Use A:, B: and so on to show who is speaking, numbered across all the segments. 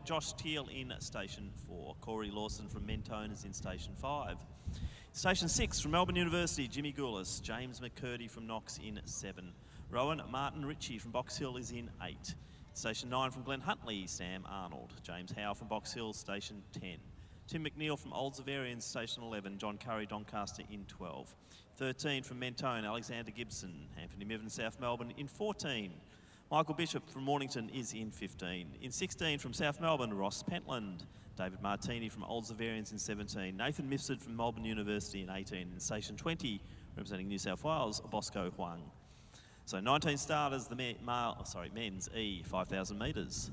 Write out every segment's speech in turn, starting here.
A: Josh Teal in Station 4. Corey Lawson from Mentone is in Station 5. Station 6 from Melbourne University, Jimmy Goulis. James McCurdy from Knox in 7. Rowan Martin Ritchie from Box Hill is in 8. Station 9 from Glen Huntley, Sam Arnold. James Howe from Box Hill, Station 10. Tim McNeil from Old Zavarian, Station 11. John Curry, Doncaster in 12. 13 from Mentone, Alexander Gibson. Anthony Mivan, South Melbourne in 14. Michael Bishop from Mornington is in 15. In 16 from South Melbourne, Ross Pentland. David Martini from Old Zavarians in 17. Nathan Mifsud from Melbourne University in 18. In Station 20, representing New South Wales, Bosco Huang. So 19 starters, the men's E, 5,000 metres.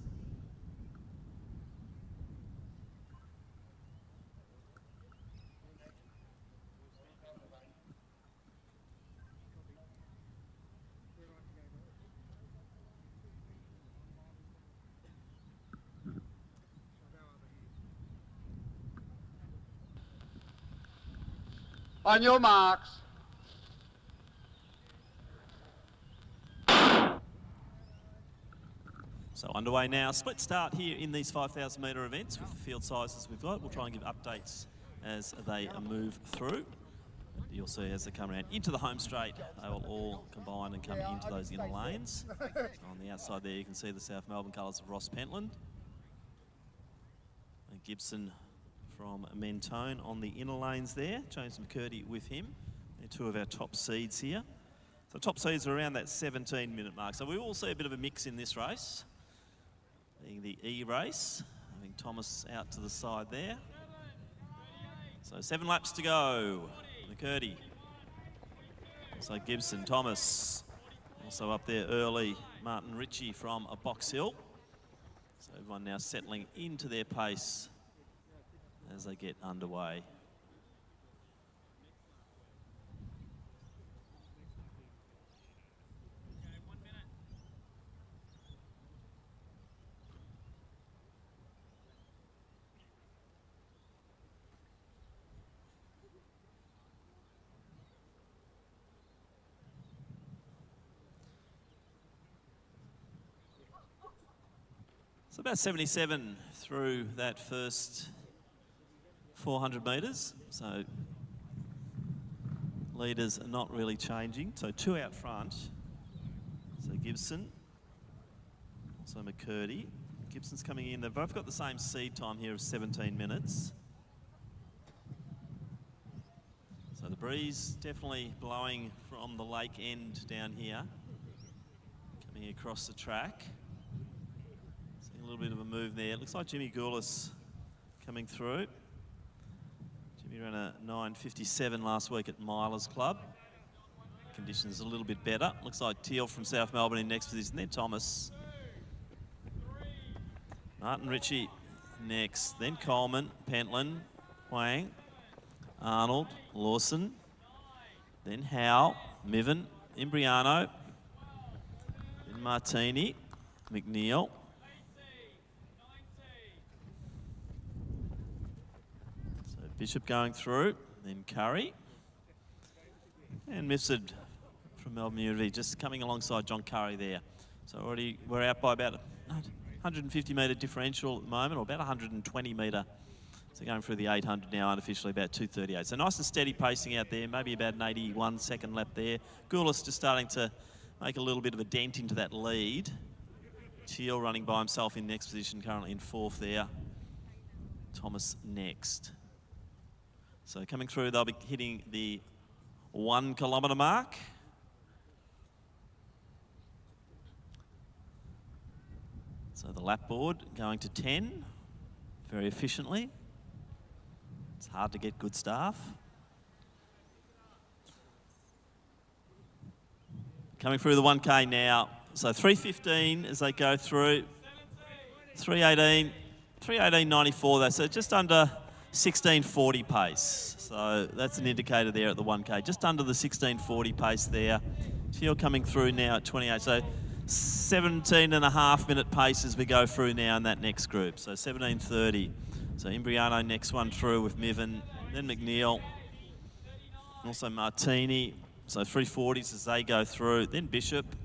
B: On your marks.
A: So underway now. Split start here in these 5,000 metre events with the field sizes we've got. We'll try and give updates as they move through. You'll see as they come around into the home straight, they will all combine and come into those inner lanes. So on the outside there, you can see the South Melbourne colours of Ross Pentland. And Gibson from Mentone on the inner lanes there. James McCurdy with him. They're two of our top seeds here. So top seeds are around that 17-minute mark. So we will see a bit of a mix in this race, being the E race. Having Thomas out to the side there. So 7 laps to go. McCurdy. Also Gibson, Thomas. Also up there early, Martin Ritchie from Box Hill. So everyone now settling into their pace as they get underway. So about 77 through that first 400 metres. So leaders are not really changing. So 2 out front. So Gibson, also McCurdy. Gibson's coming in. They've both got the same seed time here of 17 minutes. So the breeze definitely blowing from the lake end down here, coming across the track. A little bit of a move there. It looks like Jimmy Goulis coming through. Jimmy ran a 9:57 last week at Milers Club. Conditions a little bit better. Looks like Teal from South Melbourne in next position. Then Thomas. Martin Ritchie next. Then Coleman, Pentland, Huang, Arnold, Lawson. Then Howe, Mivan, Imbriano. Then Martini, McNeil. Bishop going through, then Curry. And Mifsud from Melbourne University just coming alongside John Curry there. So already we're out by about 150 metre differential at the moment, or about 120 metre. So going through the 800 now, unofficially about 2:38. So nice and steady pacing out there, maybe about an 81-second lap there. Goulis just starting to make a little bit of a dent into that lead. Teal running by himself in next position, currently in 4th there. Thomas next. So coming through, they'll be hitting the 1 kilometre mark. So the lap board going to 10 very efficiently. It's hard to get good staff. Coming through the 1K now. So 3:15 as they go through. 3:18.94 though, so just under 16:40 pace. So that's an indicator there at the 1K. Just under the 16:40 pace there. Teal coming through now at 28. So 17.5-minute pace as we go through now in that next group. So 17:30. So Imbriano next one through with Mivan, then McNeil, also Martini. So 3:40s as they go through. Then Bishop.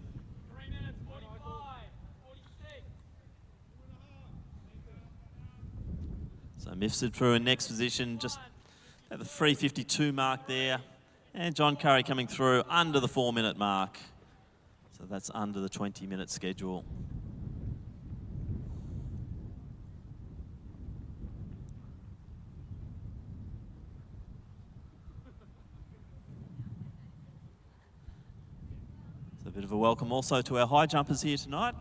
A: So Mifsud through in next position, just at the 3:52 mark there. And John Curry coming through under the 4-minute mark. So that's under the 20-minute schedule. So a bit of a welcome also to our high jumpers here tonight.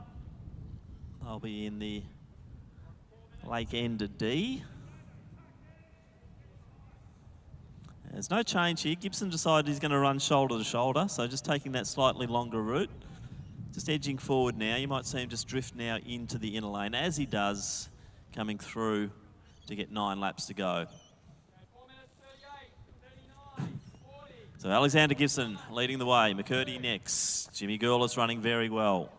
A: They'll be in the Lake End D. There's no change here. Gibson decided he's going to run shoulder to shoulder, so just taking that slightly longer route. Just edging forward now. You might see him just drift now into the inner lane, as he does, coming through to get 9 laps to go. So Alexander Gibson leading the way. McCurdy next. Jimmy Gurlis running very well.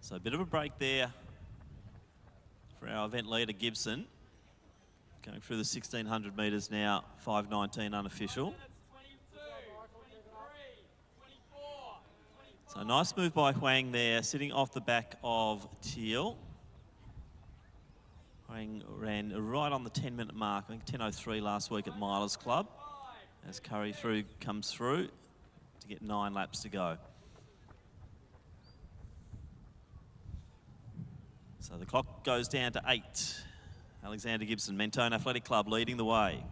A: So a bit of a break there for our event leader, Gibson. Going through the 1,600 metres now, 5:19 unofficial. So nice move by Huang there, sitting off the back of Teal. Huang ran right on the 10-minute mark, I think 10:03 last week at Milers Club. As Curry comes through to get 9 laps to go. So the clock goes down to 8. Alexander Gibson, Mentone Athletic Club leading the way.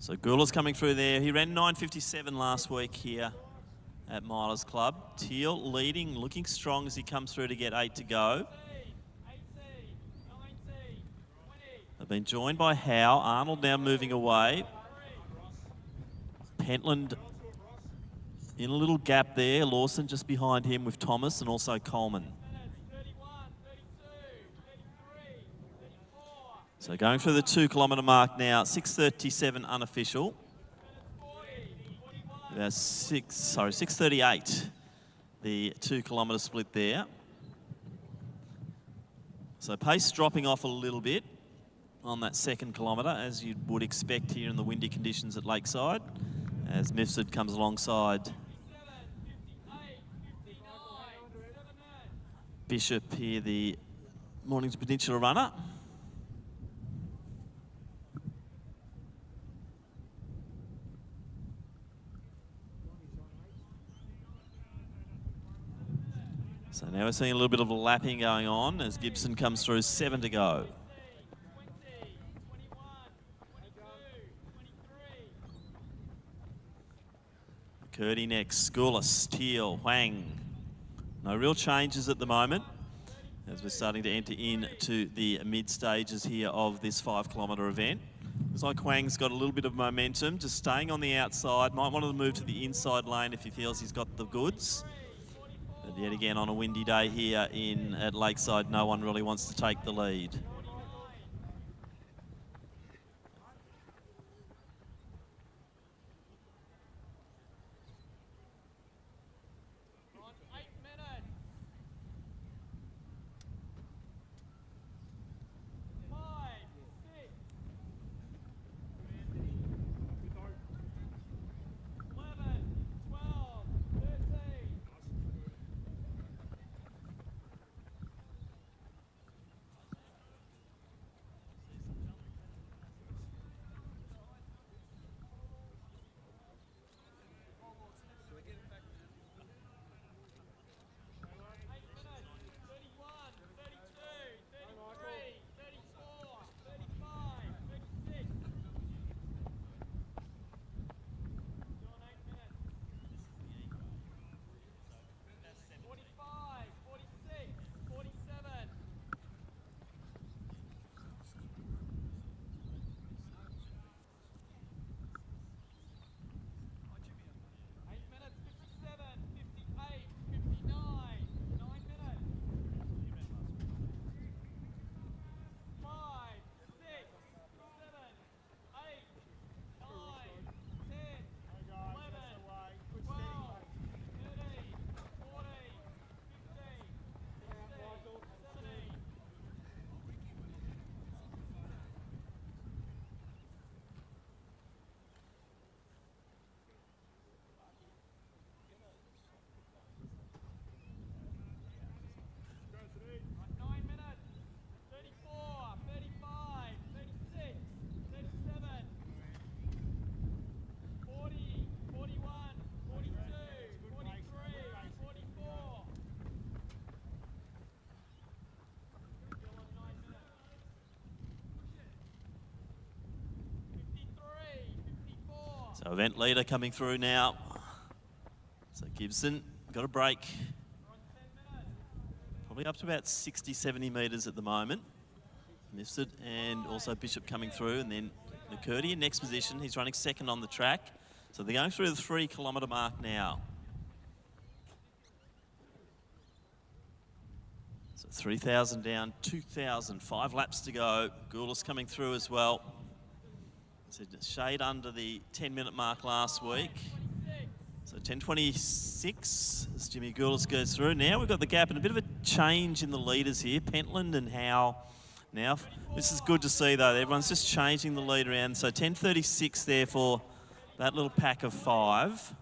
A: So Gula's coming through there. He ran 9:57 last week here at Milers Club. Teal leading, looking strong as he comes through to get 8 to go. They've been joined by Howe. Arnold now moving away. Pentland in a little gap there. Lawson just behind him with Thomas and also Coleman. So going through the 2-kilometre mark now, 6:37 unofficial. About 6:38, the 2-kilometre split there. So pace dropping off a little bit on that 2nd kilometre, as you would expect here in the windy conditions at Lakeside, as Mifsud comes alongside Bishop here, the Mornington Peninsula runner. So now we're seeing a little bit of lapping going on as Gibson comes through, 7 to go. Curdy next, Goulis, Teal, Huang. No real changes at the moment as we're starting to enter into the mid stages here of this 5-kilometre event. Looks like Huang's got a little bit of momentum, just staying on the outside. Might want to move to the inside lane if he feels he's got the goods. But yet again, on a windy day here at Lakeside, no one really wants to take the lead. So event leader coming through now. So Gibson got a break. Probably up to about 60, 70 metres at the moment. Mifsud and also Bishop coming through, and then McCurdy in next position. He's running second on the track. So they're going through the 3 kilometre mark now. So 3,000 down, 2,000, 5 laps to go. Goulis coming through as well. So shade under the 10-minute mark last week. So 10:26 as Jimmy Goulis goes through. Now we've got the gap and a bit of a change in the leaders here. Pentland and Howe. Now, this is good to see though. Everyone's just changing the lead around. So 10:36 there for that little pack of 5.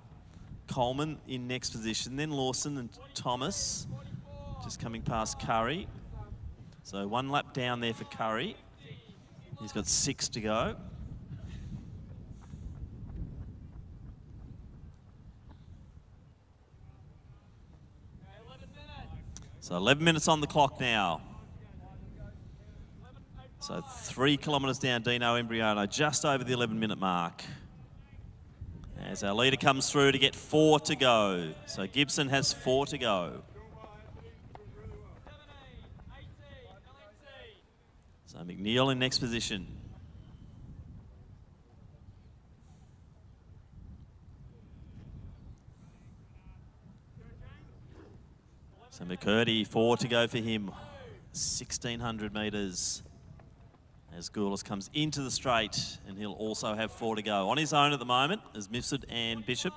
A: Coleman in next position. Then Lawson and Thomas just coming past Curry. So 1 lap down there for Curry. He's got 6 to go. So 11 minutes on the clock now. So 3 kilometres down, Dino Embriano, just over the 11-minute mark. As our leader comes through to get 4 to go. So Gibson has 4 to go. So McNeil in next position. So McCurdy, 4 to go for him. 1,600 metres as Goulis comes into the straight, and he'll also have 4 to go. On his own at the moment is Mifsud and Bishop.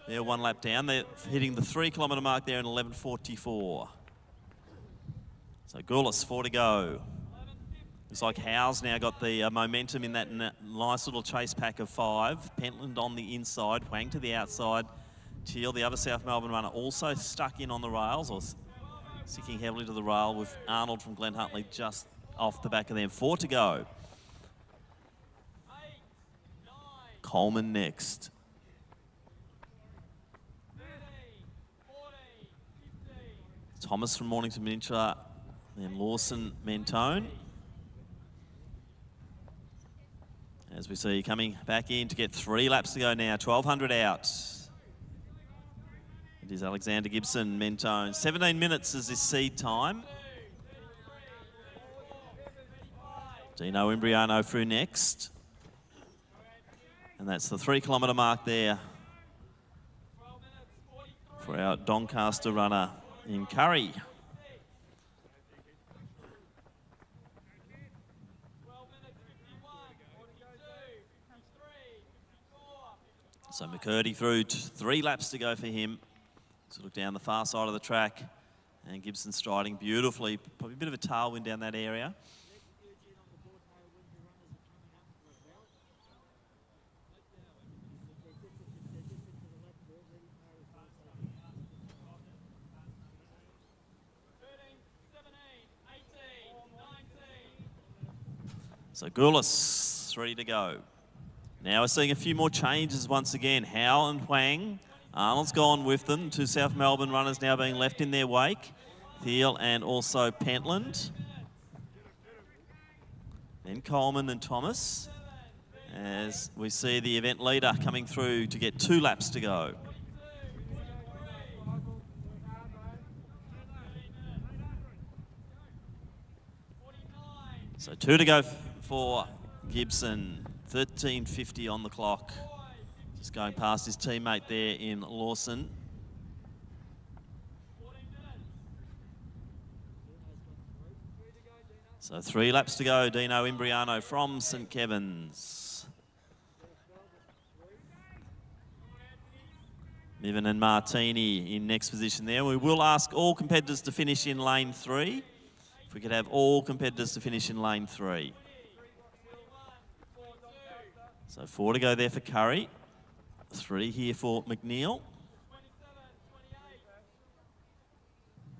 A: They're 1 lap down. They're hitting the 3 kilometre mark there in 11:44. So Goulis, 4 to go. Looks like Howe's now got the momentum in that nice little chase pack of 5. Pentland on the inside, Wang to the outside. Teal, the other South Melbourne runner, also stuck in on the rails, or sticking heavily to the rail, with Arnold from Glen Huntly just off the back of them. 4 to go. Coleman next. Thomas from Mornington Miniature, then Lawson, Mentone. As we see, coming back in to get 3 laps to go now, 1,200 out. It is Alexander Gibson, Mentone. 17 minutes is his seed time. Dino Embriano through next. And that's the 3 kilometre mark there for our Doncaster runner in Curry. So McCurdy through, 3 laps to go for him. So look down the far side of the track, and Gibson striding beautifully. Probably a bit of a tailwind down that area. So Goulis ready to go. Now we're seeing a few more changes once again. Howe and Huang. Arnold's gone with them. 2 South Melbourne runners now being left in their wake. Thiel and also Pentland. Then Coleman and Thomas. As we see the event leader coming through to get 2 laps to go. So 2 to go for Gibson. 13:50 on the clock. Just going past his teammate there in Lawson. So 3 laps to go. Dino Embriano from St Kevin's. Niven and Martini in next position there. We will ask all competitors to finish in lane 3. If we could have all competitors to finish in lane 3. So 4 to go there for Curry. 3 here for McNeil.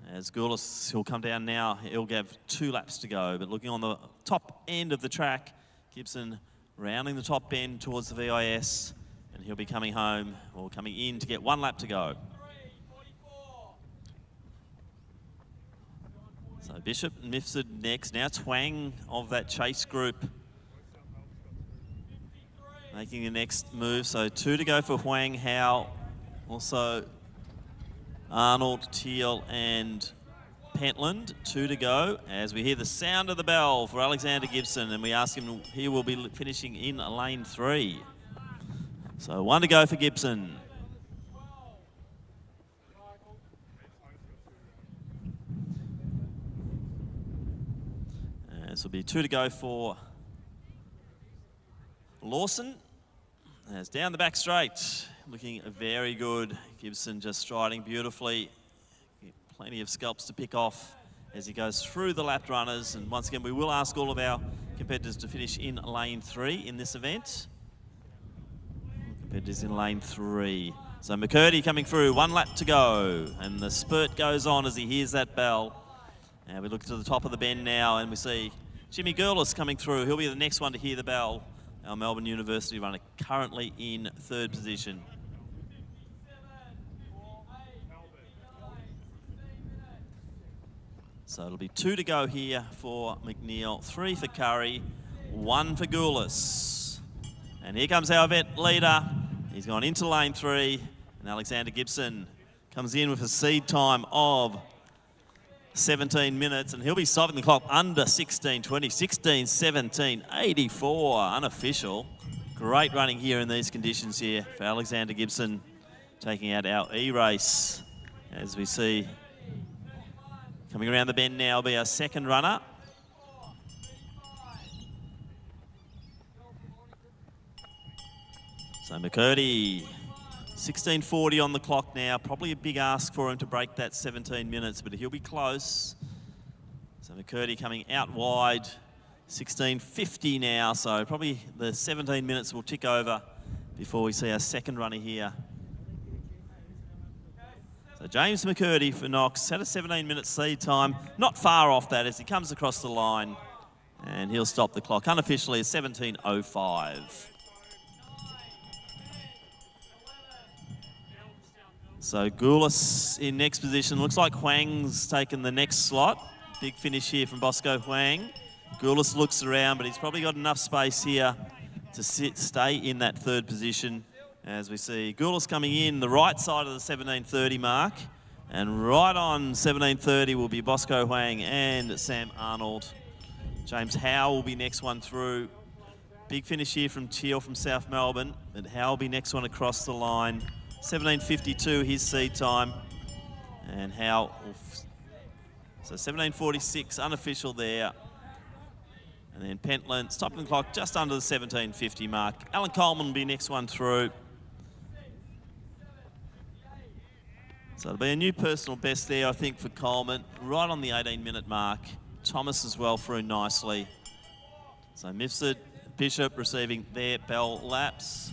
A: As Goulis, he'll come down now. He'll have 2 laps to go. But looking on the top end of the track, Gibson rounding the top bend towards the VIS, and he'll be coming home, or coming in to get 1 lap to go. So Bishop and Mifsud next. Now Twang of that chase group. making the next move. So 2 to go for Huang Hao. Also Arnold, Teal and Pentland. 2 to go as we hear the sound of the bell for Alexander Gibson, and we ask him, he will be finishing in lane 3. So 1 to go for Gibson. And this will be 2 to go for Lawson. As down the back straight, looking very good. Gibson just striding beautifully. Plenty of scalps to pick off as he goes through the lapped runners. And once again, we will ask all of our competitors to finish in lane 3 in this event. Competitors in lane 3. So McCurdy coming through, 1 lap to go. And the spurt goes on as he hears that bell. And we look to the top of the bend now and we see Jimmy Gurlis coming through. He'll be the next one to hear the bell. Our Melbourne University runner currently in 3rd position. So it'll be 2 to go here for McNeil, 3 for Curry, 1 for Goulis. And here comes our event leader. He's gone into lane 3, and Alexander Gibson comes in with a seed time of 17 minutes, and he'll be stopping the clock under 16:20, 16:17.84, unofficial. Great running here in these conditions here for Alexander Gibson, taking out our E-race. As we see, coming around the bend now will be our 2nd runner. So McCurdy, 16:40 on the clock now. Probably a big ask for him to break that 17 minutes, but he'll be close. So McCurdy coming out wide, 16:50 now. So probably the 17 minutes will tick over before we see our 2nd runner here. So James McCurdy for Knox had a 17-minute seed time. Not far off that as he comes across the line, and he'll stop the clock unofficially at 17:05. So Goulis in next position. Looks like Huang's taken the next slot. Big finish here from Bosco Huang. Goulis looks around, but he's probably got enough space here to stay in that 3rd position. As we see Goulis coming in the right side of the 17:30 mark. And right on 17:30 will be Bosco Huang and Sam Arnold. James Howe will be next one through. Big finish here from Teal from South Melbourne. And Howe will be next one across the line. 17:52 his seed time, and Howe, so 17:46 unofficial there. And then Pentland stopping the clock just under the 17:50 mark. Alan Coleman will be next one through. So it'll be a new personal best there, I think, for Coleman, right on the 18-minute mark. Thomas as well through nicely. So Mifsud, Bishop receiving their bell laps.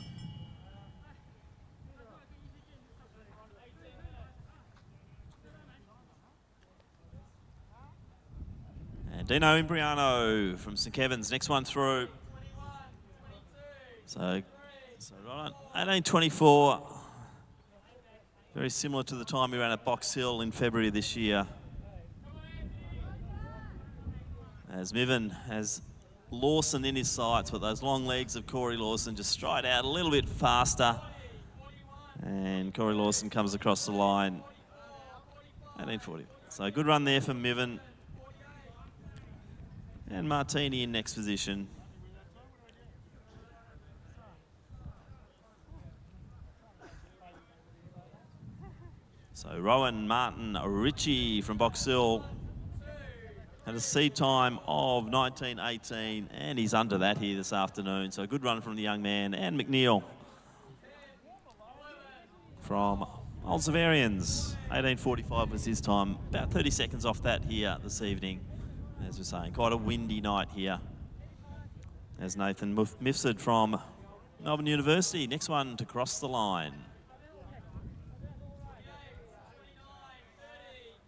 A: And Dino Imbriano from St Kevin's, next one through. So right on 18:24. Very similar to the time we ran at Box Hill in February this year. As Mivan has Lawson in his sights, but those long legs of Corey Lawson just stride out a little bit faster. And Corey Lawson comes across the line. 18:40. So a good run there for Mivan. And Martini in next position. So Rowan Martin Ritchie from Box Hill had a seed time of 19:18, and he's under that here this afternoon. So a good run from the young man. And McNeil from Old Zavarians, 18:45 was his time. About 30 seconds off that here this evening. As we're saying, quite a windy night here. As Nathan Mifsud from Melbourne University, next one to cross the line.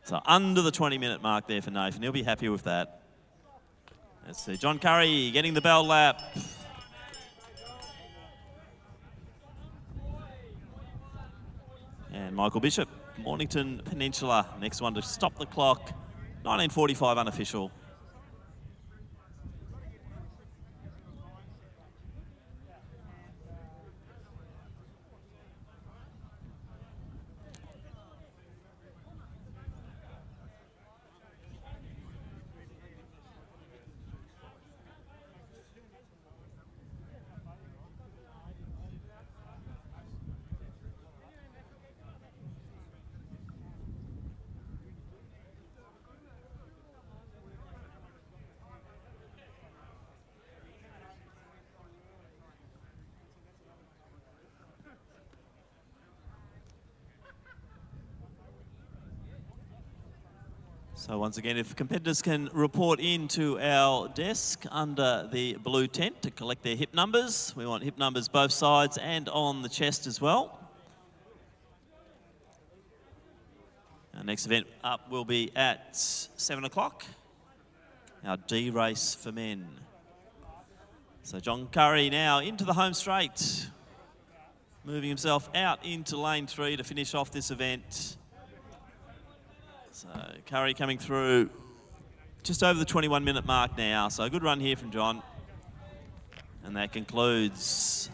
A: So under the 20-minute mark there for Nathan. He'll be happy with that. Let's see, John Curry getting the bell lap. And Michael Bishop, Mornington Peninsula, next one to stop the clock. 19:45 unofficial. So once again, if competitors can report into our desk under the blue tent to collect their hip numbers. We want hip numbers both sides and on the chest as well. Our next event up will be at 7 o'clock, our D race for men. So John Curry now into the home straight, moving himself out into lane 3 to finish off this event. So Curry coming through just over the 21-minute mark now. So a good run here from John. And that concludes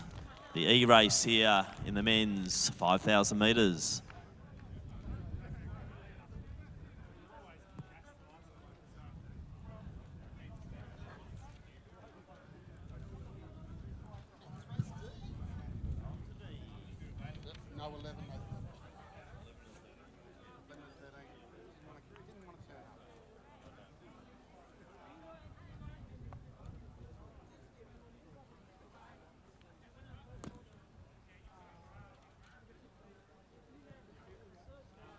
A: the E-race here in the men's 5,000 metres.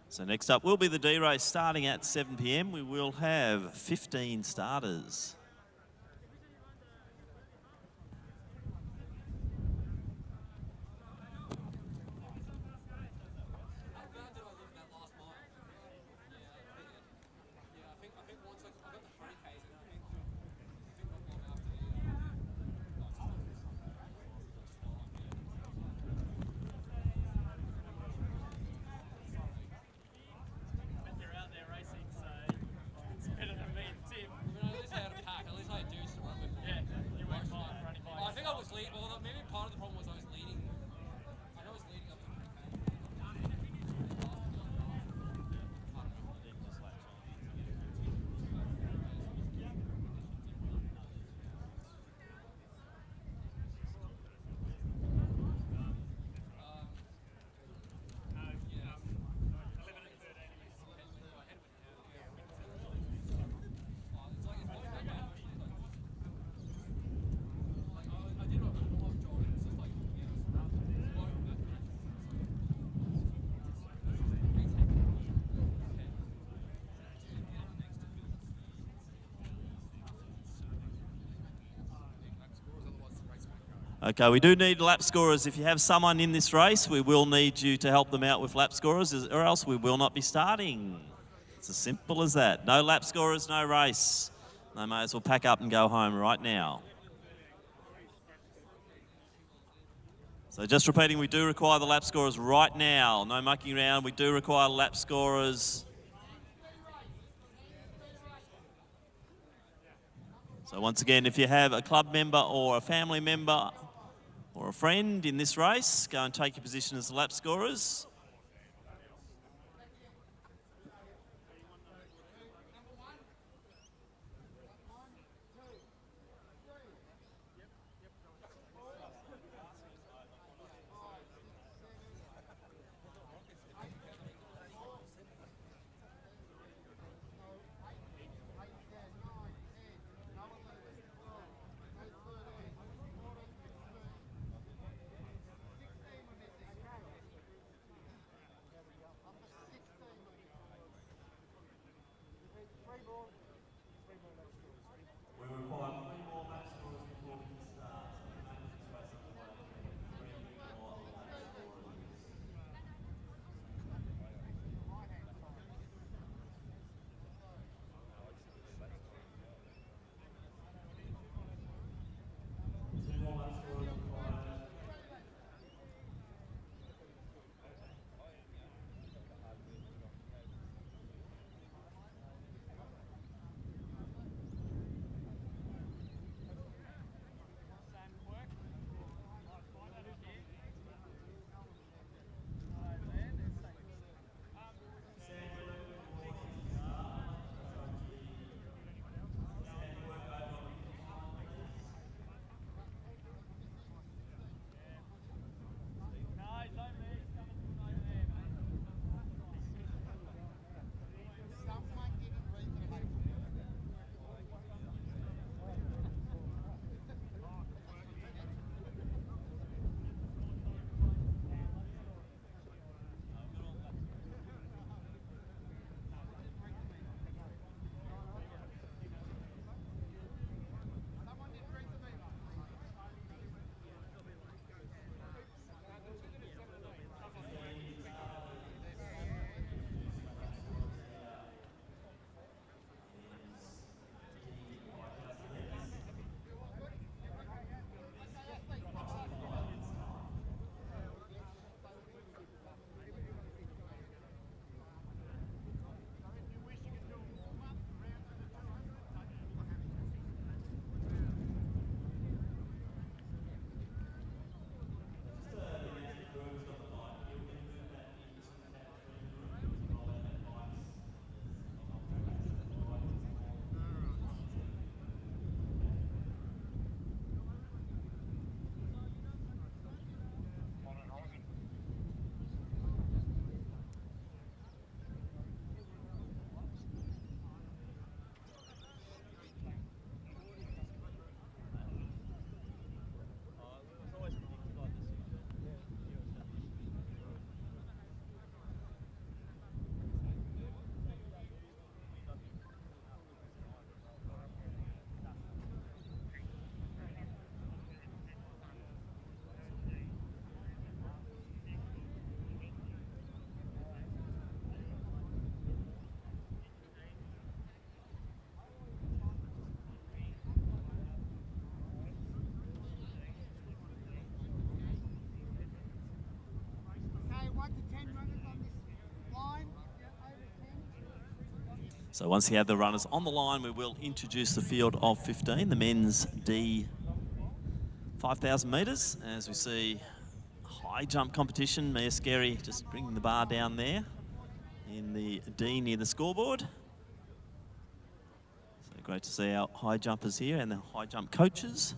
A: So next up will be the D race starting at 7 p.m. We will have 15 starters. Okay, we do need lap scorers. If you have someone in this race, we will need you to help them out with lap scorers, or else we will not be starting. It's as simple as that. No lap scorers, no race. They may as well pack up and go home right now. So just repeating, we do require the lap scorers right now. No mucking around, we do require lap scorers. So once again, if you have a club member or a family member or a friend in this race, go and take your position as the lap scorers. So once you have the runners on the line, we will introduce the field of 15, the men's D 5,000 metres. As we see, high jump competition. Mia Scary just bringing the bar down there in the D near the scoreboard. So great to see our high jumpers here and the high jump coaches.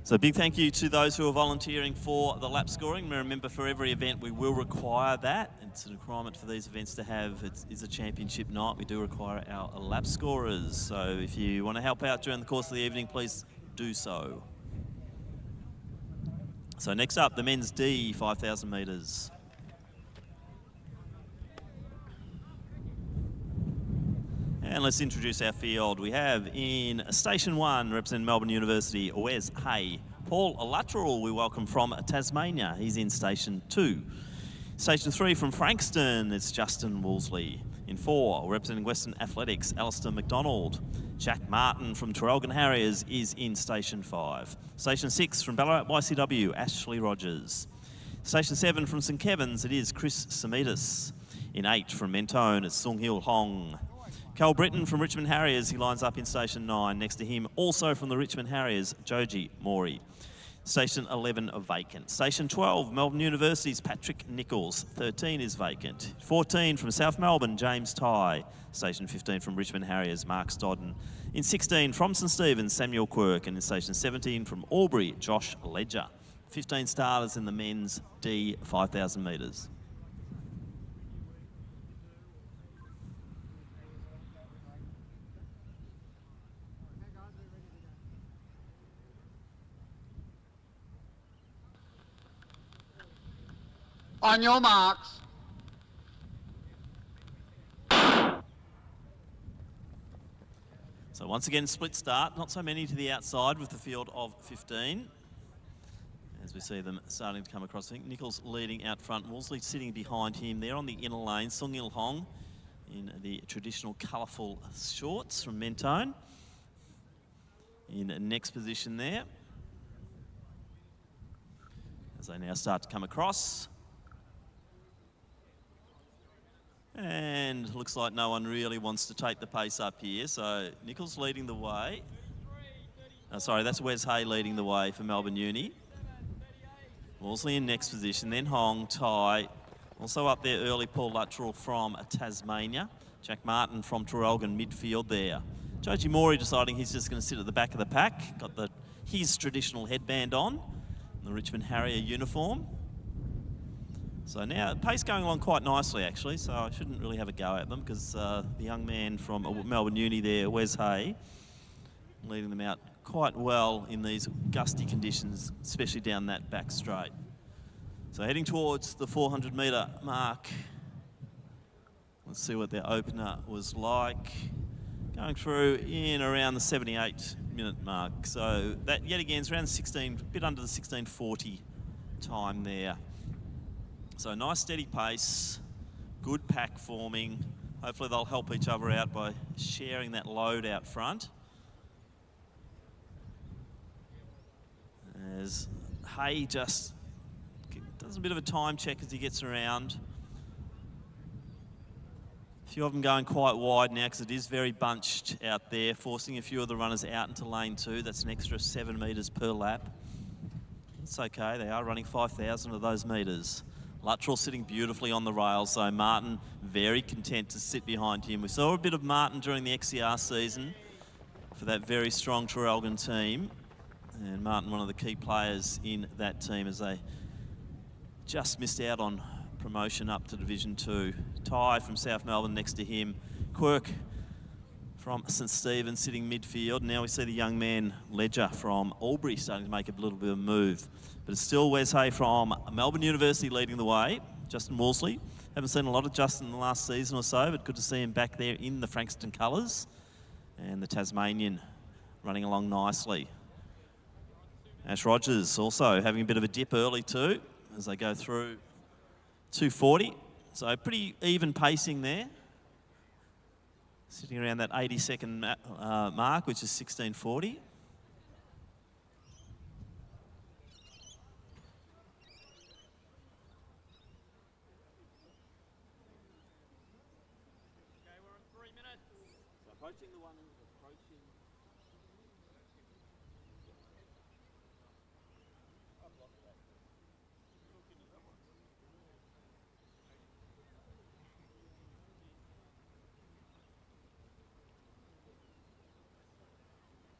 A: So big thank you to those who are volunteering for the lap scoring. Remember, for every event we will require that. It's a requirement for these events to have. It is a championship night. We do require our lap scorers. So if you want to help out during the course of the evening, please do so. So next up, the men's D 5,000 metres. And let's introduce our field. We have in Station 1, representing Melbourne University, Wes Hay. Paul Lateral, we welcome from Tasmania. He's in Station 2. Station 3 from Frankston, it's Justin Woolsley. In 4, representing Western Athletics, Alistair McDonald. Jack Martin from Traralgon Harriers is in Station 5. Station 6 from Ballarat YCW, Ashley Rogers. Station 7 from St Kevin's, it is Chris Samitas. In 8 from Mentone, it's Sung Hil Hong. Cal Britton from Richmond Harriers, he lines up in Station 9. Next to him, also from the Richmond Harriers, Joji Mori. Station 11 vacant. Station 12, Melbourne University's Patrick Nichols. 13 is vacant. 14 from South Melbourne, James Tye. Station 15 from Richmond Harriers, Mark Stodden. In 16 from St Stephen's, Samuel Quirk. And in Station 17 from Albury, Josh Ledger. 15 starters in the men's D 5,000 metres.
B: On your marks.
A: So once again, split start. Not so many to the outside with the field of 15. As we see them starting to come across. I think Nichols leading out front. Wolseley sitting behind him there on the inner lane. Sung Il Hong in the traditional colourful shorts from Mentone. In next position there. As they now start to come across. And looks like no one really wants to take the pace up here. So Nichols leading the way. Sorry, that's Wes Hay leading the way for Melbourne Uni. Wolseley in next position, then Hong, Tye. Also up there early, Paul Luttrell from Tasmania. Jack Martin from Traralgon midfield there. Joji Mori deciding he's just going to sit at the back of the pack. Got his traditional headband on, the Richmond Harrier uniform. So now, pace going along quite nicely, actually, so I shouldn't really have a go at them because the young man from Melbourne Uni there, Wes Hay, leading them out quite well in these gusty conditions, especially down that back straight. So heading towards the 400-metre mark. Let's see what their opener was like. Going through in around the 78-minute mark. So that, yet again, is around 16, a bit under the 16:40 time there. So nice steady pace, good pack forming. Hopefully they'll help each other out by sharing that load out front. As Hay just does a bit of a time check as he gets around. A few of them going quite wide now because it is very bunched out there, forcing a few of the runners out into lane 2. That's an extra 7 metres per lap. It's okay, they are running 5,000 of those metres. Luttrell sitting beautifully on the rails, so Martin very content to sit behind him. We saw a bit of Martin during the XCR season for that very strong Traralgon team. And Martin, one of the key players in that team as they just missed out on promotion up to Division 2. Tye from South Melbourne next to him. Quirk from St Stephen's sitting midfield. Now we see the young man Ledger from Albury starting to make a little bit of a move. But it's still Wes Hay from Melbourne University leading the way. Justin Wolseley. Haven't seen a lot of Justin in the last season or so, but good to see him back there in the Frankston colours. And the Tasmanian running along nicely. Ash Rogers also having a bit of a dip early too as they go through 2:40. So pretty even pacing there. Sitting around that 80-second mark, which is 16:40.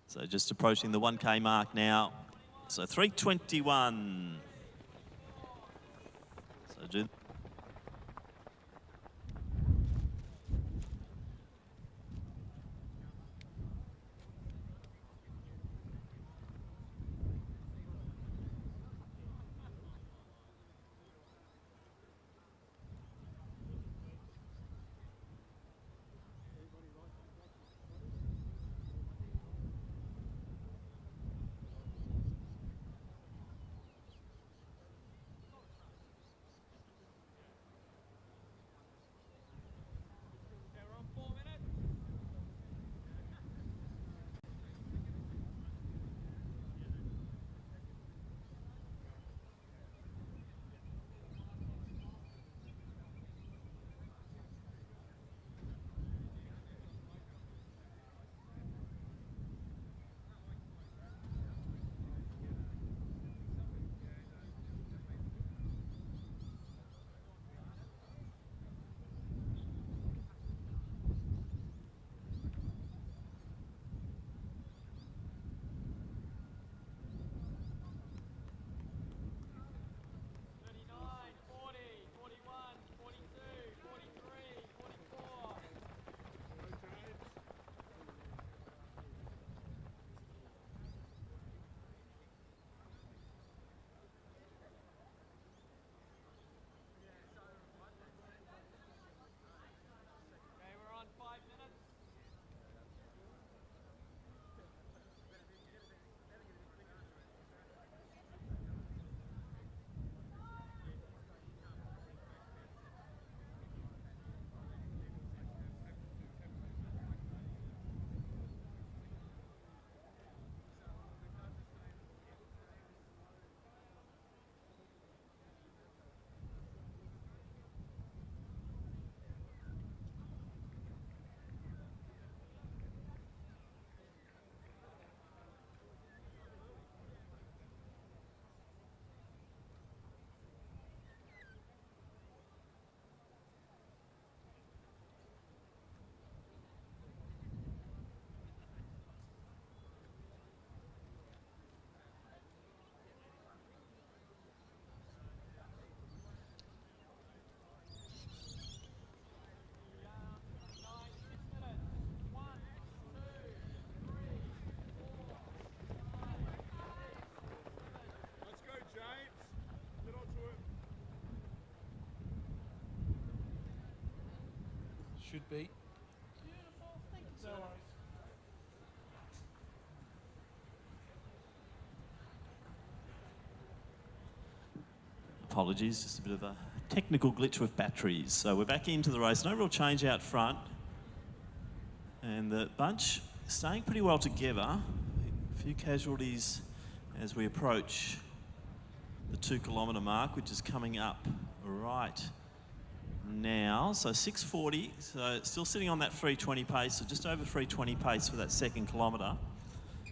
A: So just approaching the 1K mark now. So 3:21. So do.
C: Should be.
A: Apologies, just a bit of a technical glitch with batteries. So we're back into the race. No real change out front. And the bunch staying pretty well together. A few casualties as we approach the 2 kilometre mark, which is coming up right now. So 6:40, so still sitting on that 3:20 pace, so just over 3:20 pace for that 2nd kilometre.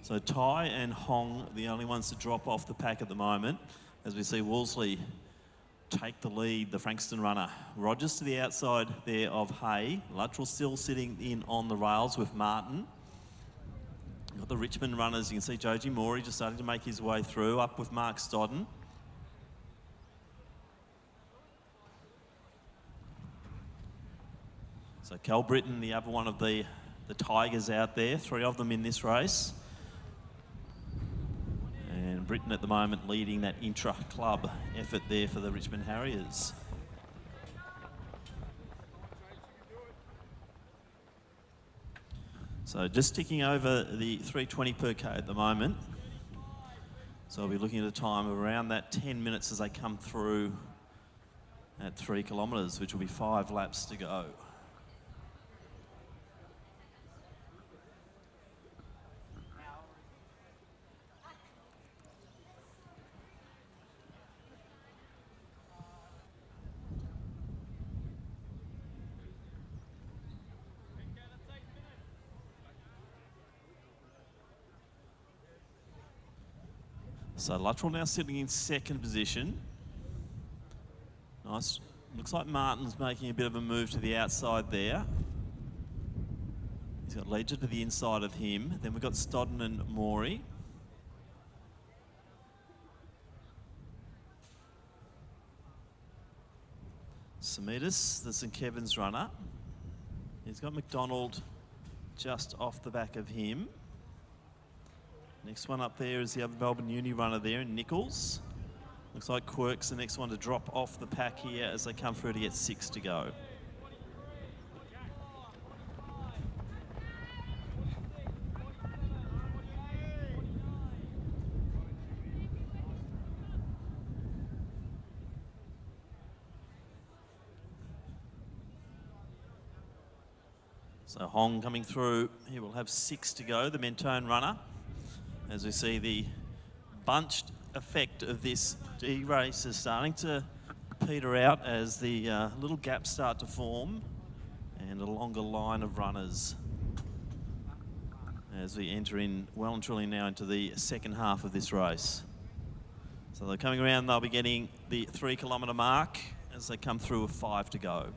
A: So Tai and Hong, the only ones to drop off the pack at the moment, as we see Wolseley take the lead, the Frankston runner. Rogers to the outside there of Hay. Luttrell still sitting in on the rails with Martin. Got the Richmond runners, you can see Joji Morey just starting to make his way through, up with Mark Stodden. So Cal Britton, the other one of the Tigers out there, 3 of them in this race. And Britton at the moment leading that intra-club effort there for the Richmond Harriers. So just ticking over the 3:20 per K at the moment. So I'll be looking at a time of around that 10 minutes as they come through at 3 kilometres, which will be 5 laps to go. So Luttrell now sitting in 2nd position. Nice. Looks like Martin's making a bit of a move to the outside there. He's got Ledger to the inside of him. Then we've got Stodden and Morey. Samitas, the St Kevin's runner. He's got McDonald just off the back of him. Next one up there is the other Melbourne Uni runner there, Nichols. Looks like Quirk's the next one to drop off the pack here as they come through to get 6 to go. So Hong coming through, he will have 6 to go, the Mentone runner. As we see the bunched effect of this D race is starting to peter out as the little gaps start to form and a longer line of runners as we enter in well and truly now into the second half of this race. So they're coming around, they'll be getting the 3 kilometre mark as they come through with 5 to go.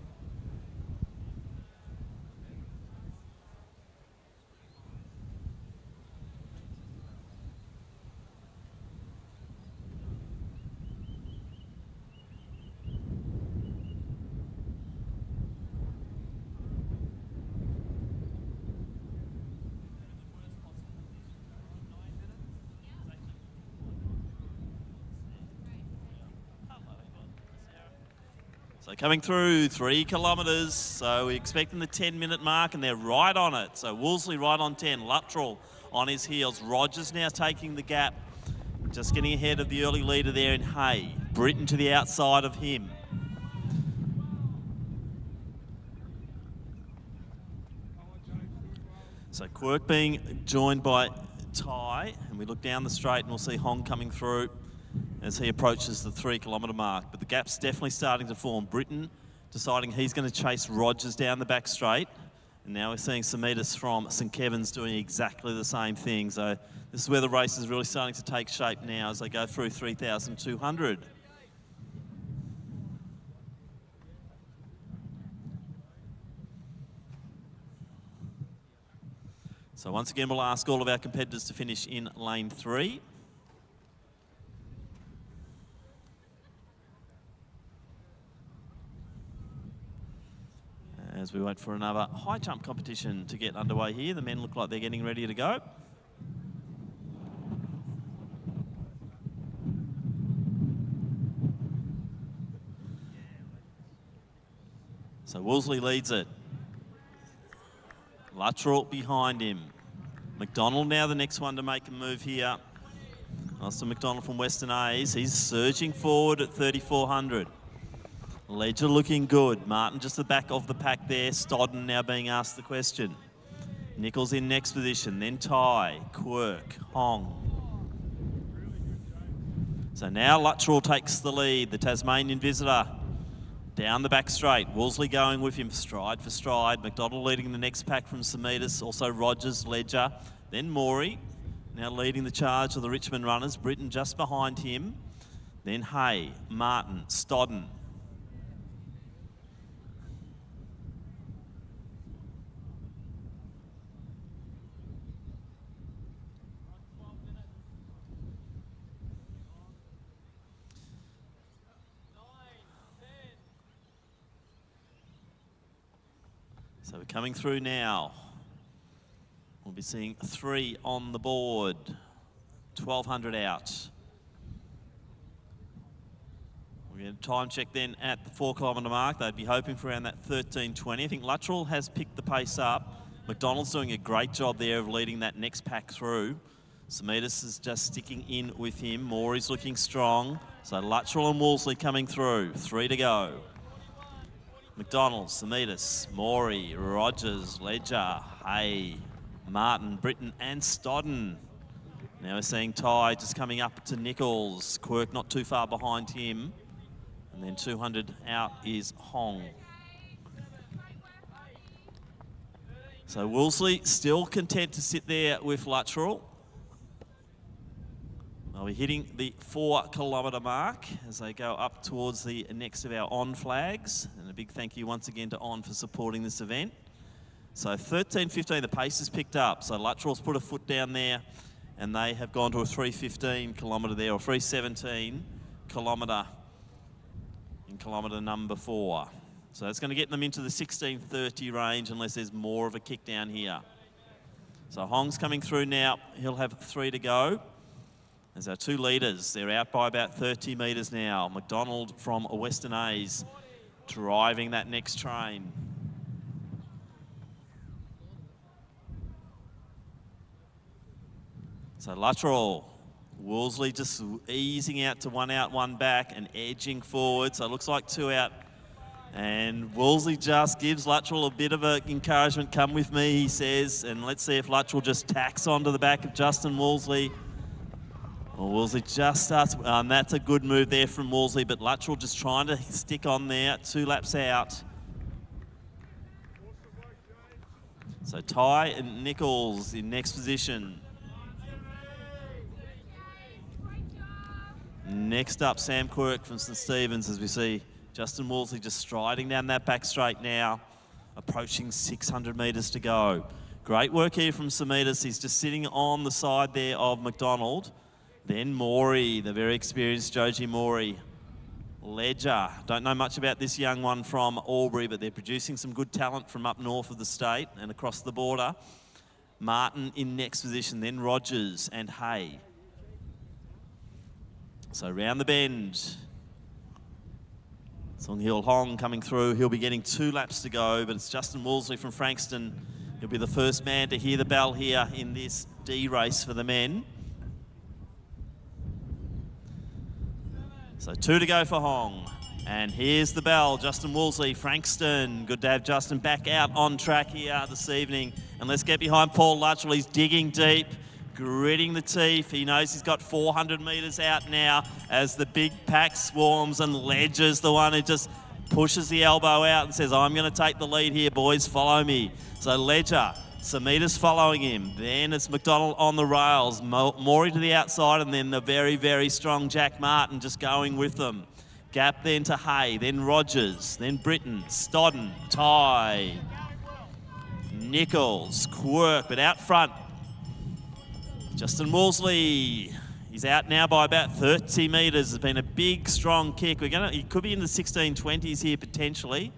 A: So coming through 3 kilometres, so we're expecting the 10-minute mark and they're right on it. So Wolseley right on 10, Luttrell on his heels. Rogers now taking the gap, just getting ahead of the early leader there in Hay. Britton to the outside of him. So Quirk being joined by Ty, and we look down the straight and we'll see Hong coming through as he approaches the 3 kilometre mark. But the gap's definitely starting to form. Britton deciding he's going to chase Rogers down the back straight. And now we're seeing Samitas from St Kevin's doing exactly the same thing. So this is where the race is really starting to take shape now as they go through 3,200. So once again, we'll ask all of our competitors to finish in lane 3. As we wait for another high jump competition to get underway here. The men look like they're getting ready to go. So Wolseley leads it. Luttrell behind him. McDonald now the next one to make a move here. Austin McDonald from Western A's. He's surging forward at 3,400. Ledger looking good. Martin just the back of the pack there. Stodden now being asked the question. Nichols in next position. Then Ty, Quirk, Hong. So now Luttrell takes the lead. The Tasmanian visitor down the back straight. Wolseley going with him stride for stride. McDonald leading the next pack from Samitas. Also Rogers, Ledger. Then Morey now leading the charge of the Richmond runners. Britton just behind him. Then Hay, Martin, Stodden. So we're coming through now. We'll be seeing 3 on the board, 1,200 out. We're going to time check then at the 4 kilometre mark. They'd be hoping for around that 13:20. I think Luttrell has picked the pace up. McDonald's doing a great job there of leading that next pack through. Samitas is just sticking in with him. Morey's looking strong. So Luttrell and Wolseley coming through, 3 to go. McDonald, Samitas, Morey, Rogers, Ledger, Hay, Martin, Britton and Stodden. Now we're seeing Ty just coming up to Nichols. Quirk not too far behind him. And then 200 out is Hong. So Wolseley still content to sit there with Luttrell. They'll be hitting the 4 kilometre mark as they go up towards the next of our On flags. And a big thank you once again to On for supporting this event. So 13.15, the pace has picked up. So Luttrell's put a foot down there, and they have gone to a 3.15 kilometre there, or 3.17 kilometre in kilometre number 4. So that's going to get them into the 16.30 range unless there's more of a kick down here. So Hong's coming through now. He'll have 3 to go. There's our 2 leaders. They're out by about 30 metres now. McDonald from Western A's driving that next train. So Luttrell, Wolseley just easing out to 1 out, 1 back and edging forward. So it looks like 2 out. And Wolseley just gives Luttrell a bit of encouragement. Come with me, he says. And let's see if Luttrell just tacks onto the back of Justin Wolseley. Well, Wolseley just starts. That's a good move there from Wolseley, but Luttrell just trying to stick on there. 2 laps out. So Ty and Nichols in next position. Next up, Sam Quirk from St Stephen's, as we see Justin Wolseley just striding down that back straight now, approaching 600 metres to go. Great work here from Samitas. He's just sitting on the side there of McDonald. Then Morey, the very experienced Joji Morey. Ledger, don't know much about this young one from Albury, but they're producing some good talent from up north of the state and across the border. Martin in next position, then Rogers and Hay. So round the bend. Song Hill Hong coming through. He'll be getting 2 laps to go, but it's Justin Wolseley from Frankston. He'll be the first man to hear the bell here in this D race for the men. So 2 to go for Hong. And here's the bell, Justin Wolseley, Frankston. Good to have Justin back out on track here this evening. And let's get behind Paul Luttrell. He's digging deep, gritting the teeth. He knows he's got 400 metres out now as the big pack swarms, and Ledger's the one who just pushes the elbow out and says, I'm going to take the lead here, boys, follow me. So Ledger, Samitas following him. Then it's McDonald on the rails, Morey to the outside, and then the very, very strong Jack Martin just going with them. Gap then to Hay, then Rogers, then Britton, Stodden, Ty, Nichols, Quirk, but out front, Justin Wolseley. He's out now by about 30 metres. It's been a big, strong kick. He could be in the 16.20s here potentially.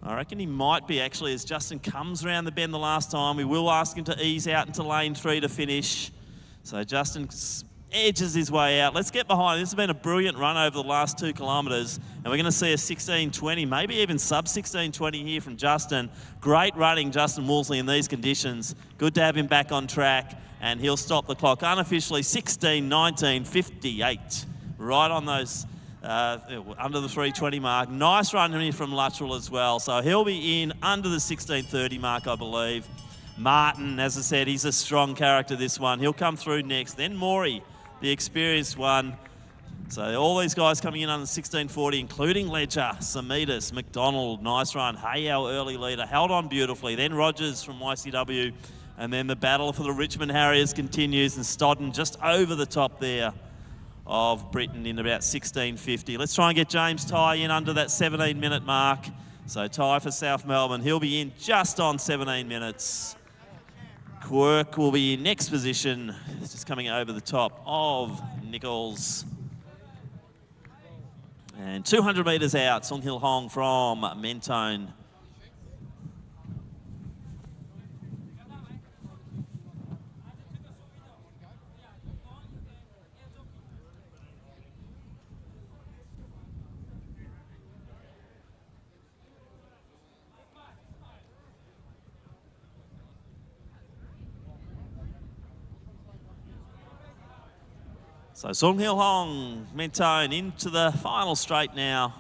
A: I reckon he might be actually as Justin comes around the bend the last time. We will ask him to ease out into lane 3 to finish. So Justin edges his way out. Let's get behind. This has been a brilliant run over the last 2 kilometres, and we're going to see a 16.20, maybe even sub 16.20 here from Justin. Great running, Justin Wolseley, in these conditions. Good to have him back on track, and he'll stop the clock unofficially 16.19.58, right on those under the 3:20 mark. Nice run here from Luttrell as well, so he'll be in under the 16.30 mark, I believe. Martin, as I said, he's a strong character, this one. He'll come through next. Then Morey, the experienced one. So all these guys coming in under 16.40, including Ledger, Samitas, McDonald, nice run. Hay, our early leader, held on beautifully. Then Rogers from YCW. And then the battle for the Richmond Harriers continues, and Stodden just over the top there of Britain in about 16.50. Let's try and get James Ty in under that 17-minute mark. So Ty for South Melbourne, he'll be in just on 17 minutes. Quirk will be in next position, just coming over the top of Nichols. And 200 metres out, Song Hill Hong from Mentone. So Song Hill Hong, Mentone, into the final straight now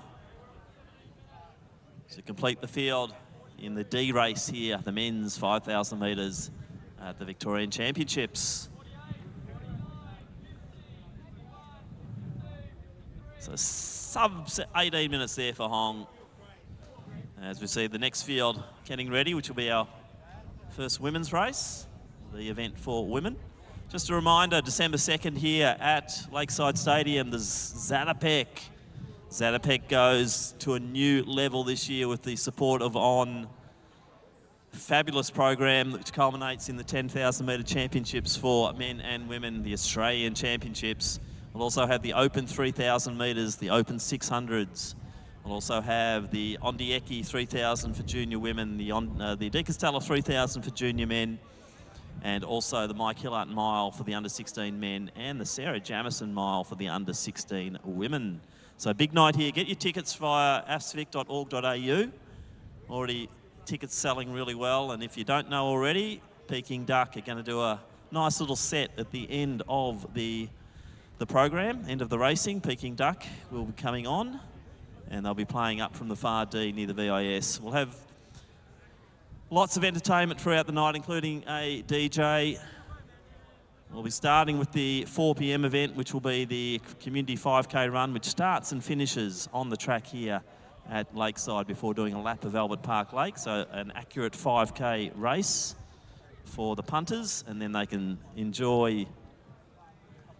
A: to complete the field in the D race here, the men's 5,000 metres at the Victorian Championships. So sub 18 minutes there for Hong. As we see the next field getting ready, which will be our first women's race, the event for women. Just a reminder, December 2nd here at Lakeside Stadium, the Zatopek. Zatopek goes to a new level this year with the support of On fabulous program which culminates in the 10,000 metre championships for men and women, the Australian Championships. We'll also have the Open 3,000 metres, the Open 600s. We'll also have the Ondieki 3,000 for junior women, the Di Castello 3,000 for junior men, and also the Mike Hillart Mile for the under-16 men and the Sarah Jamison Mile for the under-16 women. So big night here. Get your tickets via asvic.org.au. Already tickets selling really well, and if you don't know already, Peking Duck are going to do a nice little set at the end of the program, end of the racing. Peking Duck will be coming on, and they'll be playing up from the far D near the VIS. We'll have lots of entertainment throughout the night, including a DJ. We'll be starting with the 4 p.m. event, which will be the Community 5K run, which starts and finishes on the track here at Lakeside before doing a lap of Albert Park Lake. So an accurate 5K race for the punters, and then they can enjoy.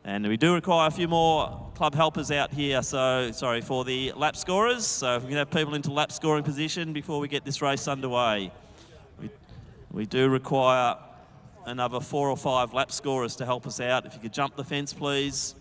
A: And we do require a few more club helpers out here, so sorry, for the lap scorers. So if we can have people into lap scoring position before we get this race underway. We do require another 4 or 5 lap scorers to help us out. If you could jump the fence, please.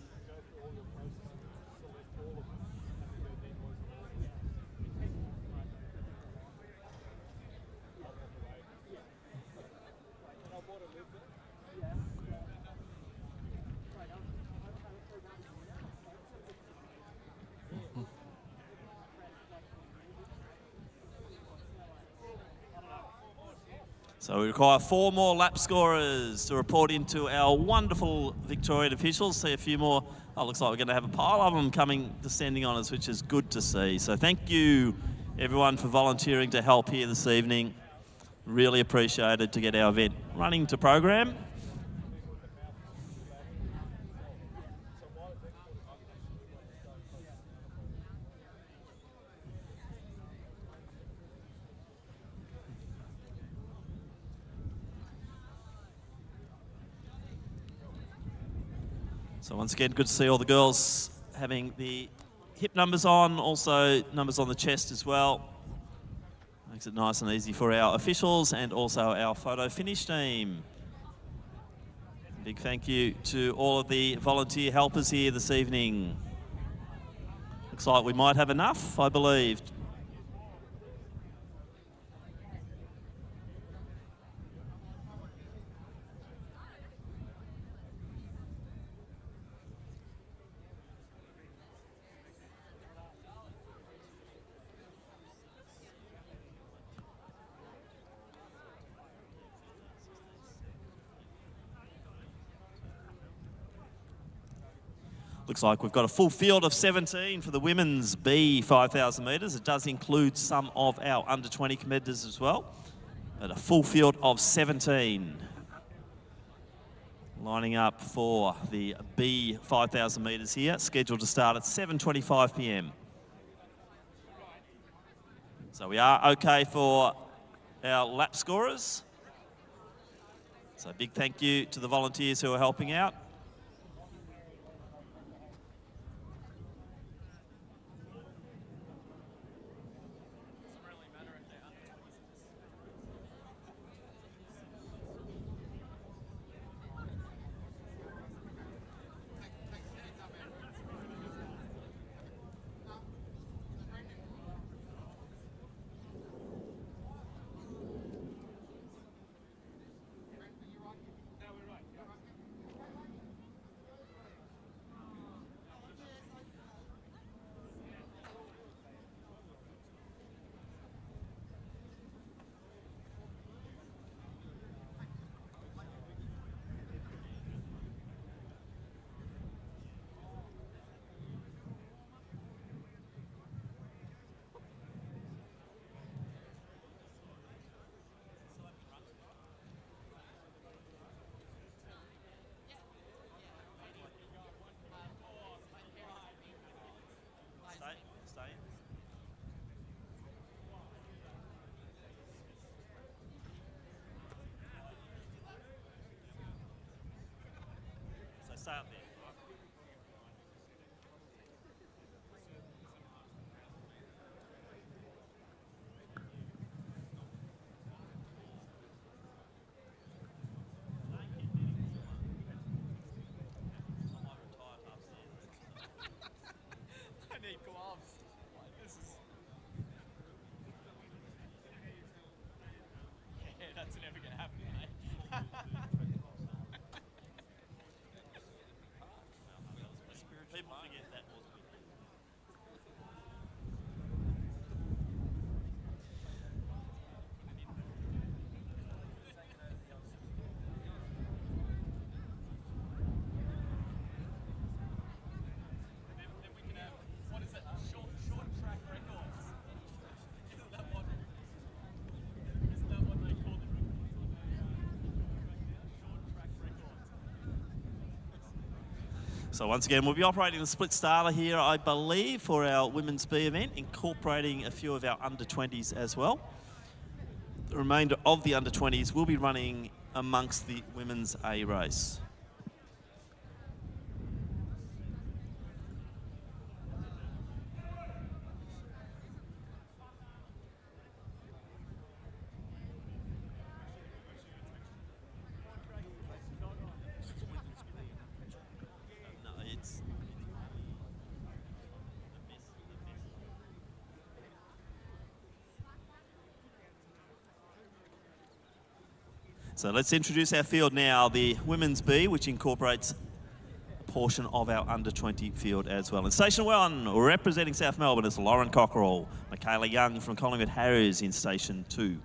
A: So we require 4 more lap scorers to report into our wonderful Victorian officials. See a few more. Oh, looks like we're going to have a pile of them descending on us, which is good to see. So thank you, everyone, for volunteering to help here this evening. Really appreciated to get our event running to program. So once again, good to see all the girls having the hip numbers on, also numbers on the chest as well. Makes it nice and easy for our officials and also our photo finish team. Big thank you to all of the volunteer helpers here this evening. Looks like we might have enough, I believe. Looks like we've got a full field of 17 for the women's B 5,000 metres. It does include some of our under-20 competitors as well, but a full field of 17. Lining up for the B 5,000 metres here, scheduled to start at 7:25 p.m. So we are okay for our lap scorers. So big thank you to the volunteers who are helping out. Stay up there. So once again, we'll be operating the split starter here, I believe, for our Women's B event, incorporating a few of our under-20s as well. The remainder of the under-20s will be running amongst the Women's A race. So let's introduce our field now, the Women's B, which incorporates a portion of our under-20 field as well. In Station 1, representing South Melbourne is Lauren Cockerell, Michaela Young from Collingwood Harriers in Station 2.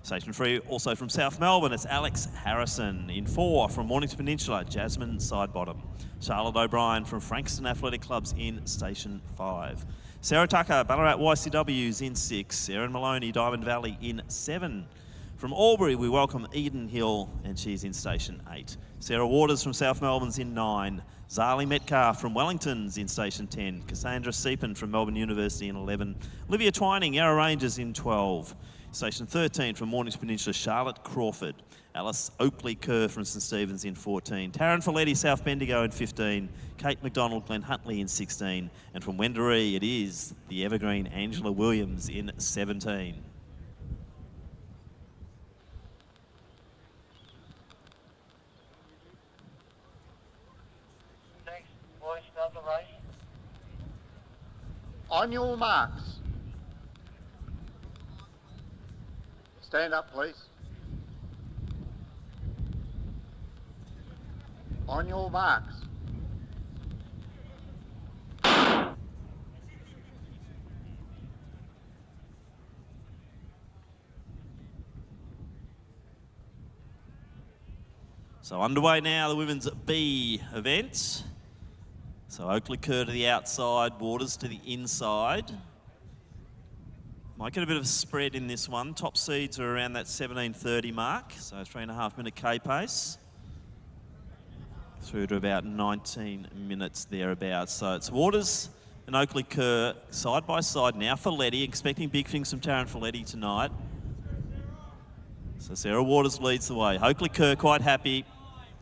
A: Station 3, also from South Melbourne, it's Alex Harrison. In 4, from Mornington Peninsula, Jasmine Sidebottom. Charlotte O'Brien from Frankston Athletic Clubs in Station 5. Sarah Tucker, Ballarat YCW's in 6. Erin Maloney, Diamond Valley in 7. From Albury, we welcome Eden Hill, and she's in Station 8. Sarah Waters from South Melbourne's in 9. Zali Metcalf from Wellington's in Station 10. Cassandra Seepin from Melbourne University in 11. Olivia Twining, Yarra Rangers in 12. Station 13 from Mornington Peninsula, Charlotte Crawford. Alice Oakley Kerr from St Stephen's in 14. Taryn Folletti, South Bendigo in 15. Kate McDonald, Glen Huntley in 16. And from Wendouree, it is the evergreen Angela Williams in 17.
B: On your marks. Stand up, please. On your marks.
A: So underway now, the Women's B event. So Oakley Kerr to the outside, Waters to the inside. Might get a bit of a spread in this one. Top seeds are around that 17:30 mark, so 3.5 minute K pace. Through to about 19 minutes thereabouts. So it's Waters and Oakley Kerr side by side now. Folletti, expecting big things from Taryn Folletti tonight. So Sarah Waters leads the way. Oakley Kerr quite happy.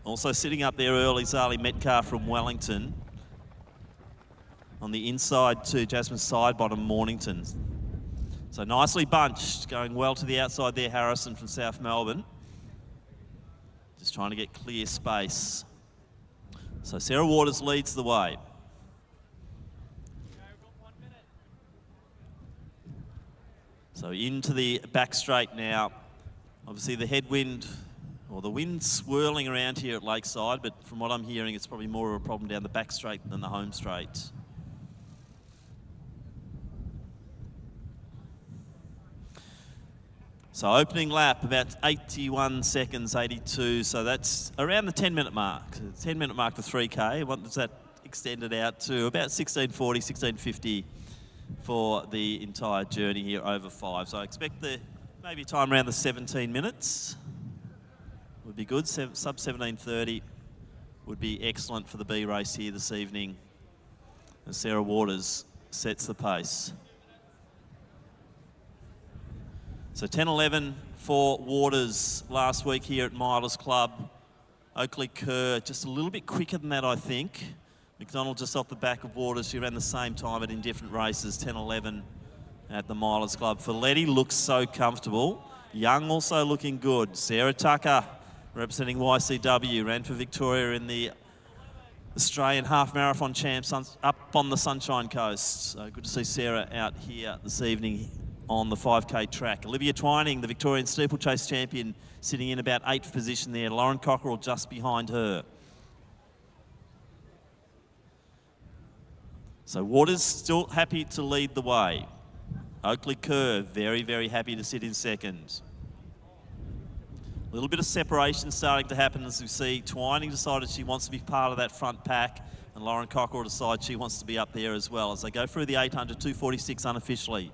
A: Also sitting up there early, Zali Metcalf from Wellington. On the inside to Jasmine Sidebottom, Mornington. So nicely bunched, going well to the outside there, Harrison from South Melbourne. Just trying to get clear space. So Sarah Waters leads the way. So into the back straight now. Obviously the headwind, or the wind swirling around here at Lakeside, but from what I'm hearing, it's probably more of a problem down the back straight than the home straight. So opening lap, about 81 seconds, 82. So that's around the 10-minute mark. 10-minute mark for 3K. What does that extended out to? About 16:40, 16:50 for the entire journey here over 5. So I expect the maybe time around the 17 minutes would be good. Sub 17:30 would be excellent for the B race here this evening. And Sarah Waters sets the pace. So 10:11 for Waters last week here at Milers Club. Oakley Kerr just a little bit quicker than that, I think. McDonald just off the back of Waters. She ran the same time but in different races, 10:11 at the Milers Club. Folletti looks so comfortable. Young also looking good. Sarah Tucker, representing YCW, ran for Victoria in the Australian Half Marathon Champs up on the Sunshine Coast. So good to see Sarah out here this evening on the 5K track. Olivia Twining, the Victorian Steeplechase champion, sitting in about 8th position there. Lauren Cockerell just behind her. So Waters still happy to lead the way. Oakley Kerr, very, very happy to sit in second. A little bit of separation starting to happen as we see Twining decided she wants to be part of that front pack, and Lauren Cockerell decides she wants to be up there as well as they go through the 800, 246 unofficially.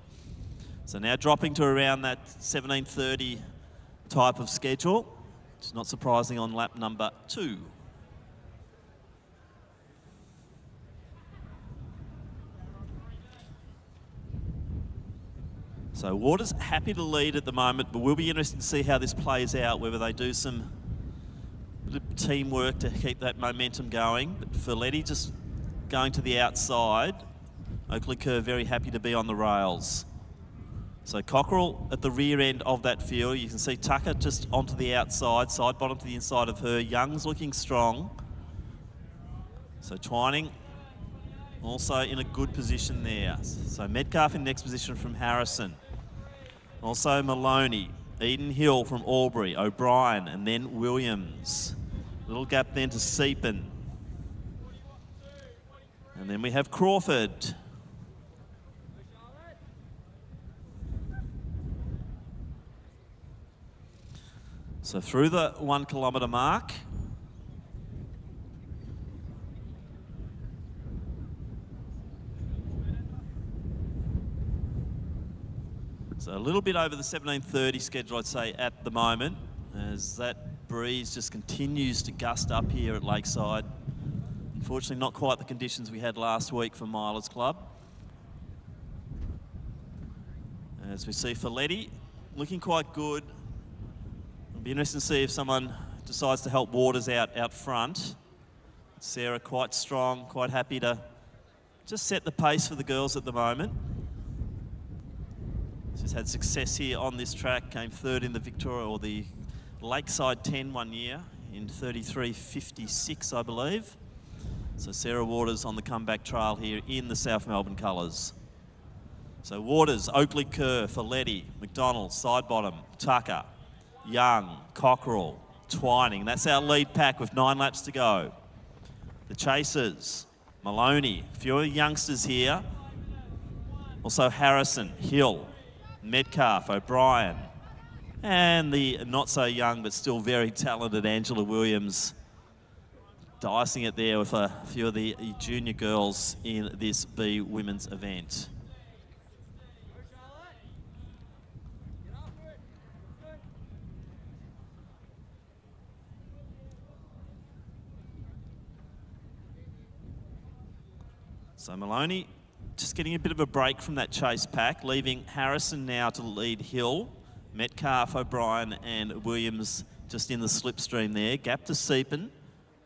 A: So now dropping to around that 17:30 type of schedule, which is not surprising on lap number 2. So Waters happy to lead at the moment, but we'll be interested to see how this plays out, whether they do some teamwork to keep that momentum going. But Folletti just going to the outside. Oakley Kerr very happy to be on the rails. So Cockerell at the rear end of that field. You can see Tucker just onto the outside, side bottom to the inside of her. Young's looking strong. So Twining also in a good position there. So Metcalf in next position from Harrison. Also Maloney, Eden Hill from Albury, O'Brien, and then Williams. Little gap then to Seepin. And then we have Crawford. So through the 1 kilometre mark. So a little bit over the 17:30 schedule, I'd say, at the moment, as that breeze just continues to gust up here at Lakeside. Unfortunately, not quite the conditions we had last week for Milers Club. As we see Folletti looking quite good. It'll be interesting to see if someone decides to help Waters out front. Sarah quite strong, quite happy to just set the pace for the girls at the moment. She's had success here on this track, came third in the Victoria, or the Lakeside 10 one year in 33.56, I believe. So Sarah Waters on the comeback trail here in the South Melbourne colours. So Waters, Oakley Kerr, Folletti, McDonald, side bottom, Tucker, Young, Cockerell, Twining. That's our lead pack with 9 laps to go. The chasers, Maloney, a few youngsters here. Also Harrison, Hill, Metcalf, O'Brien, and the not so young but still very talented Angela Williams, dicing it there with a few of the junior girls in this B women's event. So Maloney just getting a bit of a break from that chase pack, leaving Harrison now to lead Hill, Metcalf, O'Brien and Williams just in the slipstream there. Gap to Seepin,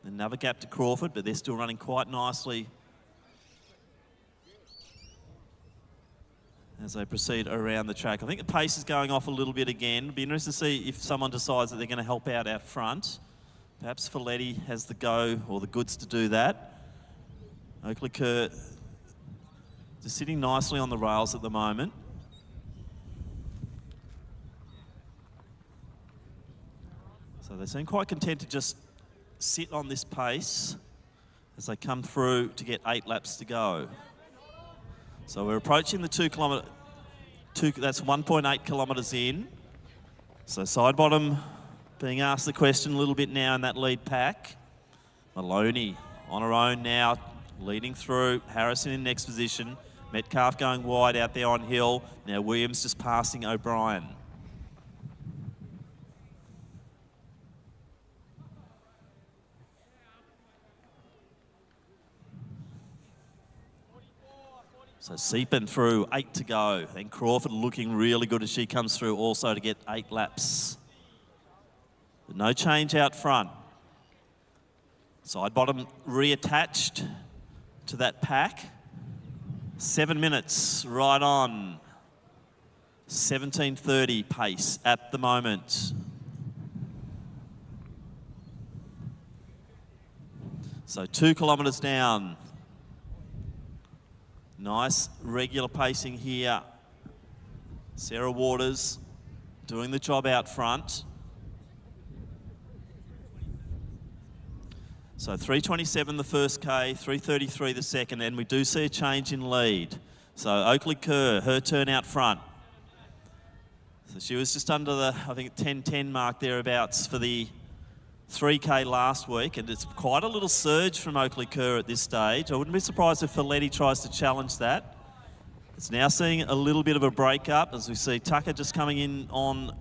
A: another gap to Crawford, but they're still running quite nicely as they proceed around the track. I think the pace is going off a little bit again. It'll be interesting to see if someone decides that they're going to help out front. Perhaps Folletti has the go or the goods to do that. Oakley Kerr just sitting nicely on the rails at the moment. So they seem quite content to just sit on this pace as they come through to get 8 laps to go. So we're approaching the 2 kilometre, that's 1.8 kilometres in. So side bottom being asked the question a little bit now in that lead pack. Maloney on her own now, leading through. Harrison in next position. Metcalf going wide out there on Hill. Now Williams just passing O'Brien. So Seepin through, 8 to go. And Crawford looking really good as she comes through also to get 8 laps. But no change out front. Side bottom reattached to that pack. 7 minutes, right on. 17:30 pace at the moment. So 2 kilometres down. Nice regular pacing here. Sarah Waters doing the job out front. So 3:27 the first K, 3:33 the second, and we do see a change in lead. So Oakley Kerr, her turn out front. So she was just under the, I think, 10:10 mark thereabouts for the 3K last week, and it's quite a little surge from Oakley Kerr at this stage. I wouldn't be surprised if Folletti tries to challenge that. It's now seeing a little bit of a break up as we see Tucker just coming in on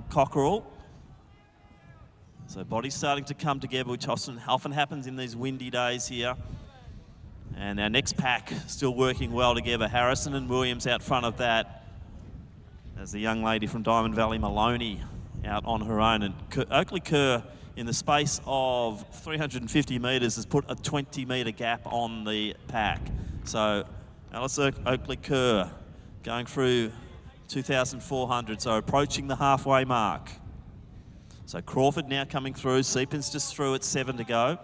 A: Cockerell. So body's starting to come together, which often happens in these windy days here. And our next pack still working well together. Harrison and Williams out front of that. as the young lady from Diamond Valley, Maloney, out on her own. And Oakley Kerr, in the space of 350 metres, has put a 20-metre gap on the pack. So Alice Oakley Kerr going through 2,400, so approaching the halfway mark. So Crawford now coming through. Seepin's just through at 7 to go.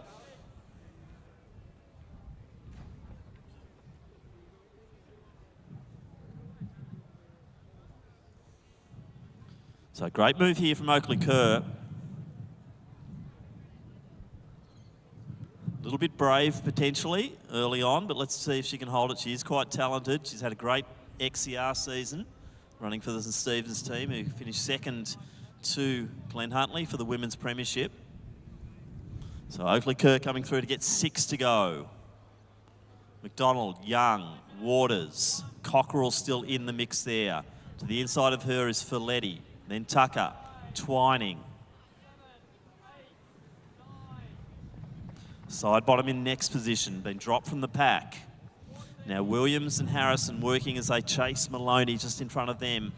A: So great move here from Oakley Kerr. A little bit brave potentially early on, but let's see if she can hold it. She is quite talented. She's had a great XCR season running for the St Stephen's team, who finished second to Glen Huntly for the Women's Premiership. So Oakley Kerr coming through to get 6 to go. McDonald, Young, Waters, Cockerell still in the mix there. To the inside of her is Folletti. Then Tucker, Twining. Side bottom in next position, been dropped from the pack. Now Williams and Harrison working as they chase Maloney just in front of them.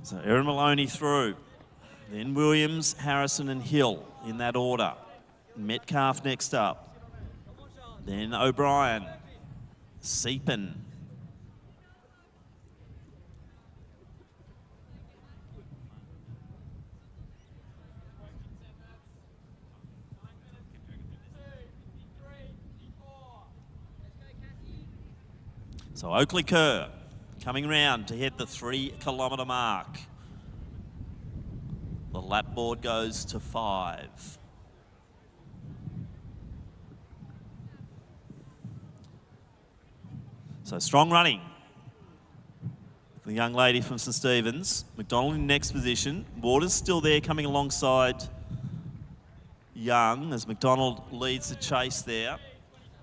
A: So Erin Maloney through. Then Williams, Harrison and Hill in that order. Metcalf next up. Then O'Brien, Seepin. So Oakley Kerr coming round to hit the 3 kilometre mark. The lap board goes to 5. So strong running. The young lady from St Stephen's. McDonald in next position. Waters still there coming alongside Young as McDonald leads the chase there.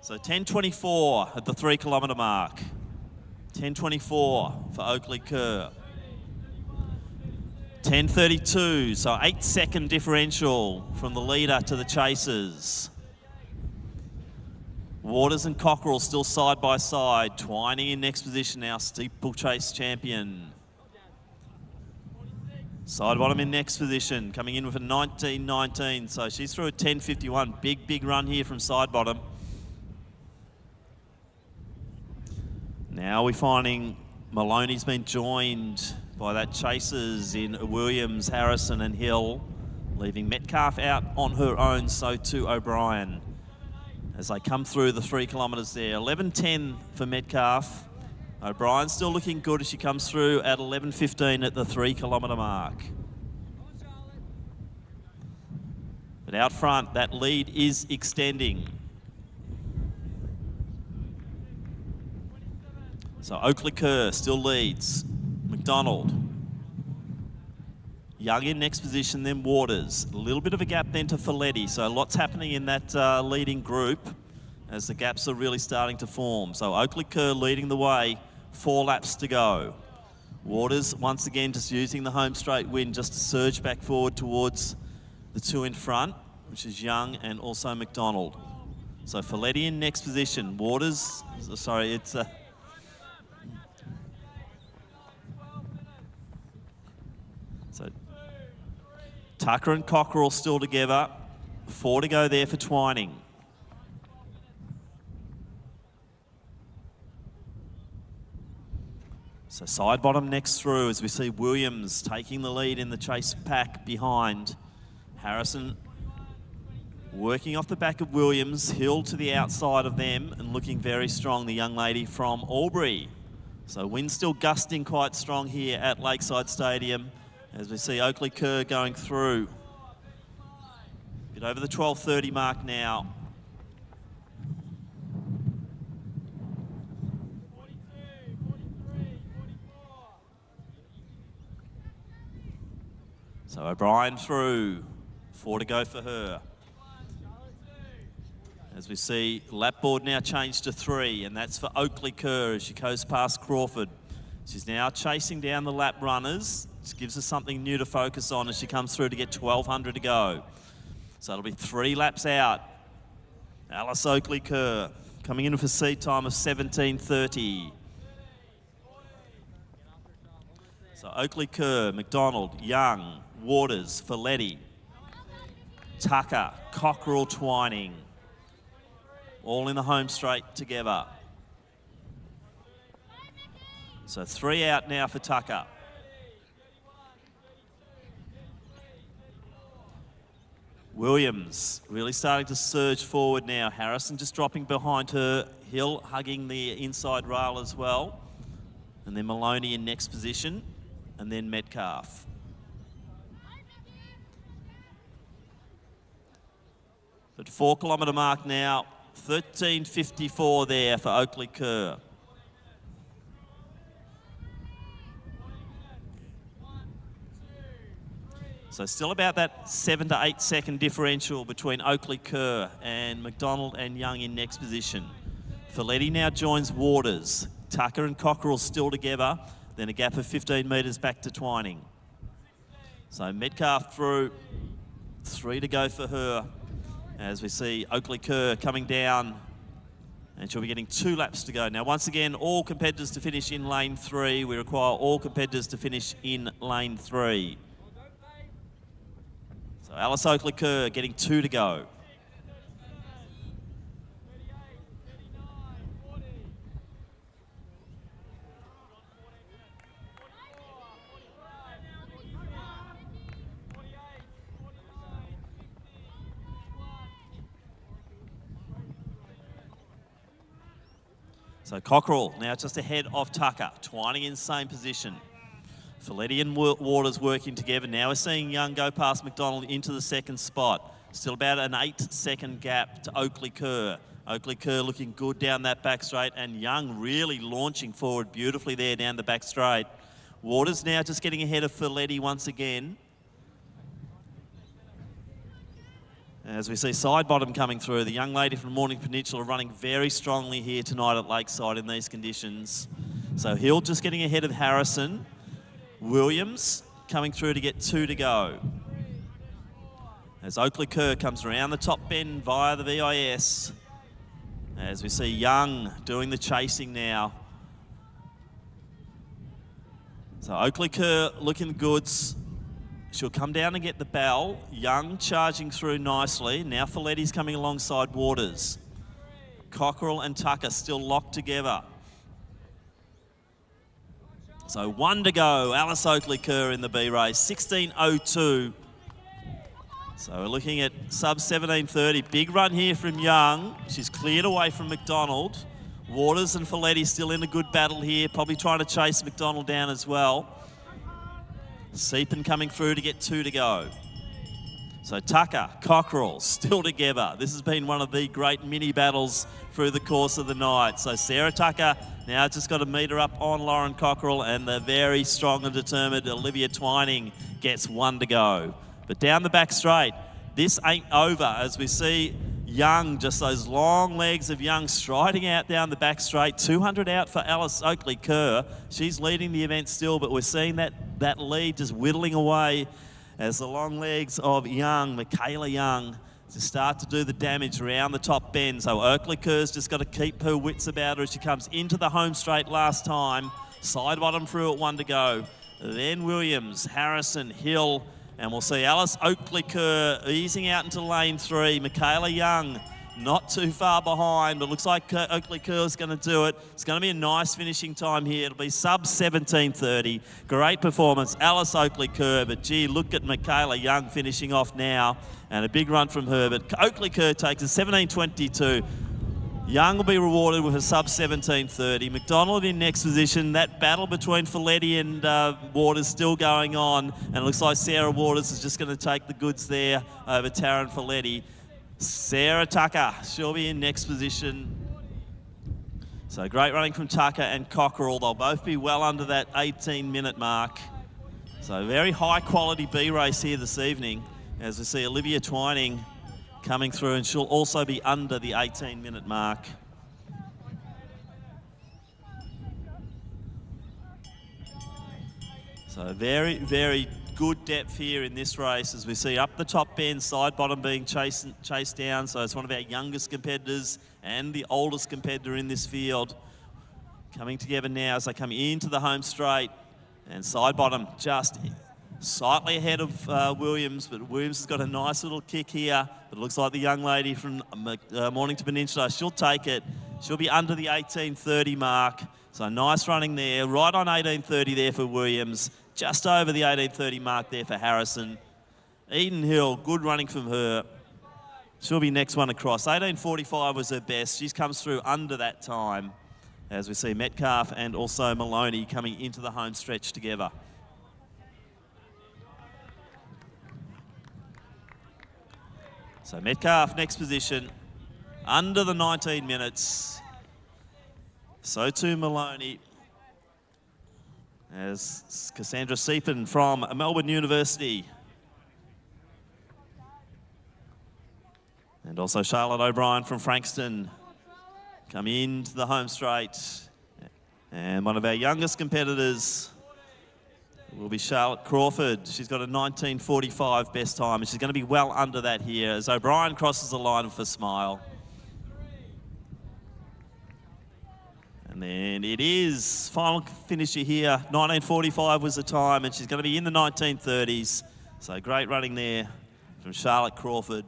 A: So 10:24 at the 3 kilometre mark. 10:24 for Oakley Kerr. 10:32, so 8-second differential from the leader to the chasers. Waters and Cockerell still side by side. Twining in next position now, steeplechase champion. Side bottom in next position, coming in with a 19:19, so she's through a 10:51. Big run here from side bottom. Now we're finding Maloney's been joined by that chasers in Williams, Harrison and Hill, leaving Metcalf out on her own, so too O'Brien. As they come through the 3 kilometres there. 11:10 for Metcalf. O'Brien still looking good as she comes through at 11:15 at the 3 kilometre mark. But out front, that lead is extending. So Oakley Kerr still leads. McDonald. Young in next position, then Waters. A little bit of a gap then to Folletti. So lots happening in that leading group as the gaps are really starting to form. So Oakley Kerr leading the way, 4 laps to go. Waters once again just using the home straight win just to surge back forward towards the 2 in front, which is Young and also McDonald. So Folletti in next position. Waters, sorry, it's... So Tucker and Cockerell still together. 4 to go there for Twining. So side bottom next through as we see Williams taking the lead in the chase pack behind. Harrison working off the back of Williams. Hill to the outside of them and looking very strong, the young lady from Albury. So wind still gusting quite strong here at Lakeside Stadium. As we see Oakley Kerr going through. Get over the 12:30 mark now. So O'Brien through. 4 to go for her. As we see lap board now changed to 3, and that's for Oakley Kerr as she goes past Crawford. She's now chasing down the lap runners Just gives us something new to focus on as she comes through to get 1,200 to go. So it'll be 3 laps out. Alice Oakley-Kerr coming in for seed time of 17:30. So Oakley-Kerr, McDonald, Young, Waters, Folletti, Tucker, Cockerell, Twining. All in the home straight together. So 3 out now for Tucker. Williams really starting to surge forward now. Harrison just dropping behind her. Hill hugging the inside rail as well. And then Maloney in next position. And then Metcalf. At 4 kilometre mark now, 13:54 there for Oakley-Kerr. So still about that 7 to 8 second differential between Oakley-Kerr and McDonald and Young in next position. Folletti now joins Waters. Tucker and Cockerell still together. Then a gap of 15 metres back to Twining. So Metcalf through, 3 to go for her. As we see Oakley-Kerr coming down, and she'll be getting 2 laps to go. Now, once again, all competitors to finish in lane 3. We require all competitors to finish in lane 3. So Alice Oakley-Kerr getting 2 to go. So Cockerell now just ahead of Tucker, Twining in the same position. Folletti and Waters working together. Now we're seeing Young go past McDonald into the second spot. Still about an 8-second gap to Oakley-Kerr. Oakley-Kerr looking good down that back straight, and Young really launching forward beautifully there down the back straight. Waters now just getting ahead of Folletti once again. As we see side bottom coming through, the young lady from Morning Peninsula running very strongly here tonight at Lakeside in these conditions. So Hill just getting ahead of Harrison. Williams coming through to get 2 to go. As Oakley-Kerr comes around the top bend via the VIS. As we see Young doing the chasing now. So Oakley-Kerr looking goods. She'll come down and get the bell. Young charging through nicely. Now Folletti's coming alongside Waters. Cockerell and Tucker still locked together. So 1 to go. Alice Oakley-Kerr in the B race. 16:02. So we're looking at sub 17:30. Big run here from Young. She's cleared away from McDonald. Waters and Folletti still in a good battle here. Probably trying to chase McDonald down as well. Seepin coming through to get 2 to go. So Tucker, Cockerell, still together. This has been one of the great mini battles through the course of the night. So Sarah Tucker now just got a metre up on Lauren Cockerell, and the very strong and determined Olivia Twining gets 1 to go. But down the back straight, this ain't over as we see Young, just those long legs of Young striding out down the back straight. 200 out for Alice Oakley-Kerr. She's leading the event still, but we're seeing that lead just whittling away as the long legs of Young, Michaela Young, to start to do the damage around the top bend. So Oakley-Kerr's just got to keep her wits about her as she comes into the home straight last time. Side bottom through at 1 to go. Then Williams, Harrison, Hill, and we'll see Alice Oakley-Kerr easing out into lane 3. Michaela Young not too far behind, but looks like Oakley-Kerr's going to do it. It's going to be a nice finishing time here. It'll be sub 17:30. Great performance, Alice Oakley-Kerr, but gee, look at Michaela Young finishing off now, and a big run from her, but Oakley-Kerr takes it 17:22. Young will be rewarded with a sub 17:30. McDonald in next position. That battle between Folletti and Waters still going on. And it looks like Sarah Waters is just going to take the goods there over Taryn Folletti. Sarah Tucker, she'll be in next position. So great running from Tucker and Cockerell. They'll both be well under that 18-minute mark. So very high quality B race here this evening as we see Olivia Twining coming through, and she'll also be under the 18-minute mark. So very, very good depth here in this race as we see up the top bend, side bottom being chased down. So it's one of our youngest competitors and the oldest competitor in this field coming together now as they come into the home straight. And side bottom just slightly ahead of Williams, but Williams has got a nice little kick here. But it looks like the young lady from Mornington Peninsula, she'll take it. She'll be under the 18:30 mark. So nice running there, right on 18:30 there for Williams. Just over the 18:30 mark there for Harrison. Eden Hill, good running from her. She'll be next one across. 18:45 was her best. She comes through under that time as we see Metcalf and also Maloney coming into the home stretch together. So Metcalf next position, under the 19 minutes. So too Maloney. As Cassandra Seepin from Melbourne University. And also Charlotte O'Brien from Frankston come into the home straight. And one of our youngest competitors will be Charlotte Crawford. She's got a 19:45 best time, and she's going to be well under that here as O'Brien crosses the line with a smile. And then it is final finisher here. 19:45 was the time, and she's going to be in the 19:30s. So great running there from Charlotte Crawford.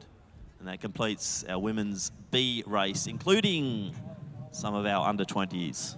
A: And that completes our women's B race, including some of our under-20s.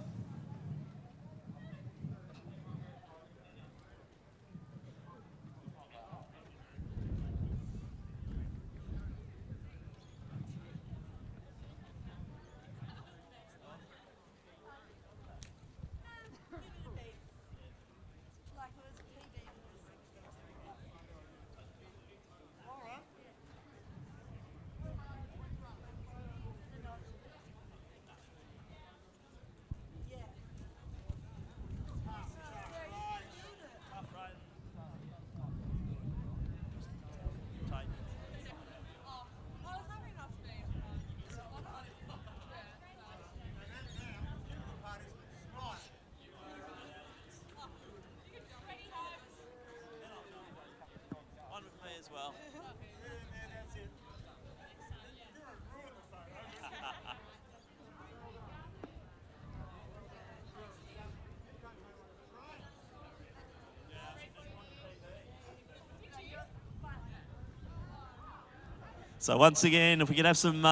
A: So once again, if we could have some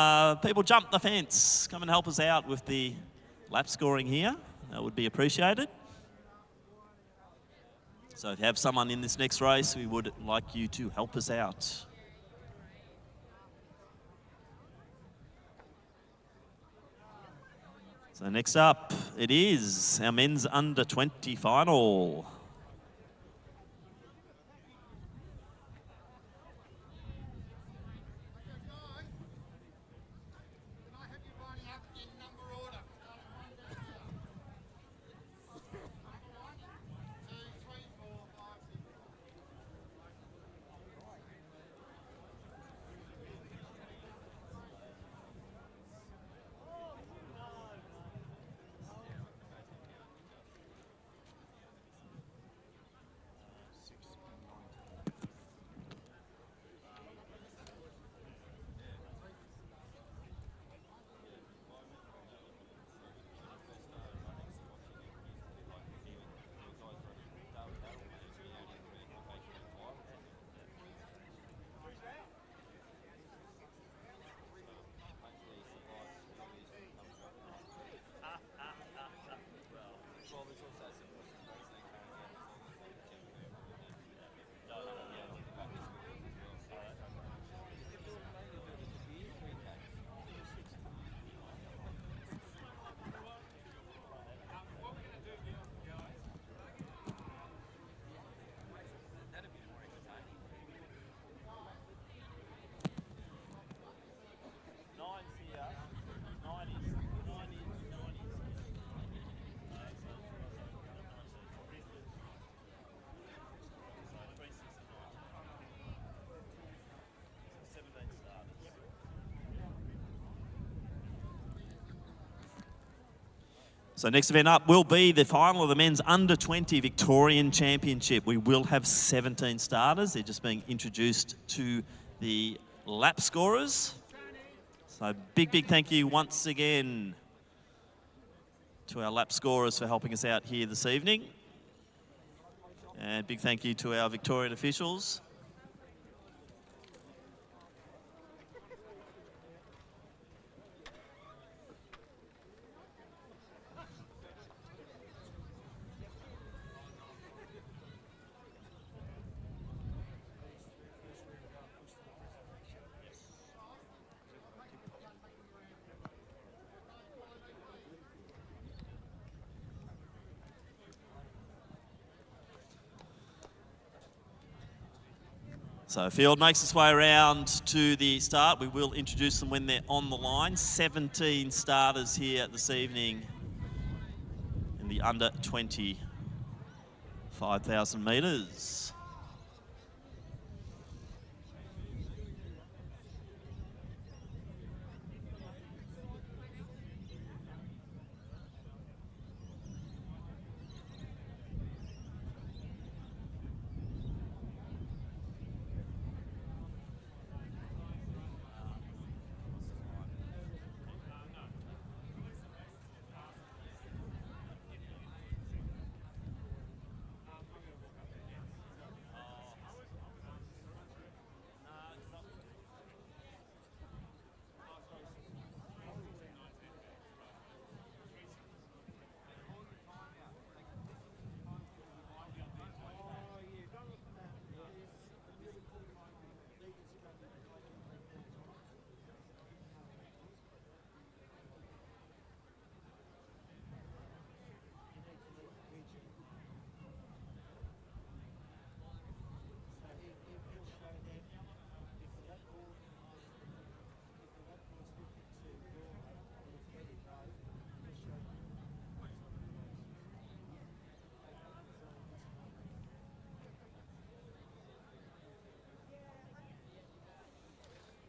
A: people jump the fence, come and help us out with the lap scoring here, that would be appreciated. So if you have someone in this next race, we would like you to help us out. So next up, it is our men's under-20 final. So next event up will be the final of the men's under-20 Victorian Championship. We will have 17 starters. They're just being introduced to the lap scorers. So big thank you once again to our lap scorers for helping us out here this evening. And big thank you to our Victorian officials. So field makes its way around to the start. We will introduce them when they're on the line. 17 starters here this evening in the under 20 5,000 metres.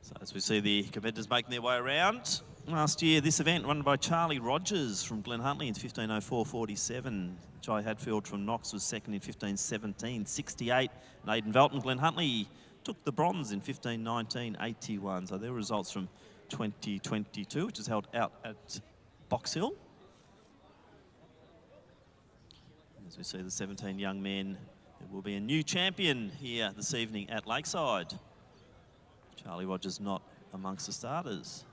A: So as we see the competitors making their way around, last year this event run by Charlie Rogers from Glenhuntly in 15:04.47. Jai Hadfield from Knox was second in 15:17, 68. And Aidan Velton, Glenhuntly, took the bronze in 15:19, 81. So their results from 2022, which is held out at Box Hill. As we see the 17 young men, there will be a new champion here this evening at Lakeside. Charlie Rogers not amongst the starters.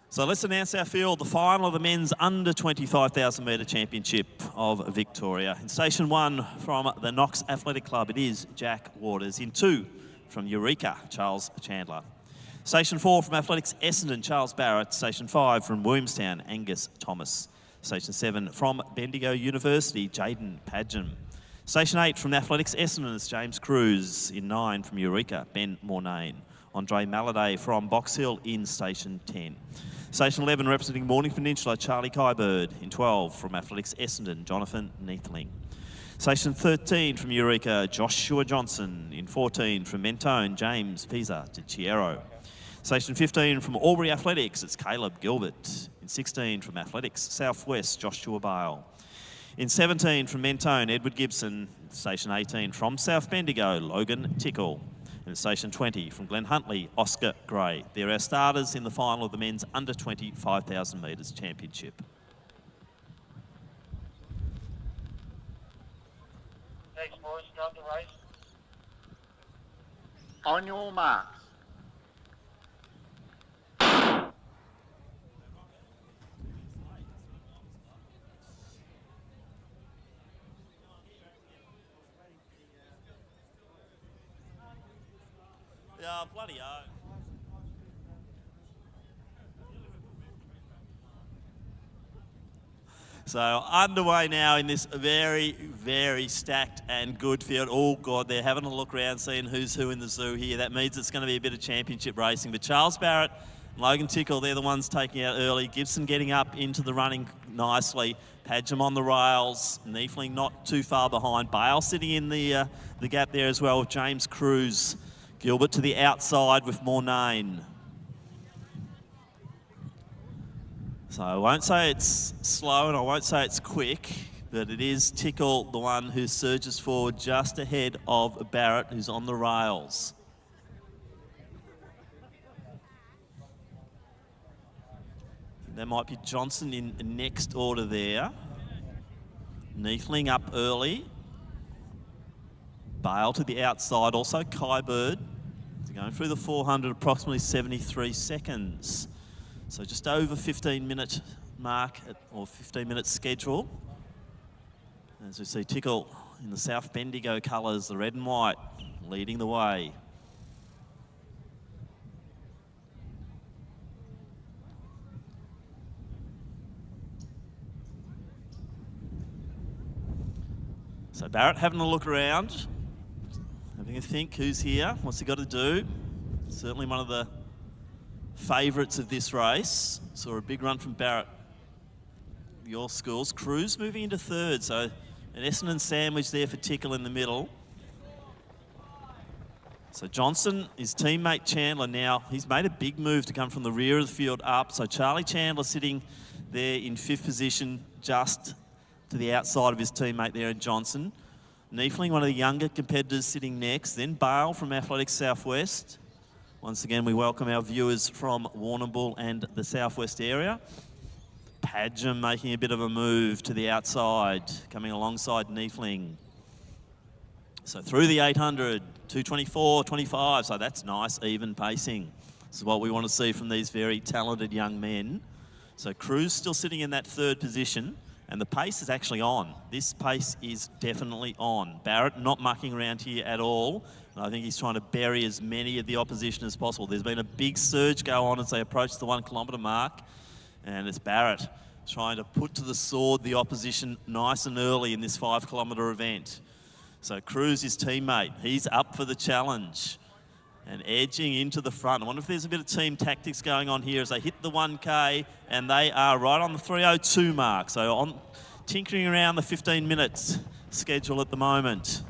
A: So let's announce our field, the final of the men's under 25,000 metre championship of Victoria. In station 1 from the Knox Athletic Club, it is Jack Waters. In 2 from Eureka, Charles Chandler. Station 4 from Athletics Essendon, Charles Barrett. Station 5 from Williamstown, Angus Thomas. Station 7 from Bendigo University, Jaden Padgham. Station 8 from Athletics Essendon is James Cruz. In 9 from Eureka, Ben Mornane. Andre Maladay from Box Hill in Station 10. Station 11 representing Morning Peninsula, Charlie Kybird. In 12 from Athletics Essendon, Jonathan Neathling. Station 13 from Eureka, Joshua Johnson. In 14 from Mentone, James Pisa de Chiero. Station 15 from Albury Athletics, it's Caleb Gilbert. In 16 from Athletics Southwest, Joshua Bale. In 17 from Mentone, Edward Gibson. Station 18 from South Bendigo, Logan Tickle. And Station 20 from Glenhuntly, Oscar Gray. They're our starters in the final of the men's under 20 5,000 metres championship.
B: Thanks, boys. Start the race. On your marks.
A: Yeah, bloody hell. So underway now in this very, very stacked and good field. Oh God, they're having a look around, seeing who's who in the zoo here. That means it's going to be a bit of championship racing. But Charles Barrett and Logan Tickle, they're the ones taking out early. Gibson getting up into the running nicely. Padgham on the rails. Neathling not too far behind. Bale sitting in the gap there as well with James Cruz. Gilbert to the outside with Mornane. So I won't say it's slow and I won't say it's quick, but it is Tickle, the one who surges forward just ahead of Barrett, who's on the rails. There might be Johnson in next order there. Neathling up early. Bale to the outside, also Kybird. Going through the 400, approximately 73 seconds. So just over 15-minute mark, or 15-minute schedule. As we see Tickle in the South Bendigo colours, the red and white, leading the way. So Barrett having a look around, having a think who's here, what's he got to do. Certainly one of the favourites of this race. Saw a big run from Barrett, your schools. Cruz moving into third, so an Essendon sandwich there for Tickle in the middle. So Johnson, his teammate Chandler now, he's made a big move to come from the rear of the field up. So Charlie Chandler sitting there in fifth position, just to the outside of his teammate there in Johnson. Neathling, one of the younger competitors, sitting next. Then Bale from Athletics Southwest. Once again, we welcome our viewers from Warrnambool and the Southwest area. Padgham making a bit of a move to the outside, coming alongside Neathling. So through the 800, 224, 25, so that's nice, even pacing. This is what we want to see from these very talented young men. So Cruz still sitting in that third position, and the pace is actually on. This pace is definitely on. Barrett not mucking around here at all. And I think he's trying to bury as many of the opposition as possible. There's been a big surge go on as they approach the 1 kilometre mark. And it's Barrett trying to put to the sword the opposition nice and early in this 5 kilometre event. So Cruz, his teammate, he's up for the challenge and edging into the front. I wonder if there's a bit of team tactics going on here as they hit the 1K, and they are right on the 3:02 mark. So on tinkering around the 15 minutes schedule at the moment.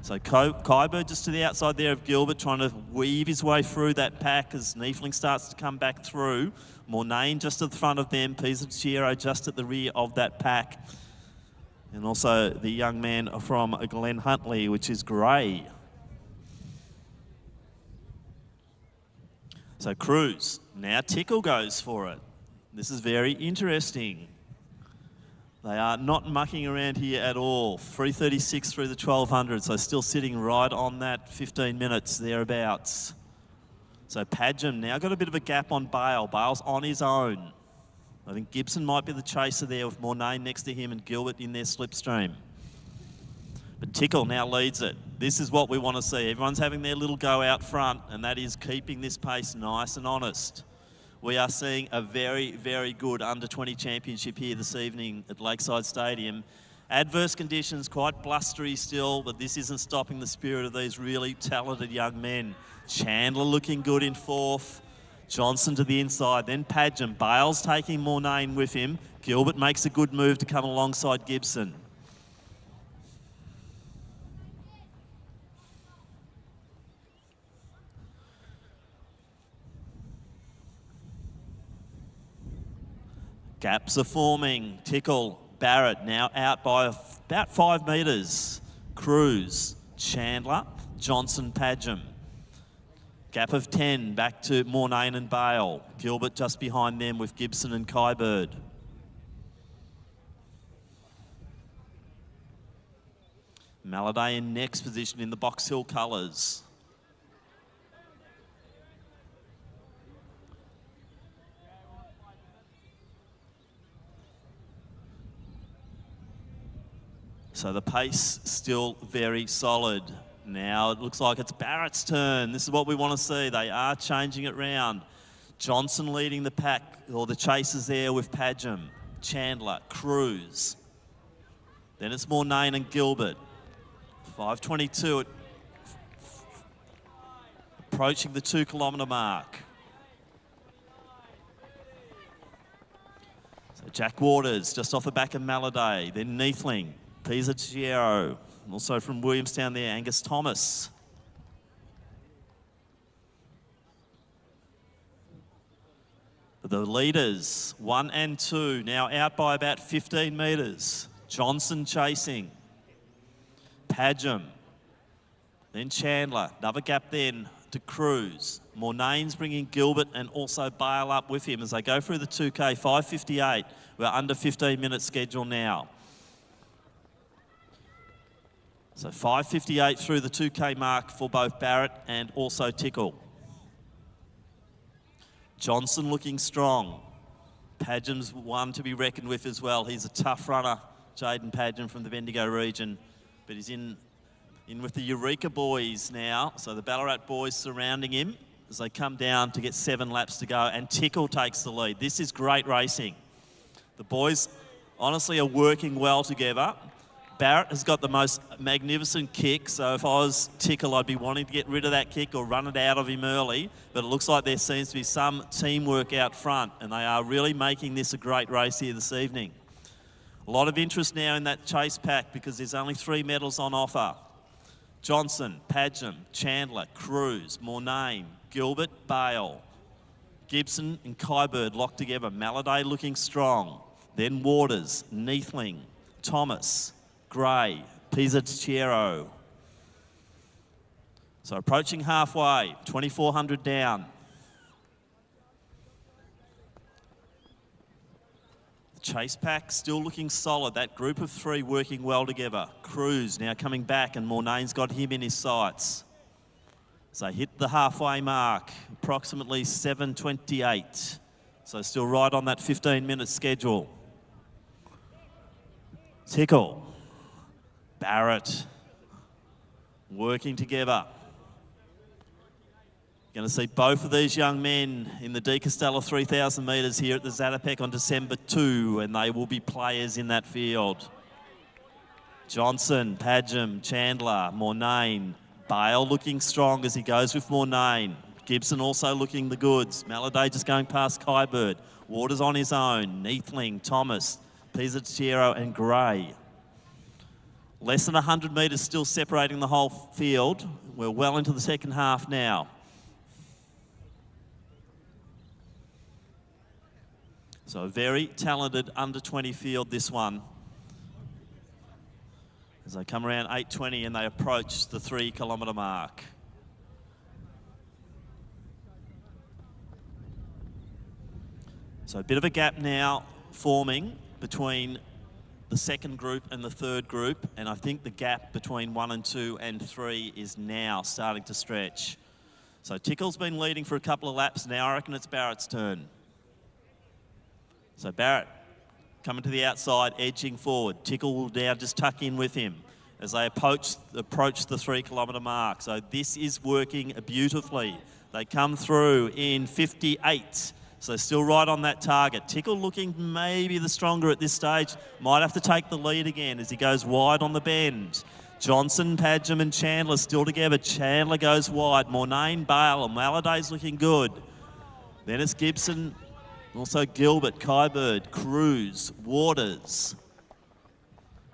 A: So Kybird just to the outside there of Gilbert, trying to weave his way through that pack as Neathling starts to come back through. Mornane just at the front of them, Pizzicchiero just at the rear of that pack. And also the young man from Glen Huntley, which is Gray. So Cruz, now Tickle goes for it. This is very interesting. They are not mucking around here at all. 3:36 through the 1200, so still sitting right on that 15 minutes thereabouts. So Padgham now got a bit of a gap on Bale. Bale's on his own. I think Gibson might be the chaser there with Mornane next to him and Gilbert in their slipstream. But Tickle now leads it. This is what we want to see. Everyone's having their little go out front, and that is keeping this pace nice and honest. We are seeing a very, very good under-20 championship here this evening at Lakeside Stadium. Adverse conditions, quite blustery still, but this isn't stopping the spirit of these really talented young men. Chandler looking good in fourth. Johnson to the inside, then Padgham. Bale's taking Mornane with him. Gilbert makes a good move to come alongside Gibson. Gaps are forming. Tickle, Barrett now out by about 5 metres. Cruz, Chandler, Johnson, Padgham. Gap of 10 back to Mornane and Bale. Gilbert just behind them with Gibson and Kybird. Maladay in next position in the Box Hill colours. So the pace still very solid. Now it looks like it's Barrett's turn. This is what we want to see. They are changing it round. Johnson leading the pack, or the chasers there with Padgham, Chandler, Cruz. Then it's Mornane and Gilbert. 5:22, approaching the 2 kilometre mark. So Jack Waters just off the back of Maladay, then Neathling. Pizzicchiero, also from Williamstown there, Angus Thomas. The leaders, 1 and 2, now out by about 15 metres. Johnson chasing. Padgham. Then Chandler. Another gap then to Cruz. Mornane's bringing Gilbert and also Bale up with him as they go through the 2K. 5:58. We're under 15-minute schedule now. So 5:58 through the 2K mark for both Barrett and also Tickle. Johnson looking strong. Padgham's one to be reckoned with as well. He's a tough runner, Jaden Padgham from the Bendigo region, but he's in with the Eureka boys now. So the Ballarat boys surrounding him as they come down to get 7 laps to go, and Tickle takes the lead. This is great racing. The boys honestly are working well together. Barrett has got the most magnificent kick, so if I was Tickle, I'd be wanting to get rid of that kick or run it out of him early, but it looks like there seems to be some teamwork out front, and they are really making this a great race here this evening. A lot of interest now in that chase pack because there's only 3 medals on offer. Johnson, Padgham, Chandler, Cruz, Mornane, Gilbert, Bale, Gibson and Kybird locked together. Maladay looking strong. Then Waters, Neathling, Thomas, Gray, Pizzatiero. So approaching halfway, 2,400 down. The chase pack still looking solid. That group of 3 working well together. Cruz now coming back and Mornane's got him in his sights. So hit the halfway mark, approximately 7:28. So still right on that 15-minute schedule. Tickle. Barrett working together. Going to see both of these young men in the De Castella 3,000 metres here at the Zatopek on December 2, and they will be players in that field. Johnson, Padgham, Chandler, Mornane, Bale looking strong as he goes with Mornane. Gibson also looking the goods. Maladay just going past Kybird. Waters on his own. Neathling, Thomas, Pizzatiero and Gray. Less than 100 metres still separating the whole field. We're well into the second half now. So a very talented under-20 field, this one. As they come around 8:20 and they approach the 3-kilometre mark. So a bit of a gap now forming between the second group and the third group, and I think the gap between 1 and 2 and 3 is now starting to stretch. So Tickle's been leading for a couple of laps. Now I reckon it's Barrett's turn. So Barrett coming to the outside, edging forward. Tickle will now just tuck in with him as they approach the 3-kilometre mark. So this is working beautifully. They come through in 58. So still right on that target. Tickle looking maybe the stronger at this stage. Might have to take the lead again as he goes wide on the bend. Johnson, Padgham and Chandler still together. Chandler goes wide. Mornane, Bale and Maladay's looking good. Then it's Gibson, also Gilbert, Kybird, Cruz, Waters.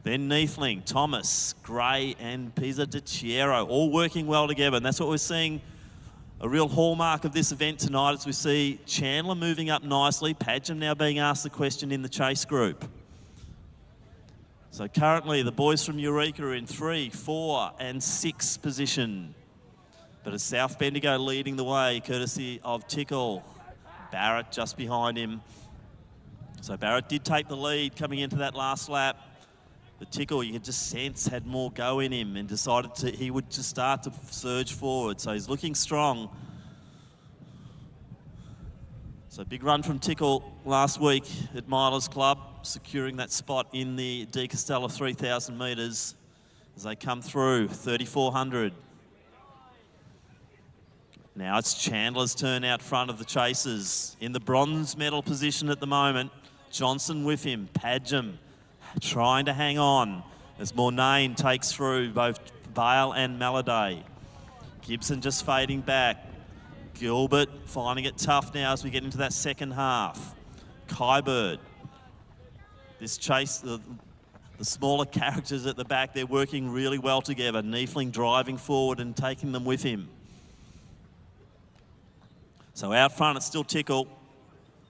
A: Then Neathling, Thomas, Gray and Pizzatiero all working well together. And that's what we're seeing. A real hallmark of this event tonight as we see Chandler moving up nicely. Padgham now being asked the question in the chase group. So currently the boys from Eureka are in 3, 4 and 6 position. But it's South Bendigo leading the way courtesy of Tickle. Barrett just behind him. So Barrett did take the lead coming into that last lap. But Tickle, you could just sense, had more go in him and decided he would just start to surge forward. So he's looking strong. So big run from Tickle last week at Milers Club, securing that spot in the De Castella 3,000 metres as they come through, 3,400. Now it's Chandler's turn out front of the chasers. In the bronze medal position at the moment, Johnson with him, Padgham trying to hang on as Mornane takes through both Bale and Maladay. Gibson just fading back. Gilbert finding it tough now as we get into that second half. Kybird. This chase, the smaller characters at the back, they're working really well together. Neathling driving forward and taking them with him. So out front, it's still Tickle.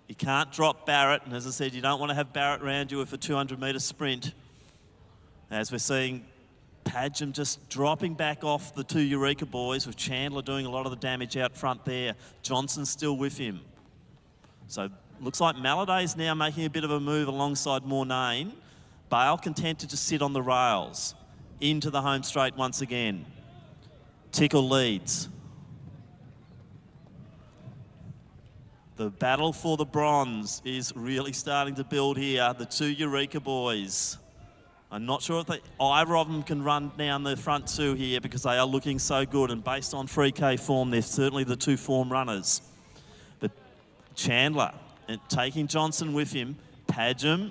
A: You can't drop Barrett, and as I said, you don't want to have Barrett around you with a 200-metre sprint. As we're seeing Padgham just dropping back off the two Eureka boys, with Chandler doing a lot of the damage out front there. Johnson's still with him. So looks like Malladay's now making a bit of a move alongside Mornane. Bale content to just sit on the rails. Into the home straight once again. Tickle leads. The battle for the bronze is really starting to build here. The two Eureka boys. I'm not sure if either of them can run down the front two here because they are looking so good, and based on 3K form, they're certainly the two form runners. But Chandler, and taking Johnson with him. Padgham,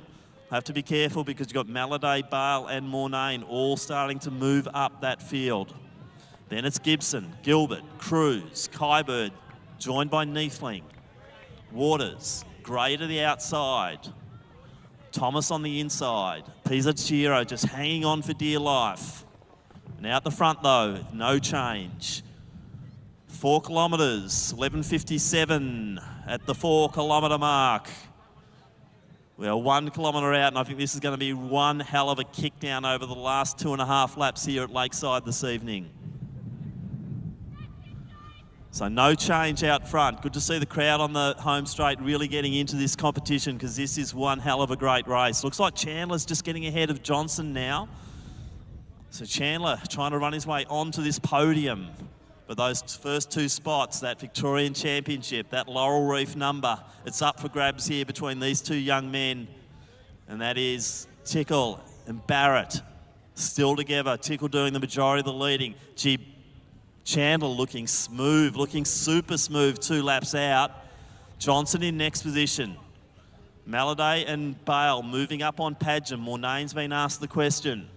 A: have to be careful because you've got Malladay, Bale and Mornane all starting to move up that field. Then it's Gibson, Gilbert, Cruz, Kybird, joined by Neathling. Waters, Gray to the outside. Thomas on the inside. Pizzacchiro just hanging on for dear life. And out the front though, no change. 4 kilometres, 11:57 at the 4 kilometre mark. We're 1 kilometre out, and I think this is going to be one hell of a kick down over the last 2.5 laps here at Lakeside this evening. So no change out front. Good to see the crowd on the home straight really getting into this competition because this is one hell of a great race. Looks like Chandler's just getting ahead of Johnson now. So Chandler trying to run his way onto this podium. But those first two spots, that Victorian Championship, that Laurel Reef number, it's up for grabs here between these two young men. And that is Tickle and Barrett still together. Tickle doing the majority of the leading. Gee, Chandler looking smooth, looking super smooth 2 laps out. Johnson in next position. Malladay and Bale moving up on Padgham. Mornane's been asked the question.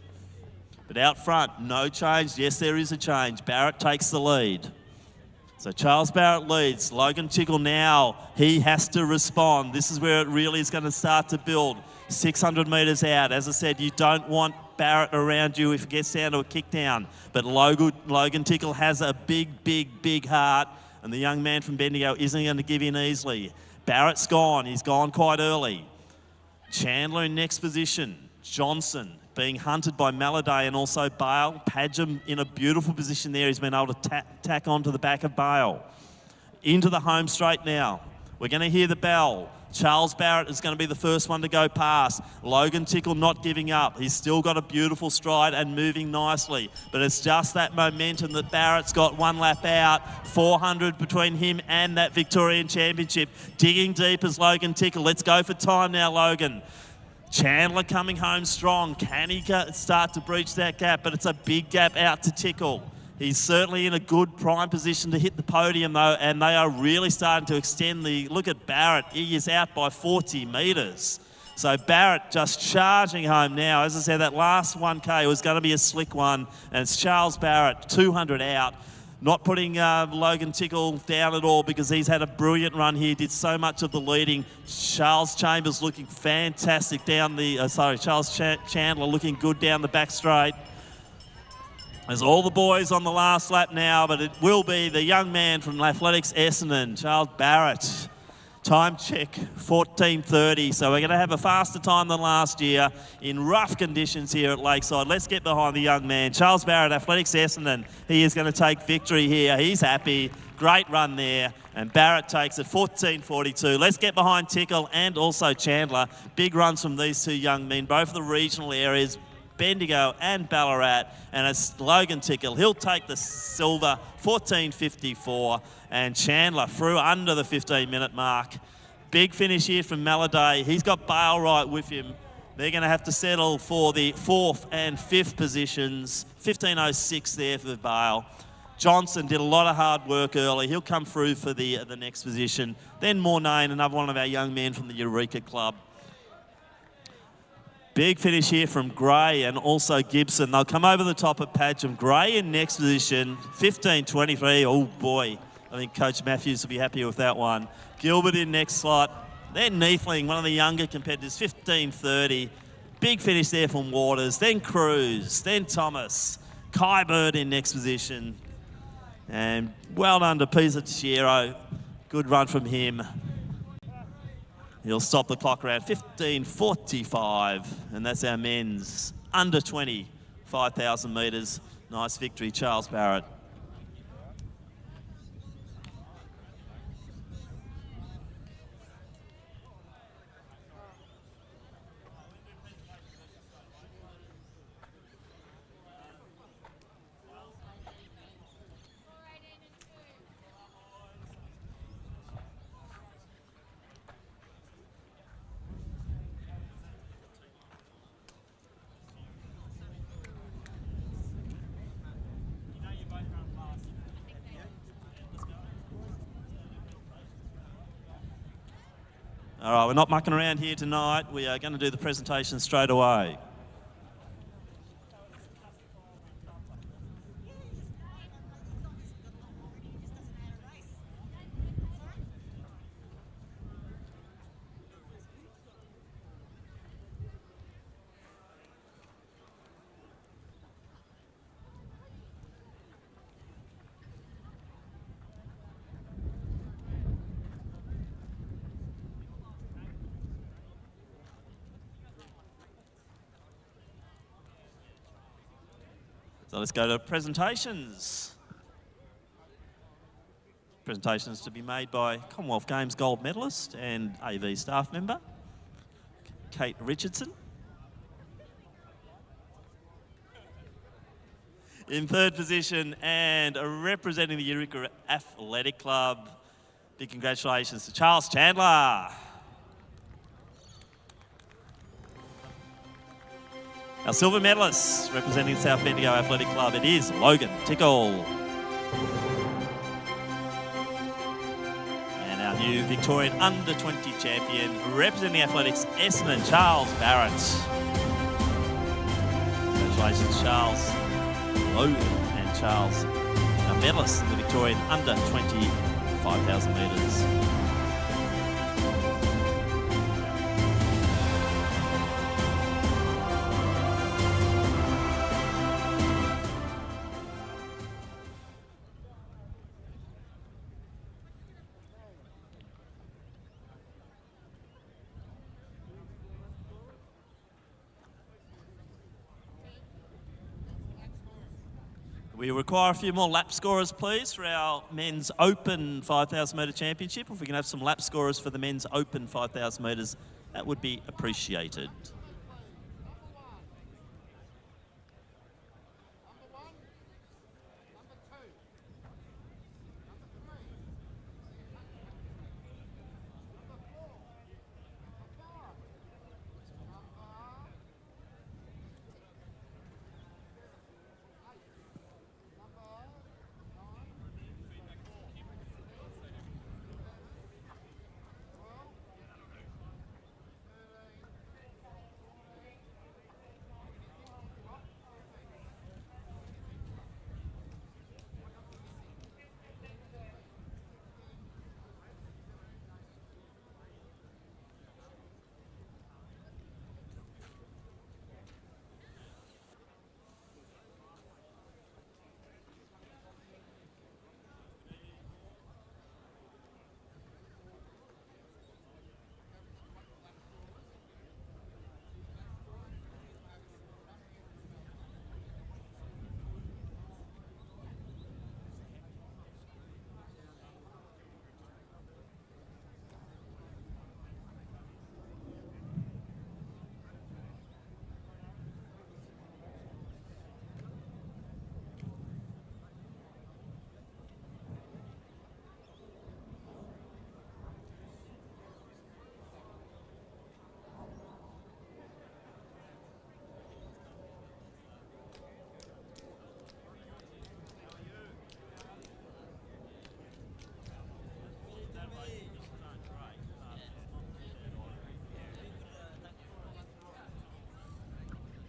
A: But out front, no change. Yes, there is a change. Barrett takes the lead. So Charles Barrett leads. Logan Tickle now, he has to respond. This is where it really is going to start to build. 600 metres out. As I said, you don't want Barrett around you if it gets down to a kick down. But Logan Tickle has a big heart, and the young man from Bendigo isn't going to give in easily. Barrett's gone. He's gone quite early. Chandler in next position. Johnson being hunted by Malladay and also Bale. Padgham in a beautiful position there. He's been able to tack onto the back of Bale. Into the home straight now. We're going to hear the bell. Charles Barrett is going to be the first one to go past. Logan Tickle not giving up. He's still got a beautiful stride and moving nicely. But it's just that momentum that Barrett's got 1 lap out. 400 between him and that Victorian Championship. Digging deep as Logan Tickle. Let's go for time now, Logan. Chandler coming home strong. Can he start to breach that gap? But it's a big gap out to Tickle. He's certainly in a good prime position to hit the podium though, and they are really starting to extend the... Look at Barrett, he is out by 40 metres. So Barrett just charging home now. As I said, that last 1K was going to be a slick one, and it's Charles Barrett, 200 out. Not putting Logan Tickle down at all because he's had a brilliant run here, did so much of the leading. Charles Chambers looking fantastic down the... Chandler looking good down the back straight. There's all the boys on the last lap now, but it will be the young man from Athletics Essendon, Charles Barrett. Time check, 14:30. So we're going to have a faster time than last year in rough conditions here at Lakeside. Let's get behind the young man. Charles Barrett, Athletics Essendon. He is going to take victory here. He's happy. Great run there. And Barrett takes it 14:42. Let's get behind Tickle and also Chandler. Big runs from these two young men, both of the regional areas. Bendigo and Ballarat, and it's Logan Tickle. He'll take the silver, 14:54, and Chandler through under the 15-minute mark. Big finish here from Malladay. He's got Bale right with him. They're going to have to settle for the 4th and 5th positions. 15:06 there for Bale. Johnson did a lot of hard work early. He'll come through for the next position. Then Mornane, another one of our young men from the Eureka Club. Big finish here from Gray and also Gibson. They'll come over the top of Padgham. Gray in next position, 15:23. Oh boy, I think Coach Matthews will be happy with that one. Gilbert in next slot. Then Neathling, one of the younger competitors, 15:30. Big finish there from Waters. Then Cruz. Then Thomas. Kybird in next position. And well done to Pizzacchiro. Good run from him. He'll stop the clock around 15:45, and that's our men's under 20, 5,000 metres. Nice victory, Charles Barrett. All right, we're not mucking around here tonight. We are going to do the presentation straight away. So let's go to presentations. Presentations to be made by Commonwealth Games gold medalist and AV staff member, Kate Richardson. In third position and representing the Eureka Athletic Club, big congratulations to Charles Chandler. Our silver medalist representing South Bendigo Athletic Club, it is Logan Tickle. And our new Victorian under 20 champion representing athletics, Essendon, Charles Barrett. Congratulations, Charles, Logan and Charles, our medalists in the Victorian under 20 5,000 metres. We require a few more lap scorers, please, for our men's open 5,000 metre championship. If we can have some lap scorers for the men's open 5,000 metres, that would be appreciated.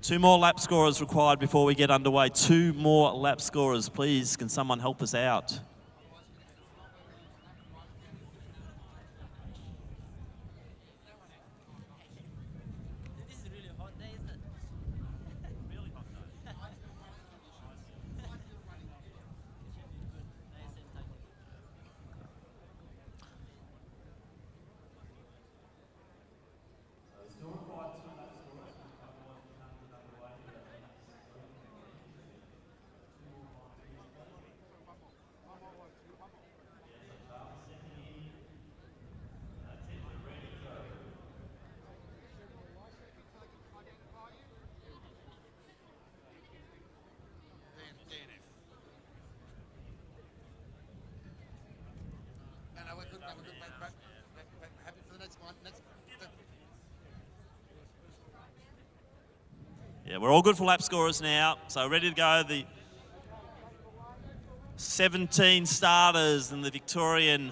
A: Two more lap scorers required before we get underway. Two more lap scorers, please. Can someone help us out?
C: Happy for the next one.
A: Yeah, we're all good for lap scorers now. So ready to go. The 17 starters in the Victorian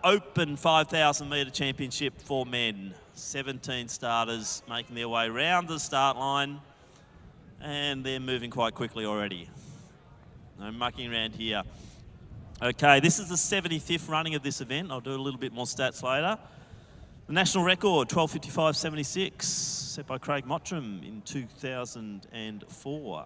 A: Open 5,000 metre championship for men. 17 starters making their way round the start line. And they're moving quite quickly already. No mucking around here. Okay, this is the 75th running of this event. I'll do a little bit more stats later. The national record, 12:55.76, set by Craig Mottram in 2004.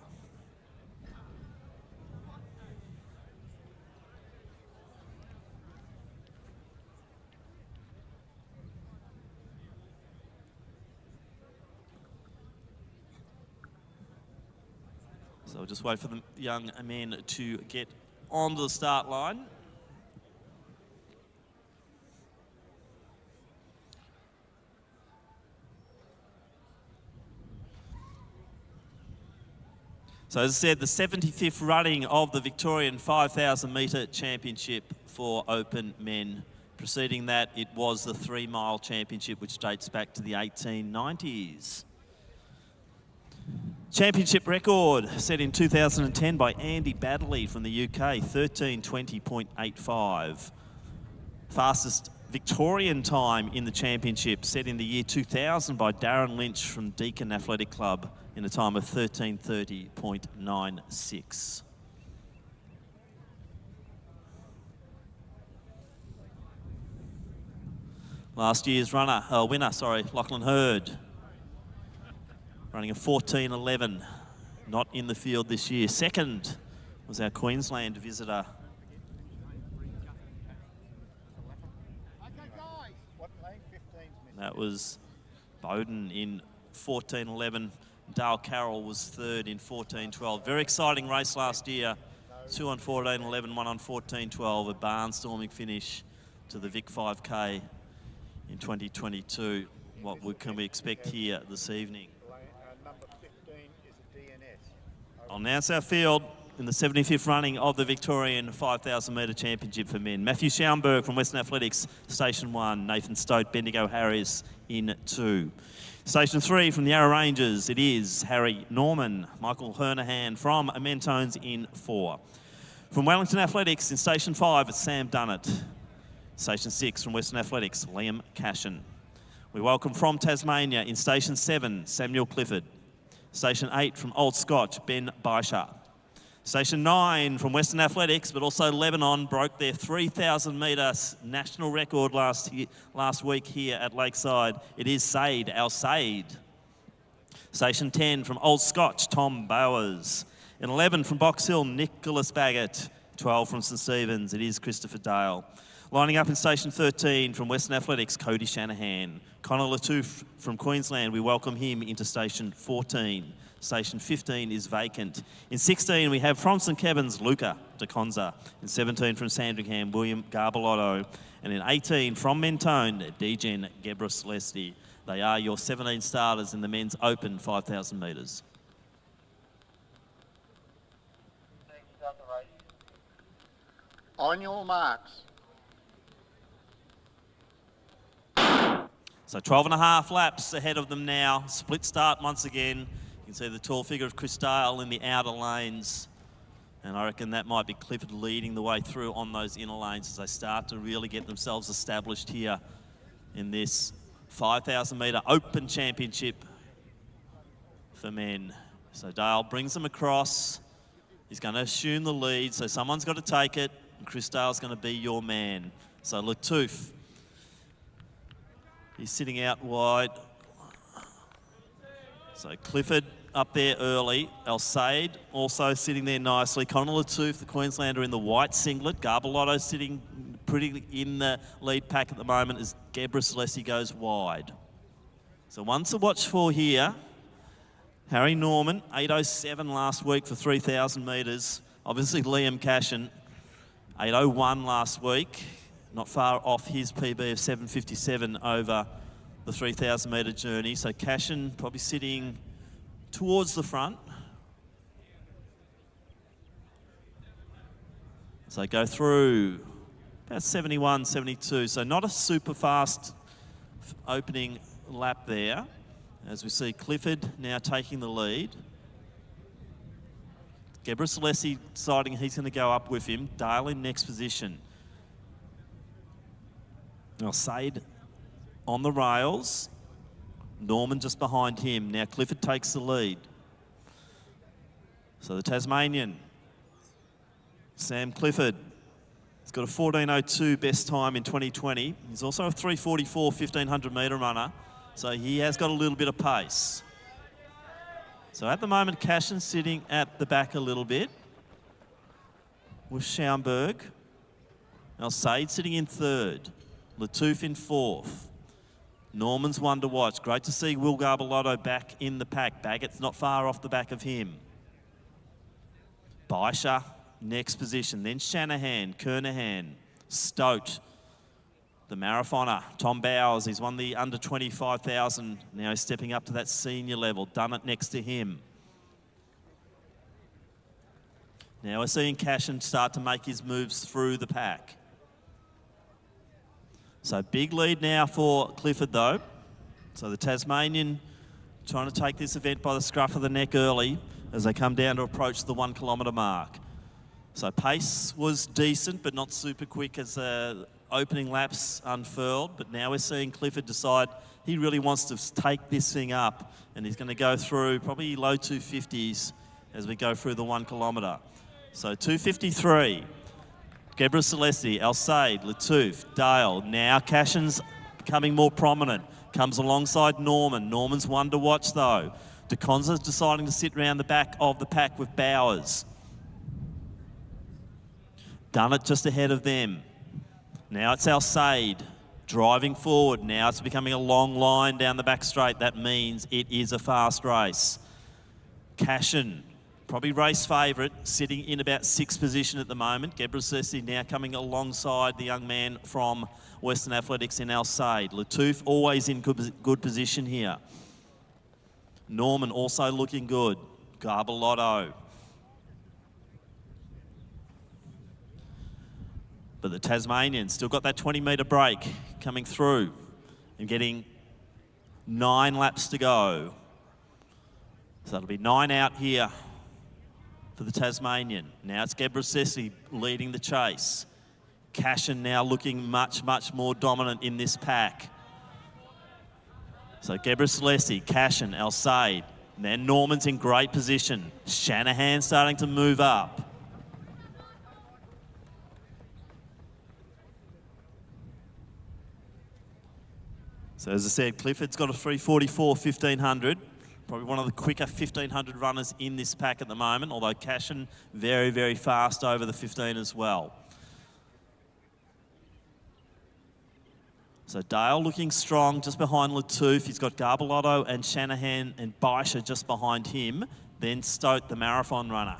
A: So we'll just wait for the young men to get onto the start line. So as I said, the 75th running of the Victorian 5,000 metre championship for open men. Preceding that, it was the 3 mile championship, which dates back to the 1890s. Championship record set in 2010 by Andy Baddeley from the UK, 13:20.85. Fastest Victorian time in the championship set in the year 2000 by Darren Lynch from Deakin Athletic Club in a time of 13:30.96. Last year's winner, Lachlan Hurd, running a 14:11, not in the field this year. Second was our Queensland visitor. That was Bowden in 14:11. Dale Carroll was third in 14:12. Very exciting race last year. 2 on 14:11, 1 on 14:12. A barnstorming finish to the Vic 5K in 2022. Can we expect here this evening?
C: Number 15 is a DNS.
A: I'll announce our field in the 75th running of the Victorian 5,000 metre championship for men. Matthew Schaumburg from Western Athletics, Station 1. Nathan Stote, Bendigo Harris in 2. Station 3 from the Yarra Rangers, it is Harry Norman. Michael Hernahan from Mentones in 4. From Wellington Athletics in Station 5, it's Sam Dunnett. Station 6 from Western Athletics, Liam Cashin. We welcome from Tasmania in Station 7, Samuel Clifford. Station 8 from Old Scotch, Ben Baisha. Station 9 from Western Athletics, but also Lebanon, broke their 3,000 metre national record last week here at Lakeside. It is Said, our Said. Station 10 from Old Scotch, Tom Bowers. And 11 from Box Hill, Nicholas Baggett. 12 from St Stephen's, it is Christopher Dale. Lining up in Station 13 from Western Athletics, Cody Shanahan. Connor Latouf from Queensland, we welcome him into Station 14. Station 15 is vacant. In 16, we have from St Kevin's, Luca De Conza. In 17 from Sandringham, William Garbelotto. And in 18 from Mentone, Dejan Gebrselassie. They are your 17 starters in the men's open 5,000 metres.
B: On your marks.
A: So 12.5 laps ahead of them now. Split start once again. You can see the tall figure of Chris Dale in the outer lanes. And I reckon that might be Clifford leading the way through on those inner lanes as they start to really get themselves established here in this 5,000 metre open championship for men. So Dale brings them across. He's going to assume the lead, so someone's got to take it. And Chris Dale's going to be your man. So Latouf, he's sitting out wide. So Clifford up there early. El Said also sitting there nicely. Connor Latouf, the Queenslander, in the white singlet. Garbelotto sitting pretty in the lead pack at the moment as Gebrselassie goes wide. So one to watch for here. Harry Norman, 8:07 last week for 3,000 metres. Obviously Liam Cashin, 8:01 last week. Not far off his PB of 7:57 over the 3,000 metre journey. So Cashin probably sitting towards the front. So go through About 71, 72. So not a super fast opening lap there. As we see Clifford now taking the lead. Gebrselassie deciding he's going to go up with him. Dale in next position. Now Said on the rails. Norman just behind him. Now Clifford takes the lead. So the Tasmanian, Sam Clifford, he's got a 14:02 best time in 2020. He's also a 3:44 1500 metre runner. So he has got a little bit of pace. So at the moment, Cashin sitting at the back a little bit with Schaumburg. Now Said sitting in third. Latouf in fourth. Norman's one to watch. Great to see Will Garbelotto back in the pack. Baggett's not far off the back of him. Baisha, next position. Then Shanahan, Kernahan, Stote, the marathoner. Tom Bowers, he's won the under 25,000. Now he's stepping up to that senior level. Done it next to him. Now we're seeing Cashin start to make his moves through the pack. So big lead now for Clifford though. So the Tasmanian trying to take this event by the scruff of the neck early as they come down to approach the 1 kilometre mark. So pace was decent but not super quick as opening laps unfurled, but now we're seeing Clifford decide he really wants to take this thing up and he's going to go through probably low 250s as we go through the 1 kilometre. So 253. Gebrselassie, El Said, Latouf, Dale. Now Cashin's becoming more prominent. Comes alongside Norman. Norman's one to watch though. De Conza's deciding to sit around the back of the pack with Bowers. Done it just ahead of them. Now it's El Said driving forward. Now it's becoming a long line down the back straight. That means it is a fast race. Cashin, probably race favourite, sitting in about 6th position at the moment. Gebrselassie now coming alongside the young man from Western Athletics in El Said. Latouf always in good position here. Norman also looking good. Garbelotto. But the Tasmanian still got that 20-metre break coming through and getting 9 laps to go. So that'll be 9 out here for the Tasmanian. Now it's Gebrselassie leading the chase. Cashin now looking much, much more dominant in this pack. So Gebrselassie, Cashin, El Said. And then Norman's in great position. Shanahan starting to move up. So as I said, Clifford's got a 3:44 1500. Probably one of the quicker 1500 runners in this pack at the moment, although Cashin very, very fast over the 15 as well. So Dale looking strong just behind Latouf. He's got Garbelotto and Shanahan and Baisha just behind him. Then Stote, the marathon runner.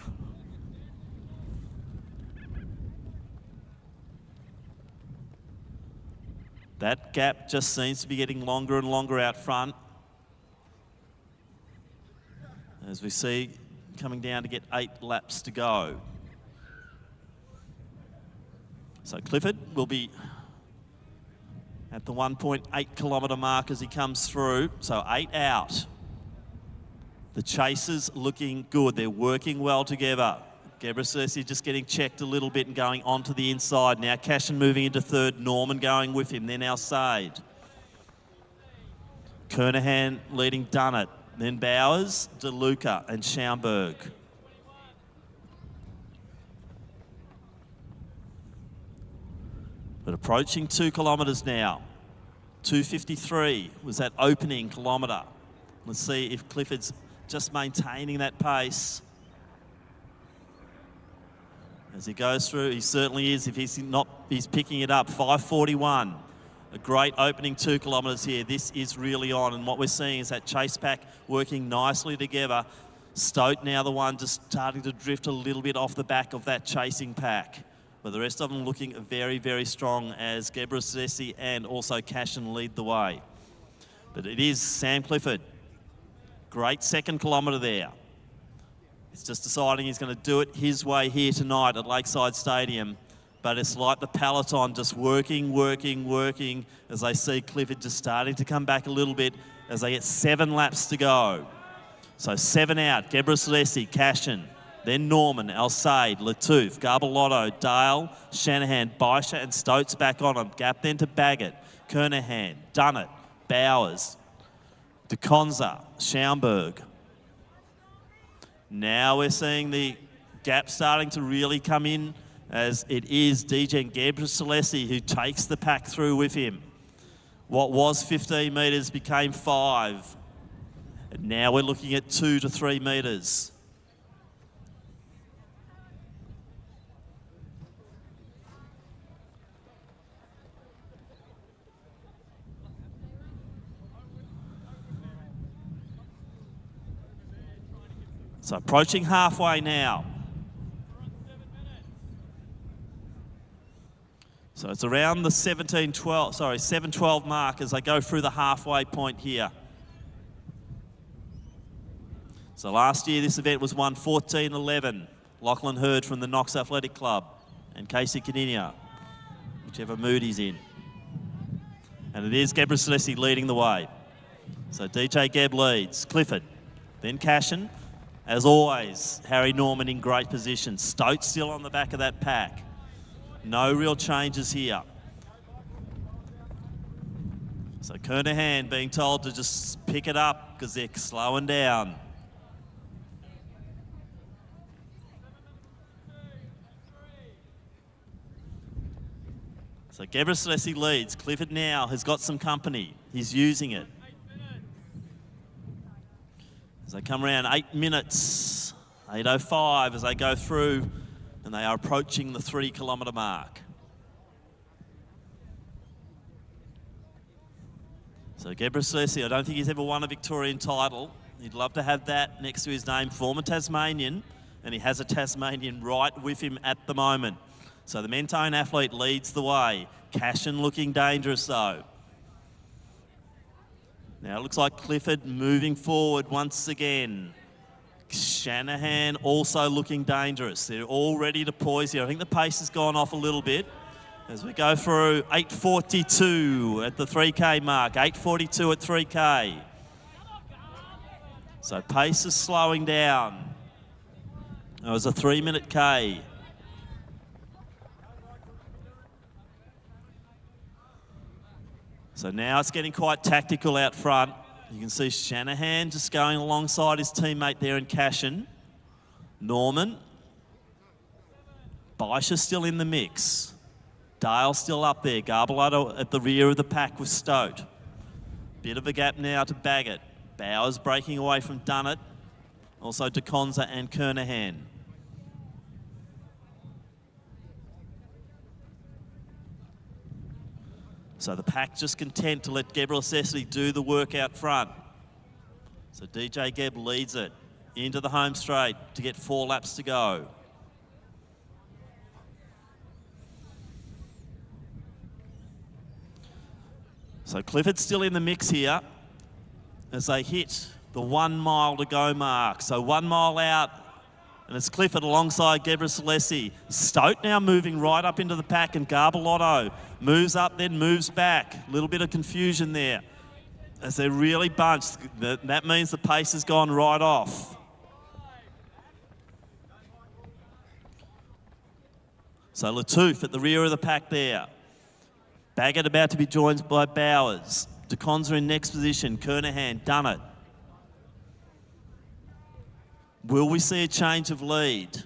A: That gap just seems to be getting longer and longer out front. As we see, coming down to get 8 laps to go. So Clifford will be at the 1.8 kilometre mark as he comes through. So 8 out. The chasers looking good. They're working well together. Gebrselassie just getting checked a little bit and going onto the inside. Now Cashin moving into third. Norman going with him. Then El Said. Kernahan leading Dunnett. Then Bowers, DeLuca and Schaumburg. But approaching 2 kilometres now. 2:53 was that opening kilometre. Let's see if Clifford's just maintaining that pace. As he goes through, he certainly is. If he's not, he's picking it up. 5:41. A great opening 2 kilometres here. This is really on, and what we're seeing is that chase pack working nicely together. Stote now the one just starting to drift a little bit off the back of that chasing pack. But the rest of them looking very, very strong as Gebrselassie and also Cashin lead the way. But it is Sam Clifford. Great 2nd kilometre there. He's just deciding he's going to do it his way here tonight at Lakeside Stadium but it's like the peloton just working, working, working as they see Clifford just starting to come back a little bit as they get 7 laps to go. So 7 out, Gebrselassie, Cashin, then Norman, Alsaid, Latouf, Garbelotto, Dale, Shanahan, Baisha and Stoats back on them. Gap then to Baggett, Kernahan, Dunnett, Bowers, De Konza, Schaumburg. Now we're seeing the gap starting to really come in as it is DJ Gebrselassie who takes the pack through with him. What was 15 metres became 5. And now we're looking at 2 to 3 metres. So approaching halfway now. So it's around the 7:12 mark as they go through the halfway point here. So last year this event was won 14-11. Lachlan Hurd from the Knox Athletic Club and Casey Caninia, whichever mood he's in. And it is Gebrselassie leading the way. So DJ Geb leads, Clifford, then Cashin. As always, Harry Norman in great position. Stoat still on the back of that pack. No real changes here. So Kernahan being told to just pick it up because they're slowing down. So Gebrselassie leads. Clifford now has got some company. He's using it. As they come around 8 minutes, 8:05 as they go through and they are approaching the 3 kilometre mark. So Gebrselassie, I don't think he's ever won a Victorian title. He'd love to have that next to his name, former Tasmanian, and he has a Tasmanian right with him at the moment. So the Mentone athlete leads the way. Cashin looking dangerous though. Now it looks like Clifford moving forward once again. Shanahan also looking dangerous. They're all ready to poise here. I think the pace has gone off a little bit as we go through 8:42 at the 3K mark, 8:42 at 3K. So pace is slowing down. It was a 3-minute K. So now it's getting quite tactical out front. You can see Shanahan just going alongside his teammate there in Cashin. Norman. Baisha still in the mix. Dale still up there. Garbelotto at the rear of the pack with Stoat. Bit of a gap now to Baggett. Bowers breaking away from Dunnett. Also De Konza and Kernahan. So the pack just content to let Gebrselassie do the work out front. So DJ Geb leads it into the home straight to get 4 laps to go. So Clifford's still in the mix here as they hit the 1 mile to go mark. So 1 mile out, and it's Clifford alongside Gebrselassie. Stoat now moving right up into the pack, and Garbelotto moves up, then moves back. A little bit of confusion there as they're really bunched. That means the pace has gone right off. So Latouf at the rear of the pack there. Baggett about to be joined by Bowers. De Konza in next position. Kernahan, Dunnett. Will we see a change of lead?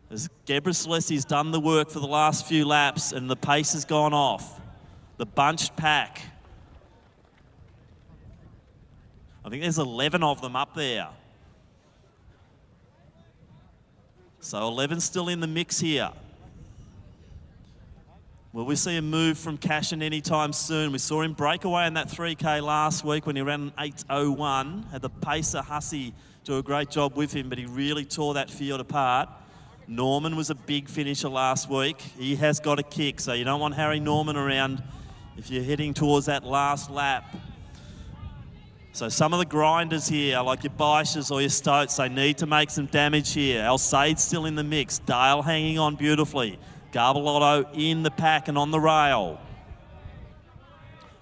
A: As Gebrselasi's done the work for the last few laps and the pace has gone off. The bunched pack. I think there's 11 of them up there. So 11 still in the mix here. Will we see a move from Cashin anytime soon? We saw him break away in that 3K last week when he ran an 8:01. Had the pacer Hussey do a great job with him, but he really tore that field apart. Norman was a big finisher last week. He has got a kick, so you don't want Harry Norman around if you're heading towards that last lap. So some of the grinders here, like your Baishas or your Stoats, they need to make some damage here. Alsaid's still in the mix. Dale hanging on beautifully. Garbalotto in the pack and on the rail.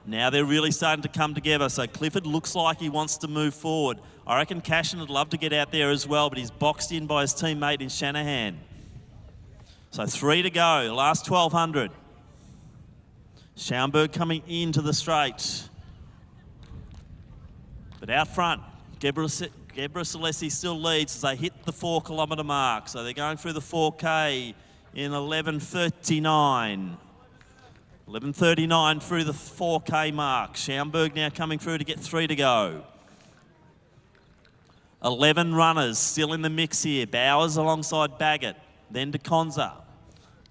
A: Now they're really starting to come together, so Clifford looks like he wants to move forward. I reckon Cashin would love to get out there as well, but he's boxed in by his teammate in Shanahan. So 3 to go, last 1,200. Schaumburg coming into the straight. But out front, Gebra Celesi still leads as they hit the 4 kilometre mark. So they're going through the 4K in 11:39. 11:39 through the 4K mark. Schaumburg now coming through to get 3 to go. 11 runners still in the mix here. Bowers alongside Baggett, then to Konza.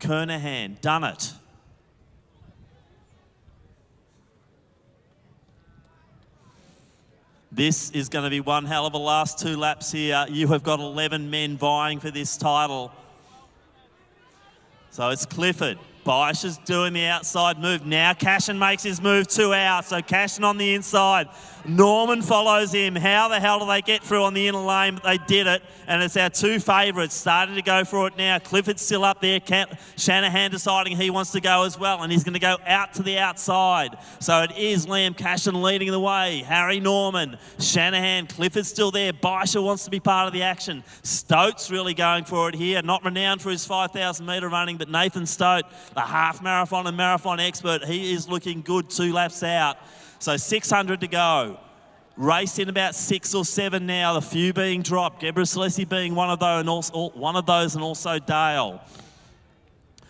A: Kernahan, done it. This is going to be one hell of a last 2 laps here. You have got 11 men vying for this title. So it's Clifford. Bosch is doing the outside move. Now Cashin makes his move 2 out. So Cashin on the inside. Norman follows him. How the hell do they get through on the inner lane? But they did it. And it's our 2 favourites starting to go for it now. Clifford's still up there. Shanahan deciding he wants to go as well. And he's going to go out to the outside. So it is Liam Cashin leading the way. Harry Norman, Shanahan, Clifford's still there. Bosch wants to be part of the action. Stote's really going for it here. Not renowned for his 5,000 metre running, but Nathan Stote, the half marathon and marathon expert, he is looking good 2 laps out. So 600 to go. Race in about 6 or 7 now, the few being dropped. Gebra Celesi being one of those and also Dale.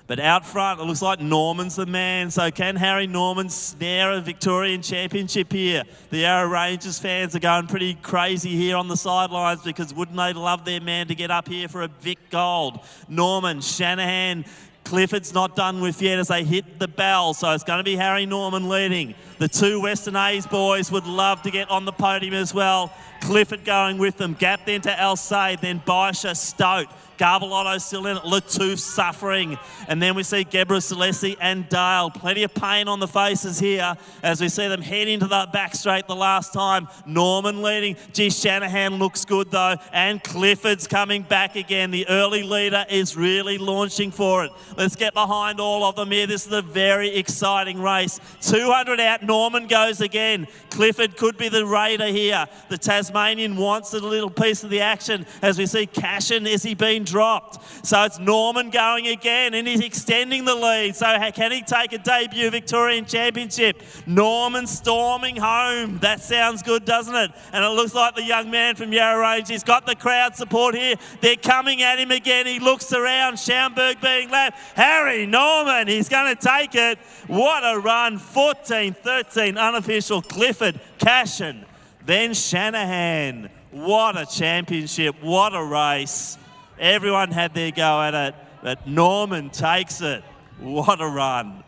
A: But out front, it looks like Norman's the man. So can Harry Norman snare a Victorian Championship here? The Yarra Rangers fans are going pretty crazy here on the sidelines because wouldn't they love their man to get up here for a Vic Gold? Norman, Shanahan, Clifford's not done with yet as they hit the bell, so it's going to be Harry Norman leading. The 2 Western A's boys would love to get on the podium as well. Clifford going with them. Gap then to Alsaid, then Baisha, Stote. Garbalotto still in it. Latouf suffering. And then we see Gebra Celesi and Dale. Plenty of pain on the faces here as we see them head into the back straight the last time. Norman leading. Gee, Shanahan looks good though. And Clifford's coming back again. The early leader is really launching for it. Let's get behind all of them here. This is a very exciting race. 200 out. Norman goes again. Clifford could be the raider here. The Tasmanian wants a little piece of the action as we see Cashin. Is he been dropped? So it's Norman going again and he's extending the lead. So can he take a debut Victorian Championship? Norman storming home. That sounds good, doesn't it? And it looks like the young man from Yarra Range, he's got the crowd support here. They're coming at him again. He looks around. Schaumburg being lapped. Harry Norman, he's going to take it. What a run. 14-13 unofficial. Clifford, Cashin, then Shanahan. What a championship. What a race. Everyone had their go at it, but Norman takes it. What a run.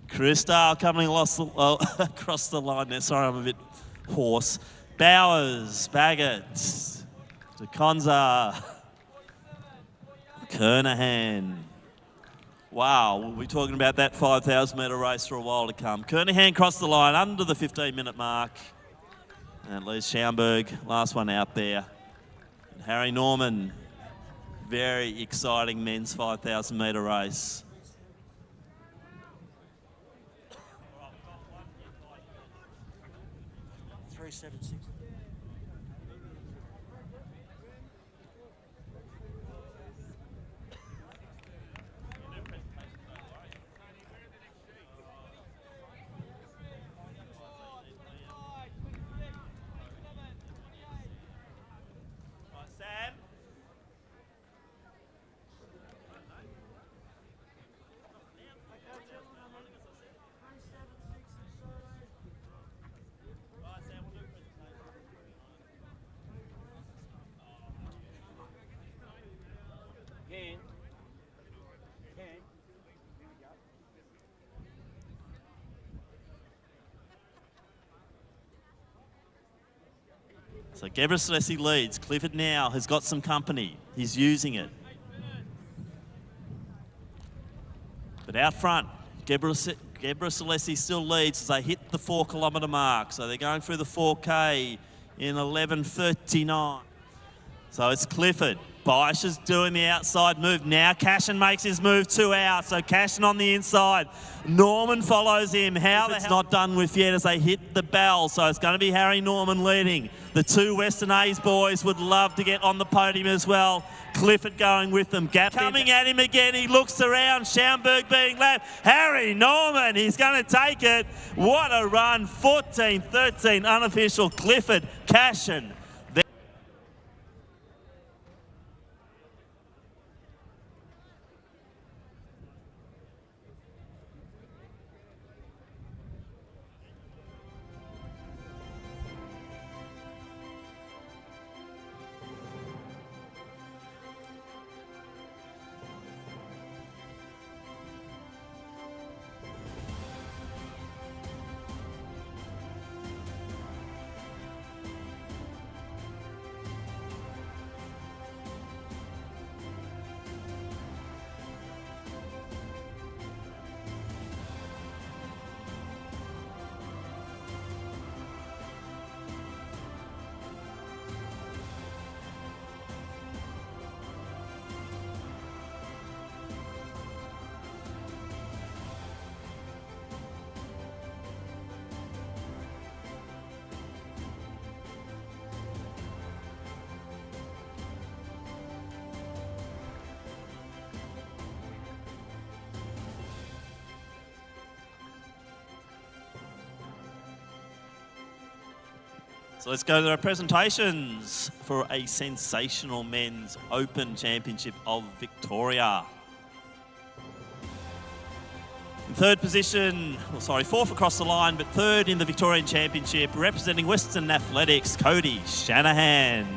A: Chris Dale coming across the line there. Sorry, I'm a bit hoarse. Bowers, Baggett, to Konza, Kernahan. Wow, we'll be talking about that 5,000 metre race for a while to come. Kernahan crossed the line under the 15-minute mark. And Lee Schaumburg, last one out there. And Harry Norman, very exciting men's 5,000 metre race. So Gebra Celesi leads. Clifford now has got some company. He's using it. But out front, Gebra Gebra Celesti still leads as they hit the 4 kilometre mark. So they're going through the 4K in 11:39. So it's Clifford. Bosch is doing the outside move. Now Cashin makes his move 2 out. So Cashin on the inside. Norman follows him. How the hell? Not done with yet as they hit the bell. So it's going to be Harry Norman leading. The 2 Western A's boys would love to get on the podium as well. Clifford going with them. Gap coming at him again. He looks around. Schaumburg being lapped. Harry Norman, he's going to take it. What a run. 14-13 unofficial. Clifford, Cashin. So let's go to our presentations for a sensational men's Open Championship of Victoria. In third position, fourth across the line, but third in the Victorian Championship, representing Western Athletics, Cody Shanahan.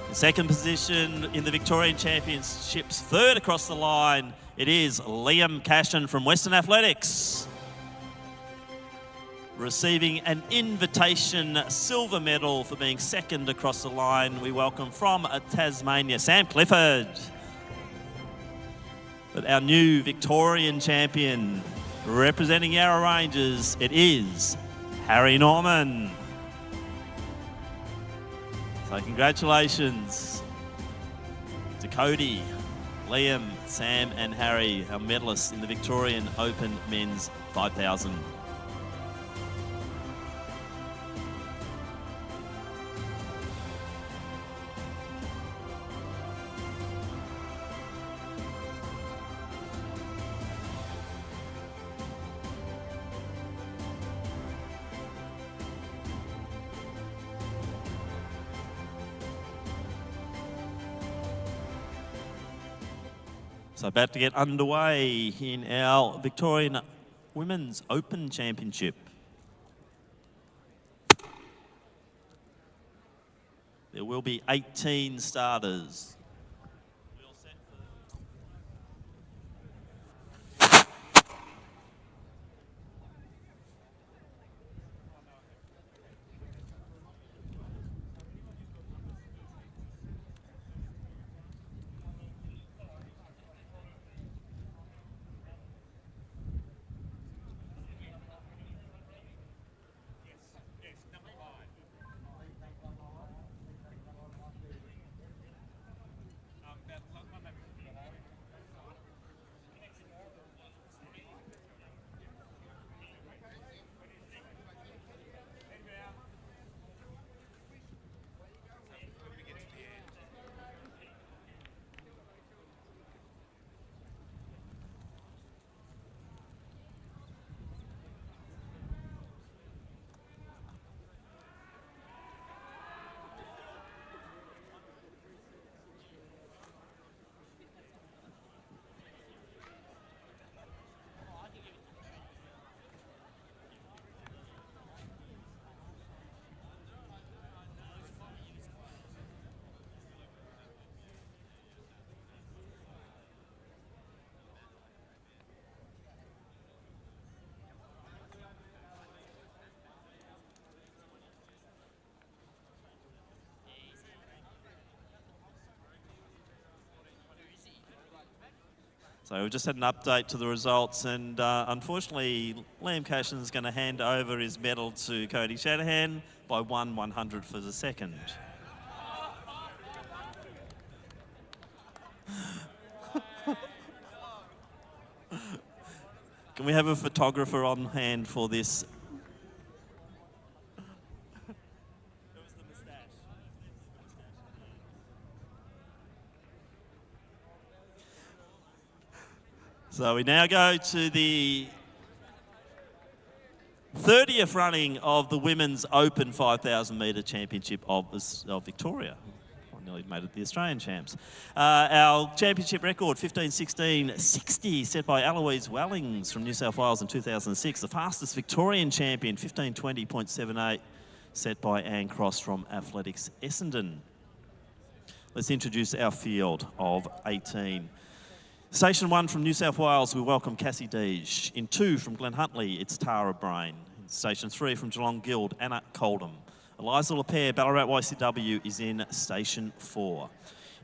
A: In second position in the Victorian Championships, third across the line, it is Liam Cashin from Western Athletics. Receiving an invitation silver medal for being second across the line, we welcome from Tasmania, Sam Clifford. But our new Victorian champion, representing Yarra Rangers, it is Harry Norman. So congratulations to Cody, Liam, Sam and Harry, our medalists in the Victorian Open Men's 5,000. So about to get underway in our Victorian Women's Open Championship. There will be 18 starters. So we've just had an update to the results, and unfortunately, Liam Cashin is going to hand over his medal to Cody Shanahan by 1/100th for the second. Can we have a photographer on hand for this? So we now go to the 30th running of the Women's Open 5,000 metre Championship of Victoria. I nearly made it the Australian champs. Our championship record, 15:16:60, set by Eloise Wellings from New South Wales in 2006. The fastest Victorian champion, 15:20.78, set by Anne Cross from Athletics Essendon. Let's introduce our field of 18. Station 1 from New South Wales, we welcome Cassie Deege. In 2 from Glen Huntly, it's Tara Brain. In Station 3 from Geelong Guild, Anna Coldham. Eliza Lapere, Ballarat YCW, is in Station 4.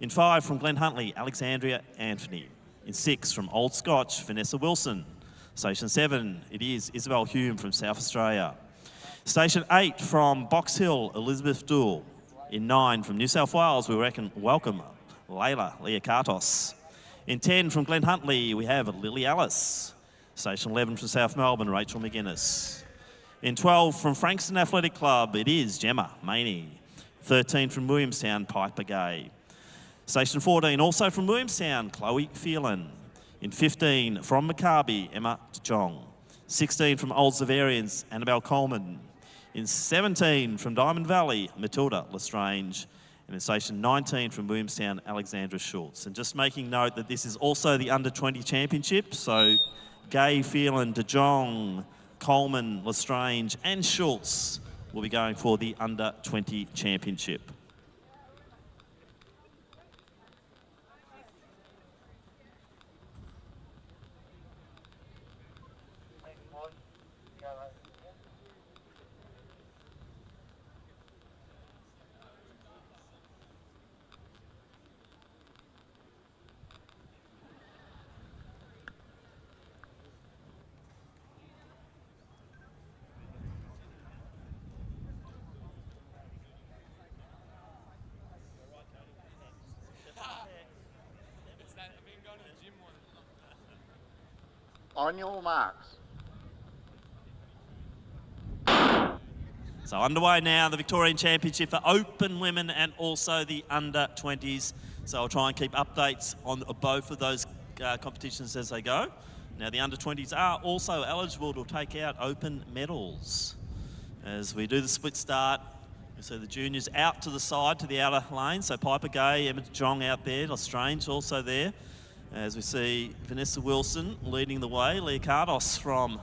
A: In 5 from Glen Huntly, Alexandria Anthony. In 6 from Old Scotch, Vanessa Wilson. Station 7, it is Isabel Hume from South Australia. Station 8 from Box Hill, Elizabeth Dool. In 9 from New South Wales, we welcome Layla Liakartos. In 10 from Glen Huntly, we have Lily Alice. Station 11 from South Melbourne, Rachel McGuinness. In 12 from Frankston Athletic Club, it is Gemma Maney. 13 from Williamstown, Piper Gay. Station 14, also from Williamstown, Chloe Phelan. In 15 from Maccabi, Emma DeJong. 16 from Old Zavarians, Annabelle Coleman. In 17 from Diamond Valley, Matilda Lestrange. And in Station 19 from Williamstown, Alexandra Schultz. And just making note that this is also the Under-20 Championship, so Gay, Phelan, De Jong, Coleman, Lestrange and Schultz will be going for the Under-20 Championship.
B: On your marks.
A: So underway now, the Victorian Championship for Open Women and also the Under-20s. So I'll try and keep updates on both of those competitions as they go. Now the Under-20s are also eligible to take out Open medals. As we do the split start, so the juniors out to the side, to the outer lane. So Piper Gay, Emma Jong out there, Lestrange also there. As we see Vanessa Wilson leading the way, Leah Cardos from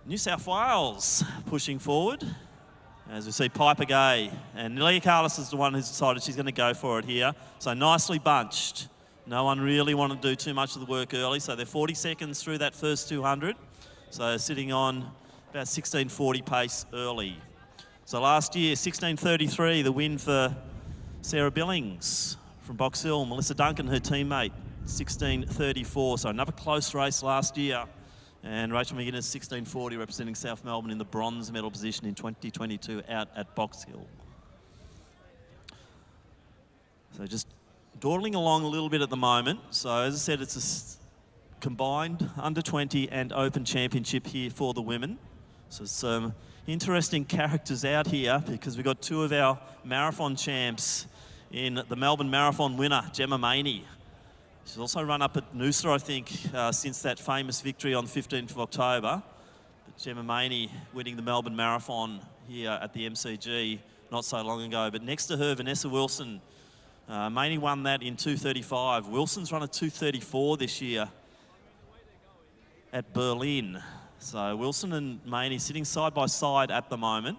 A: New South Wales pushing forward. As we see Piper Gay, and Leah Cardos is the one who's decided she's going to go for it here. So nicely bunched. No one really wanted to do too much of the work early, so they're 40 seconds through that first 200. So sitting on about 16:40 pace early. So last year, 16:33, the win for Sarah Billings from Box Hill. Melissa Duncan, her teammate, 16:34. So another close race last year. And Rachel McGuinness, 16:40, representing South Melbourne in the bronze medal position in 2022 out at Box Hill. So just dawdling along a little bit at the moment. So as I said, it's a combined Under-20 and Open Championship here for the women. So some interesting characters out here because we've got two of our marathon champs in the Melbourne Marathon winner, Gemma Maney. She's also run up at Noosa, I think, since that famous victory on the 15th of October. But Gemma Maney winning the Melbourne Marathon here at the MCG not so long ago. But next to her, Vanessa Wilson. Maney won that in 2:35. Wilson's run a 2:34 this year at Berlin. So Wilson and Maney sitting side by side at the moment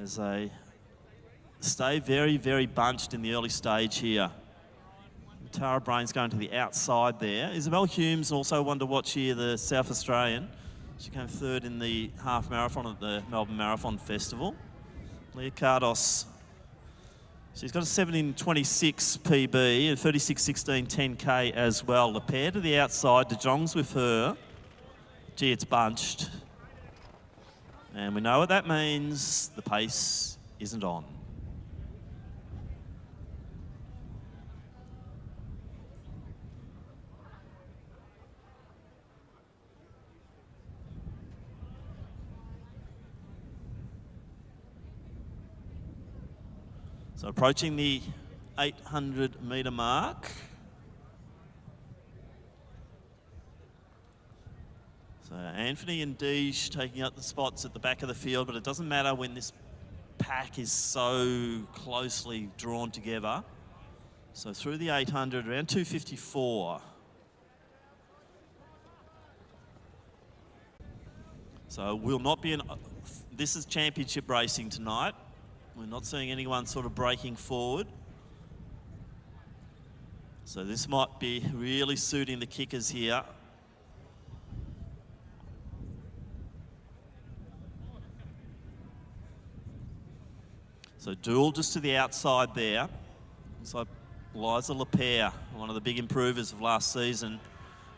A: as they stay very, very bunched in the early stage here. Tara Brain's going to the outside there. Isabel Humes, also one to watch here, the South Australian. She came third in the half marathon at the Melbourne Marathon Festival. Leah Cardos She's got a 17.26 PB, a 36.16 10K as well. The pair to the outside, De Jong's with her. Gee, it's bunched. And we know what that means. The pace isn't on. So approaching the 800 metre mark. So Anthony and Deej taking up the spots at the back of the field, but it doesn't matter when this pack is so closely drawn together. So through the 800, around 254. So we'll not be in, this is championship racing tonight. We're not seeing anyone sort of breaking forward. So this might be really suiting the kickers here. So Duel just to the outside there. Looks like Liza Lapierre, one of the big improvers of last season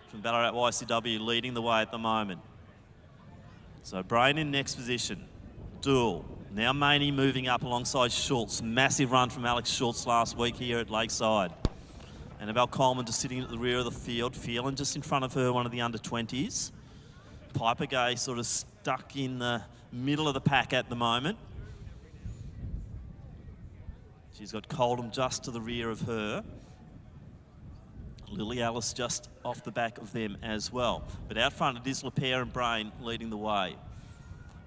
A: from Ballarat YCW, leading the way at the moment. So Brain in next position. Duel. Now Maney moving up alongside Schultz. Massive run from Alex Schultz last week here at Lakeside. Annabelle Coleman just sitting at the rear of the field. Phelan just in front of her, one of the under-20s. Piper Gay sort of stuck in the middle of the pack at the moment. She's got Coldham just to the rear of her. Lily Alice just off the back of them as well. But out front it is Lapierre and Brain leading the way.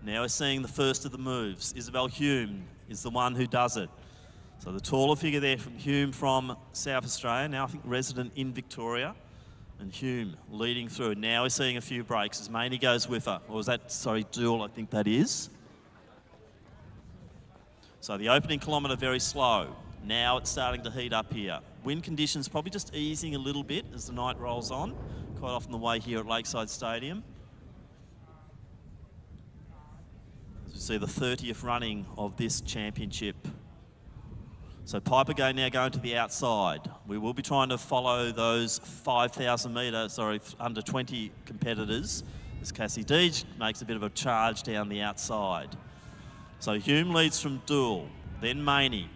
A: Now we're seeing the first of the moves. Isabel Hume is the one who does it. So the taller figure there from Hume from South Australia, now I think resident in Victoria. And Hume leading through. Now we're seeing a few breaks as Maney goes with her. Or is that, sorry, Duel, I think that is. So the opening kilometre very slow. Now it's starting to heat up here. Wind conditions probably just easing a little bit as the night rolls on. Quite often the way here at Lakeside Stadium. As we see the 30th running of this championship. So Piper Gay now going to the outside. We will be trying to follow those 5,000 metre, under 20 competitors as Cassie Deej makes a bit of a charge down the outside. So Hume leads from Duel, then Maney.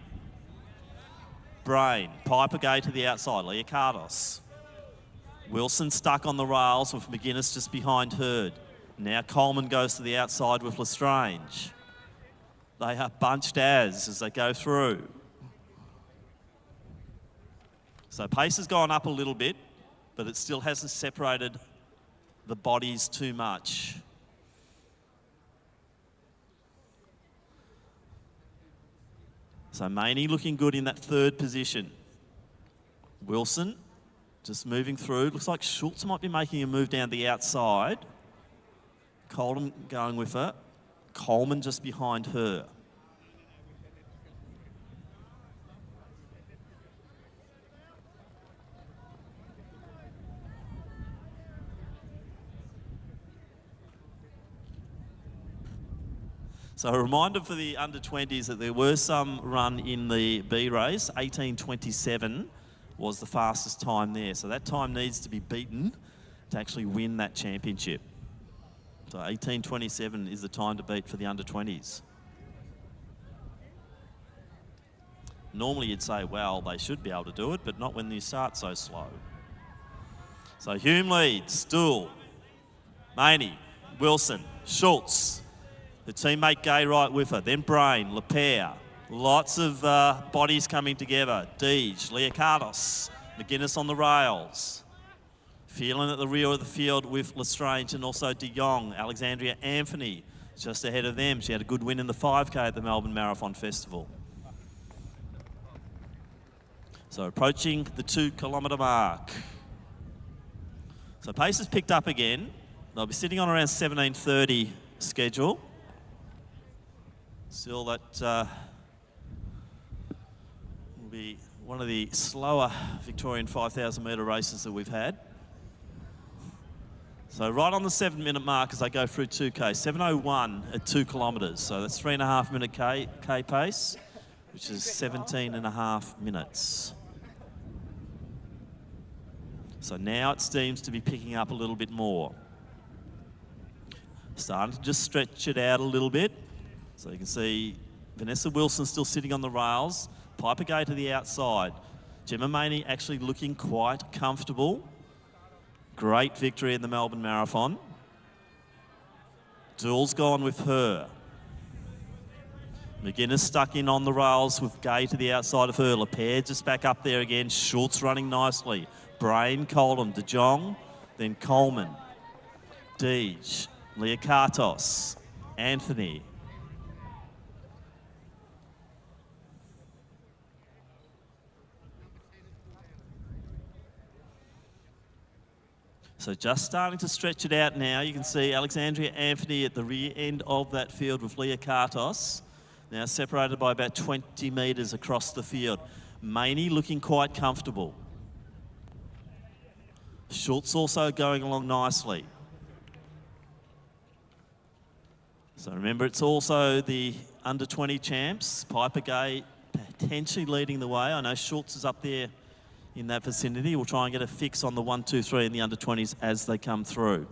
A: Brain, Piper Gay to the outside, Leah Cardos. Wilson stuck on the rails with McGuinness just behind Hurd. Now Coleman goes to the outside with Lestrange. They are bunched as they go through. So pace has gone up a little bit, but it still hasn't separated the bodies too much. So Maney looking good in that third position. Wilson just moving through. Looks like Schultz might be making a move down the outside. Coldham going with her. Coleman just behind her. So a reminder for the under-20s that there were some run in the B race. 18.27 was the fastest time there. So that time needs to be beaten to actually win that championship. So 18.27 is the time to beat for the under-20s. Normally you'd say, well, they should be able to do it, but not when you start so slow. So Hume leads, Duel, Maney, Wilson, Schultz. The teammate Gay right with her. Then Brain, Lapierre. Lots of bodies coming together. Deej, Leah Cardos, McGuinness on the rails. Phelan at the rear of the field with Lestrange and also De Jong. Alexandria Anthony just ahead of them. She had a good win in the 5K at the Melbourne Marathon Festival. So approaching the 2 kilometre mark. So pace has picked up again. They'll be sitting on around 17:30 schedule. Still, that will be one of the slower Victorian 5,000 metre races that we've had. So right on the 7-minute mark as they go through 2K, 7:01 at 2 kilometres. So that's 3.5 minute K pace. which is 17.5 minutes. So now it seems to be picking up a little bit more. Starting to just stretch it out a little bit. So you can see Vanessa Wilson still sitting on the rails. Piper Gay to the outside. Gemma Maney actually looking quite comfortable. Great victory in the Melbourne Marathon. Duel's gone with her. McGuinness stuck in on the rails with Gay to the outside of her. LePere just back up there again. Schultz running nicely. Brain, Coldham, De Jong, then Coleman, Deej, Liakartos, Anthony. So just starting to stretch it out now. You can see Alexandria Anthony at the rear end of that field with Liakartos. Now separated by about 20 metres across the field. Maney looking quite comfortable. Schultz also going along nicely. So remember, it's also the under-20 champs. Piper Gay potentially leading the way. I know Schultz is up there in that vicinity. We'll try and get a fix on the 1, 2, 3 and the under-20s as they come through.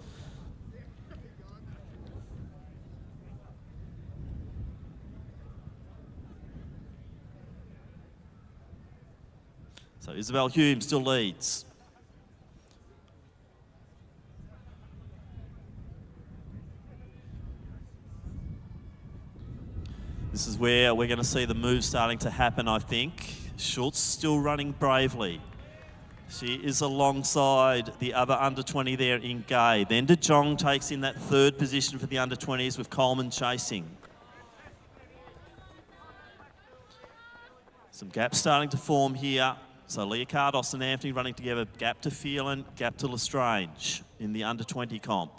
A: So Isabel Hume still leads. This is where we're going to see the move starting to happen, I think. Schultz still running bravely. She is alongside the other under-20 there in Gay. Then De Jong takes in that third position for the under-20s with Coleman chasing. Some gaps starting to form here. So Liakardos and Anthony running together. Gap to Phelan, gap to Lestrange in the under-20 comp.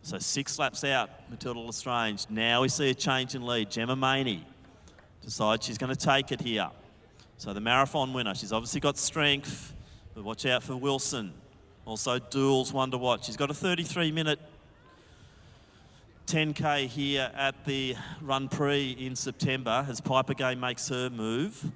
A: So 6 laps out, Matilda Lestrange. Now we see a change in lead. Gemma Maney decides she's going to take it here. So the marathon winner, she's obviously got strength, but watch out for Wilson. Also Duels, one to watch. She's got a 33-minute 10K here at the Run Prix in September as Piper Gay makes her move.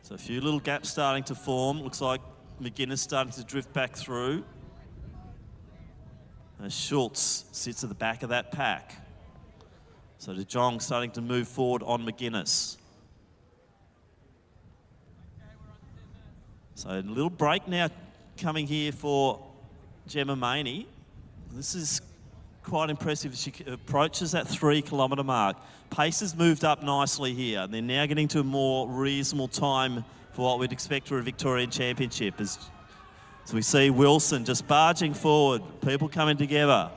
A: So a few little gaps starting to form. Looks like McGuinness starting to drift back through. As Schultz sits at the back of that pack. So De Jong starting to move forward on McGuinness. So a little break now coming here for Gemma Maney. This is quite impressive as she approaches that 3 kilometre mark. Pace has moved up nicely here. They're now getting to a more reasonable time for what we'd expect for a Victorian Championship. So we see Wilson just barging forward, people coming together.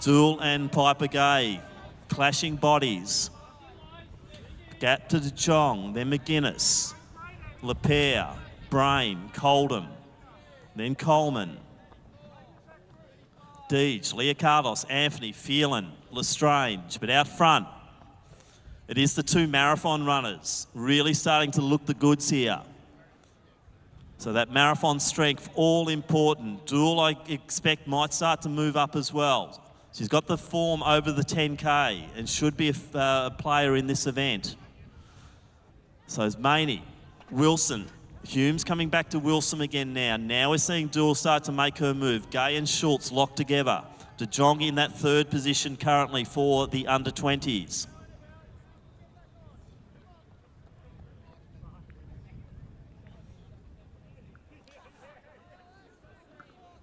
A: Duel and Piper Gay clashing bodies. Gap to De Jong, then McGuinness, LePere, Brain, Coldham, then Coleman. Deej, Liakardos, Anthony, Phelan, Lestrange, but out front, it is the 2 marathon runners really starting to look the goods here. So that marathon strength, all important. Duel, I expect, might start to move up as well. She's got the form over the 10K and should be a player in this event. So it's Maney, Wilson, Hume's coming back to Wilson again now. Now we're seeing Duel start to make her move. Gay and Schultz locked together. De Jong in that 3rd position currently for the under-20s.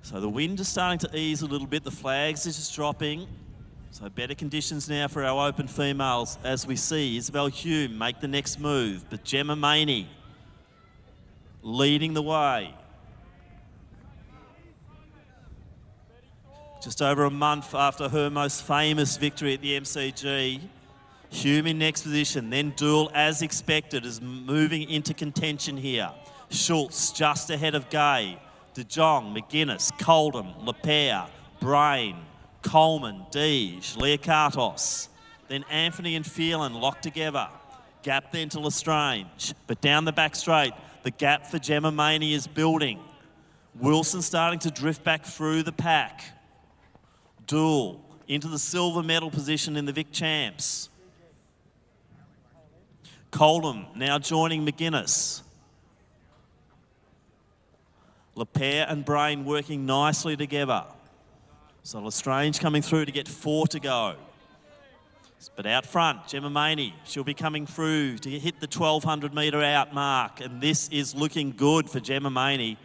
A: So the wind is starting to ease a little bit. The flags are just dropping. So better conditions now for our open females as we see Isabel Hume make the next move. But Gemma Maney leading the way. Just over a month after her most famous victory at the MCG. Hume in next position, then Duel as expected is moving into contention here. Schultz just ahead of Gay. De Jong, McGuinness, Coldham, LePere, Brain, Coleman, Deej, Liakartos. Then Anthony and Phelan locked together. Gap then to Lestrange. But down the back straight, the gap for Gemma Maney is building. Wilson starting to drift back through the pack. Duel, into the silver medal position in the Vic Champs. Coldham now joining McGuinness. Lapierre and Brain working nicely together. So Lestrange coming through to get 4 to go. But out front, Gemma Maney, she'll be coming through to hit the 1200 metre out mark. And this is looking good for Gemma Maney.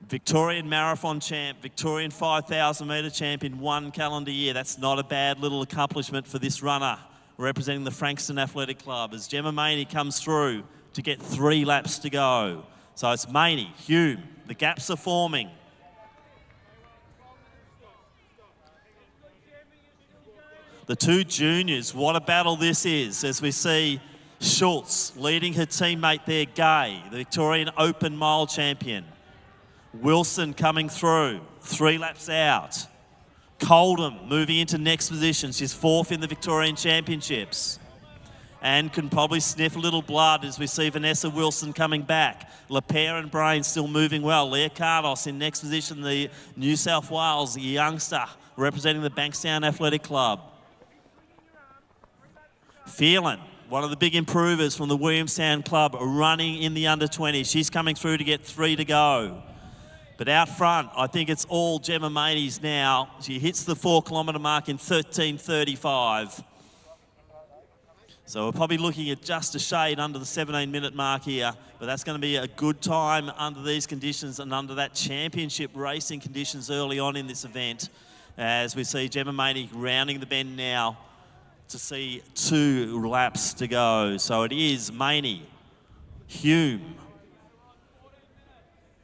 A: Victorian Marathon champ, Victorian 5,000 metre champ in 1 calendar year. That's not a bad little accomplishment for this runner representing the Frankston Athletic Club as Gemma Maney comes through to get 3 laps to go. So it's Maney, Hume, the gaps are forming. The 2 juniors, what a battle this is as we see Schultz leading her teammate there, Gay, the Victorian Open Mile champion. Wilson coming through, 3 laps out. Coldham moving into next position. She's 4th in the Victorian Championships. And can probably sniff a little blood as we see Vanessa Wilson coming back. Lapierre and Brain still moving well. Leah Cardos in next position, the New South Wales youngster representing the Bankstown Athletic Club. Phelan, one of the big improvers from the Williamstown Club, running in the under-20. She's coming through to get 3 to go. But out front, I think it's all Gemma Maney's now. She hits the 4 kilometre mark in 13:35. So we're probably looking at just a shade under the 17-minute mark here, but that's going to be a good time under these conditions and under that championship racing conditions early on in this event as we see Gemma Maney rounding the bend now to see 2 laps to go. So it is Maney, Hume,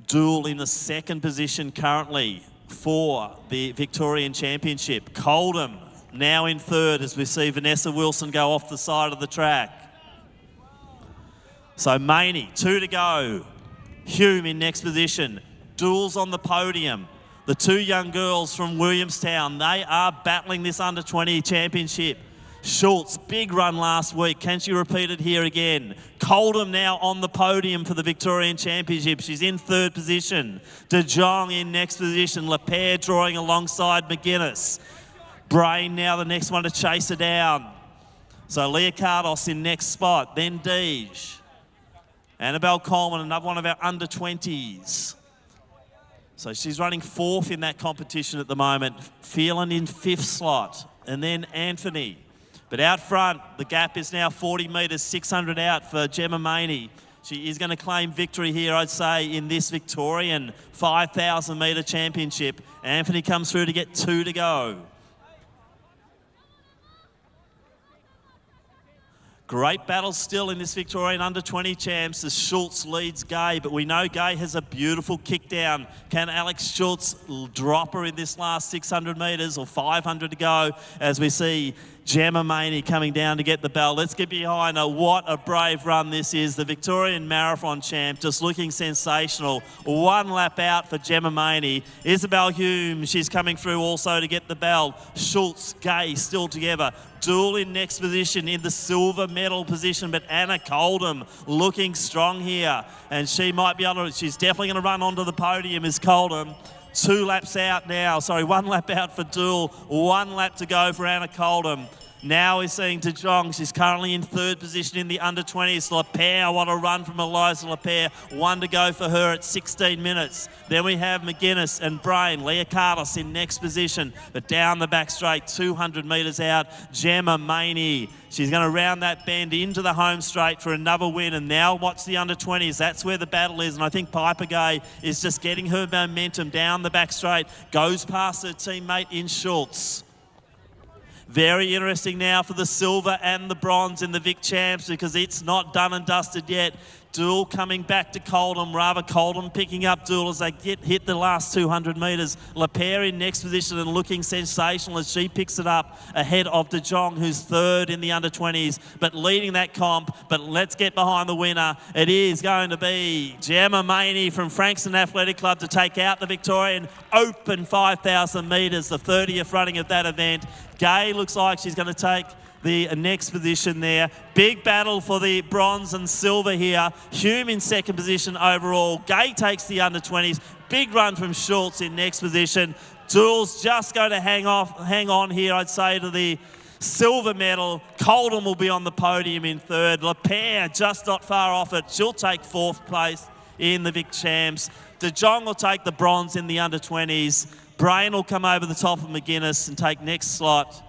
A: Dool in the 2nd position currently for the Victorian Championship. Coldham now in 3rd as we see Vanessa Wilson go off the side of the track. So Maney, 2 to go. Hume in next position. Dool's on the podium. The 2 young girls from Williamstown, they are battling this under-20 championship. Schultz, big run last week. Can she repeat it here again? Coldham now on the podium for the Victorian Championship. She's in 3rd position. De Jong in next position. Lapierre drawing alongside McGuinness. Brain now the next one to chase her down. So Leah Cardos in next spot. Then Deej. Annabelle Coleman, another one of our under-20s. So she's running 4th in that competition at the moment. Phelan in 5th slot. And then Anthony. But out front, the gap is now 40 metres, 600 out for Gemma Maney. She is going to claim victory here, I'd say, in this Victorian 5,000 metre championship. Anthony comes through to get 2 to go. Great battle still in this Victorian under-20 champs as Schultz leads Gay, but we know Gay has a beautiful kick down. Can Alex Schultz drop her in this last 600 metres or 500 to go as we see Gemma Maney coming down to get the bell. Let's get behind her. What a brave run this is. The Victorian Marathon champ just looking sensational. 1 lap out for Gemma Maney. Isabel Hume, she's coming through also to get the bell. Schultz, Gay still together. Dool in next position in the silver medal position, but Anna Coldham looking strong here. And she might be able to, she's definitely going to run onto the podium as Coldham. 2 laps out now. Sorry, 1 lap out for Dool. 1 lap to go for Anna Coldham. Now we're seeing De Jong. She's currently in 3rd position in the under-20s. Lapierre, what a run from Eliza Lapierre. 1 to go for her at 16 minutes. Then we have McGuinness and Brain. Leah Cardos in next position. But down the back straight, 200 metres out, Gemma Maney. She's going to round that bend into the home straight for another win. And now watch the under-20s. That's where the battle is. And I think Piper Gay is just getting her momentum down the back straight. Goes past her teammate in Schultz. Very interesting now for the silver and the bronze in the Vic Champs because it's not done and dusted yet. Dool coming back to Coldham, rather Coldham picking up Dool as they hit the last 200 metres. Lapierre in next position and looking sensational as she picks it up ahead of De Jong, who's 3rd in the under-20s, but leading that comp. But let's get behind the winner. It is going to be Gemma Maney from Frankston Athletic Club to take out the Victorian Open 5,000 metres, the 30th running of that event. Gay looks like she's going to take the next position there. Big battle for the bronze and silver here. Hume in 2nd position overall. Gay takes the under-20s. Big run from Schultz in next position. Jules just going to hang on here, I'd say, to the silver medal. Colden will be on the podium in third. LePere just not far off it. She'll take fourth place in the Vic Champs. De Jong will take the bronze in the under-20s. Brain will come over the top of McGuinness and take next slot.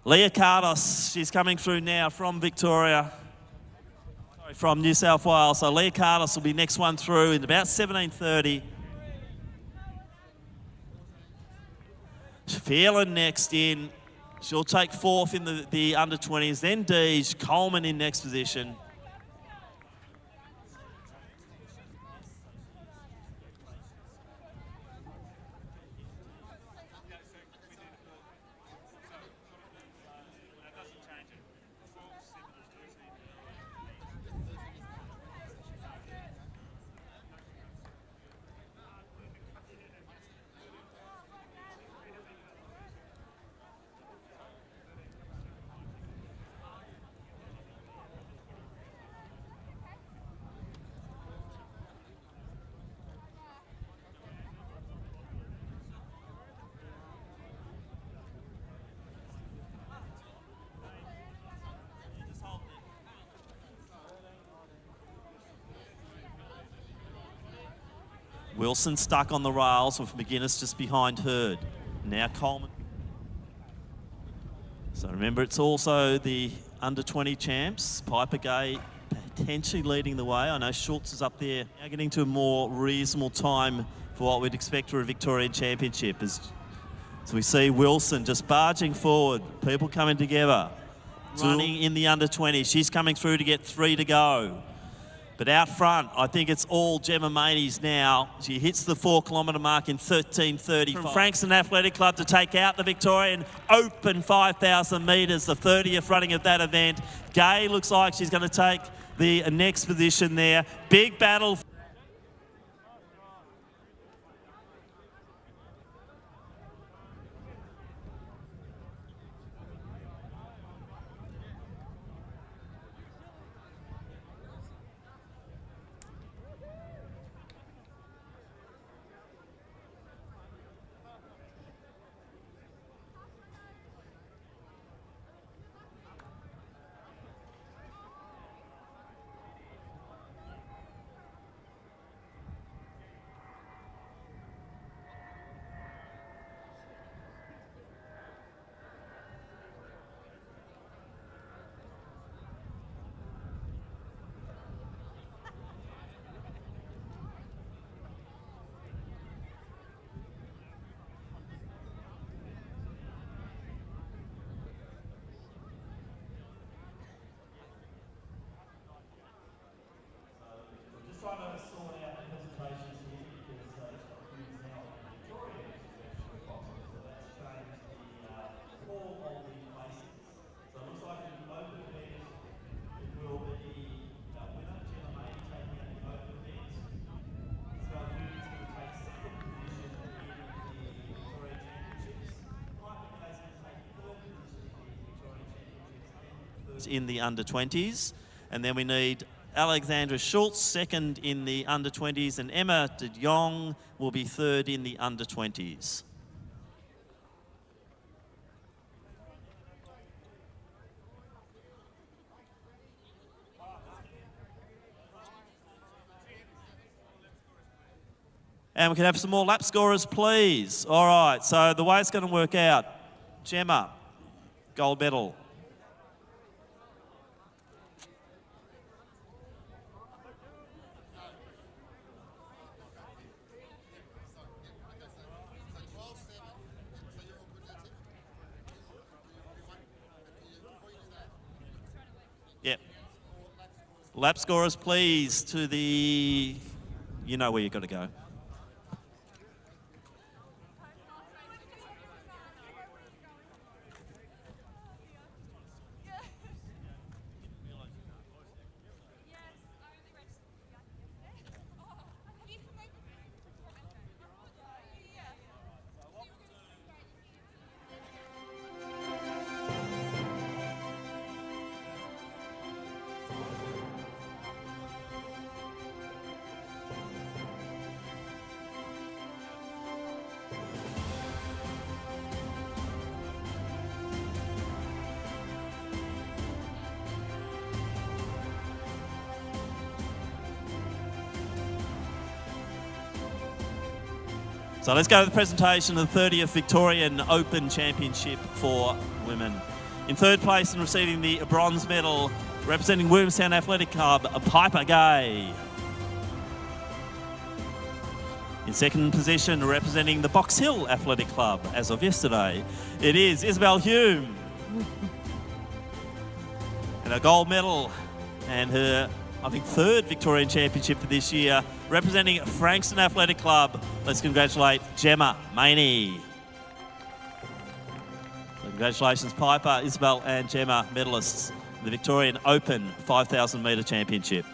A: Leah Cardos, she's coming through now from Victoria. Sorry, from New South Wales. So Leah Cardos will be next one through in about 17:30. Phelan next in. She'll take fourth in the under-20s. Then Deej, Coleman in next position. Wilson stuck on the rails with McGuinness just behind Hurd. Now Coleman. So remember, it's also the under-20 champs. Piper Gay potentially leading the way. I know Schultz is up there. Now getting to a more reasonable time for what we'd expect for a Victorian Championship. So we see Wilson just barging forward. People coming together. Running in the under-20. She's coming through to get 3 to go. But out front, I think it's all Gemma Maties now. She hits the 4 kilometre mark in 13:35. From Frankston Athletic Club to take out the Victorian Open 5,000 metres, the 30th running of that event. Gay looks like she's going to take the next position there. Big battle. In the under-20s, and then we need Alexandra Schultz second in the under-20s, and Emma de Jong will be third in the under-20s. And we can have some more lap scorers, please. All right, so the way it's going to work out, Gemma, gold medal. Yep. Lap scorers, please, to the... You know where you've got to go. So let's go to the presentation of the 30th Victorian Open Championship for women. In third place and receiving the bronze medal, representing Williamstown Athletic Club, Piper Gay. In second position, representing the Box Hill Athletic Club, as of yesterday, it is Isabel Hume. And a gold medal, and her, I think, third Victorian Championship for this year, representing Frankston Athletic Club. Let's congratulate Gemma Maney. Congratulations, Piper, Isabel and Gemma, medalists in the Victorian Open 5,000 metre championship.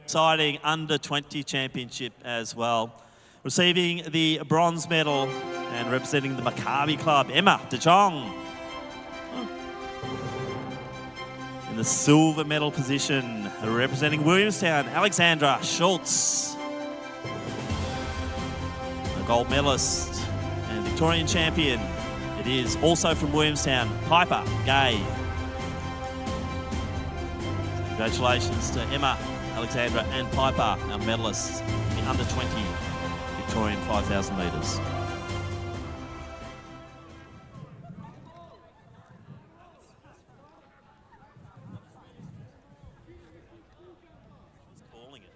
A: Exciting under-20 championship as well. Receiving the bronze medal and representing the Maccabi Club, Emma De Jong. In the silver medal position, representing Williamstown, Alexandra Schultz. The gold medalist and Victorian champion, it is also from Williamstown, Piper Gay. Congratulations to Emma, Alexandra and Piper, our medalists in under 20 Victorian 5,000 metres. Calling it.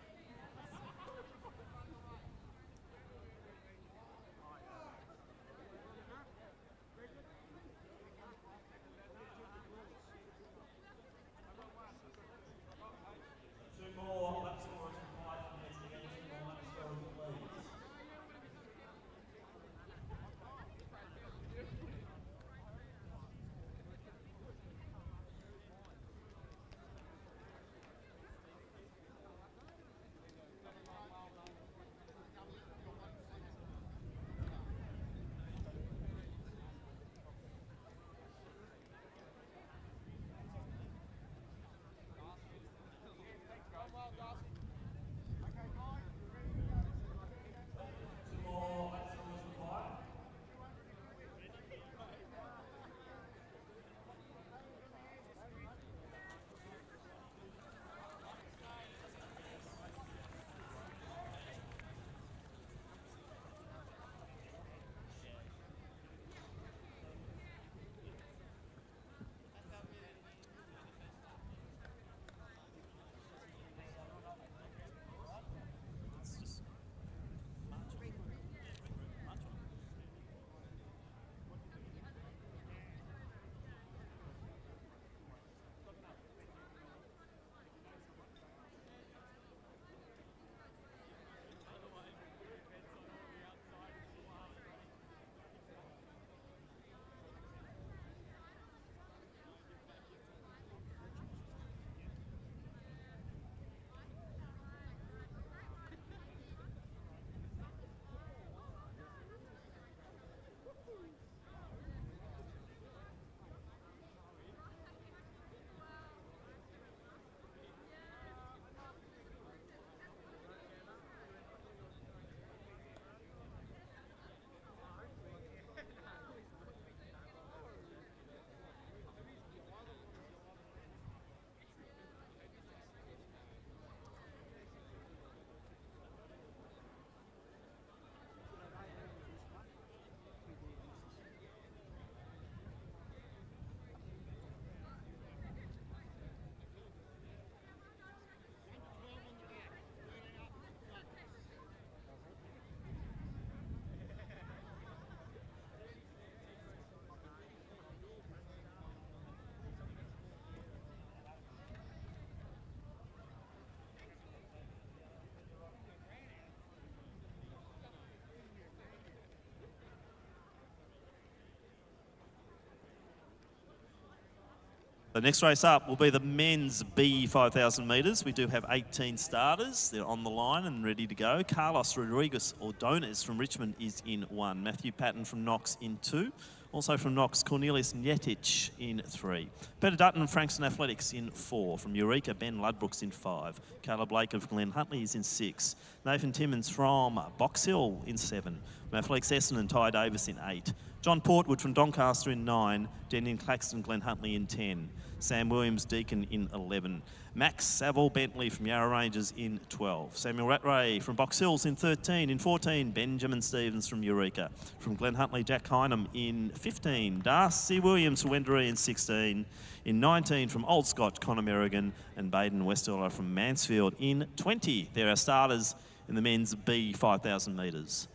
A: The next race up will be the men's B 5,000 metres. We do have 18 starters. They're on the line and ready to go. Carlos Rodriguez Ordonez from Richmond is in 1. Matthew Patton from Knox in 2. Also from Knox, Cornelius Njetic in 3. Peter Dutton and Frankston Athletics in 4. From Eureka, Ben Ludbrooks in 5. Caleb Blake of Glen Huntley is in 6. Nathan Timmins from Box Hill in 7. Mathletics Essen and Ty Davis in 8. John Portwood from Doncaster in 9. Denian Claxton, Glen Huntley in 10. Sam Williams Deacon in 11. Max Saville Bentley from Yarra Rangers in 12. Samuel Rattray from Box Hills in 13. In 14, Benjamin Stevens from Eureka. From Glen Huntley, Jack Hynam in 15. Darcy Williams from Wendouree in 16. In 19, from Old Scotch, Connor Merrigan. And Baden Westerler from Mansfield in 20. There are starters in the men's B 5,000 metres.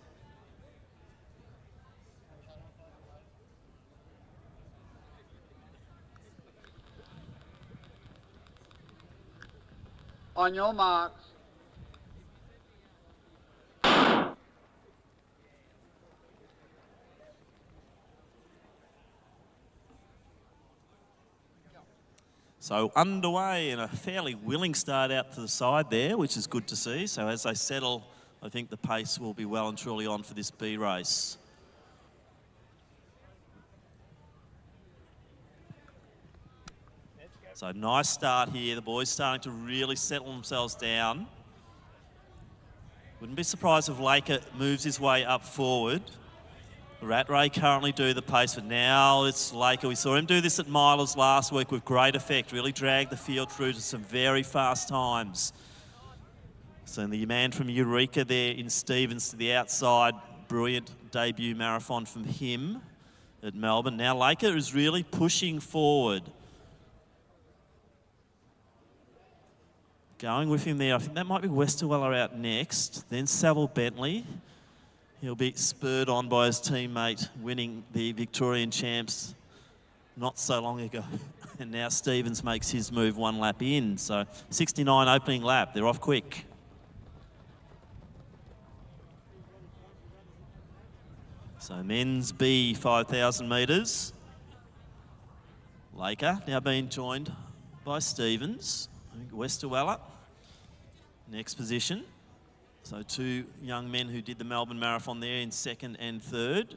B: On your marks.
A: So underway and a fairly willing start out to the side there, which is good to see. So as they settle, I think the pace will be well and truly on for this B race. So nice start here. The boys starting to really settle themselves down. Wouldn't be surprised if Laker moves his way up forward. Rattray currently do the pace, but now it's Laker. We saw him do this at Milers last week with great effect. Really dragged the field through to some very fast times. So the man from Eureka there in Stevens to the outside. Brilliant debut marathon from him at Melbourne. Now Laker is really pushing forward. Going with him there, I think that might be Westerweller out next. Then Saville Bentley. He'll be spurred on by his teammate winning the Victorian champs not so long ago. And now Stevens makes his move 1 lap in. So 69 opening lap, they're off quick. So men's B 5,000 metres. Laker now being joined by Stevens. Westerweller, next position. So 2 young men who did the Melbourne Marathon there in 2nd and 3rd.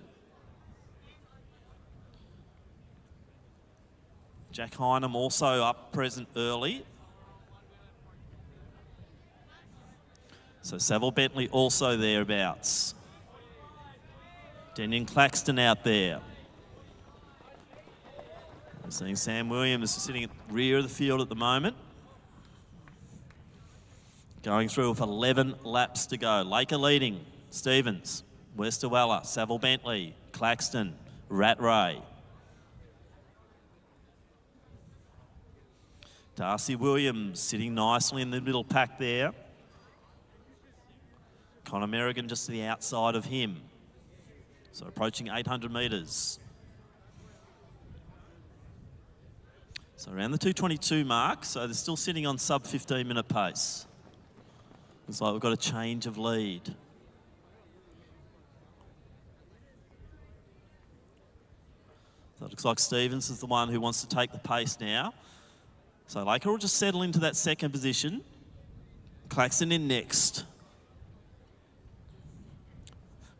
A: Jack Hynam also up present early. So Saville Bentley also thereabouts. Denian Claxton out there. I'm seeing Sam Williams sitting at the rear of the field at the moment. Going through with 11 laps to go. Laker leading. Stevens, Westerweller, Saville Bentley, Claxton, Rattray. Darcy Williams sitting nicely in the middle pack there. Connor Merrigan just to the outside of him. So approaching 800 metres. So around the 2:22 mark, so they're still sitting on sub 15-minute pace. Looks like we've got a change of lead. So it looks like Stevens is the one who wants to take the pace now. So Laker will just settle into that 2nd position. Claxton in next.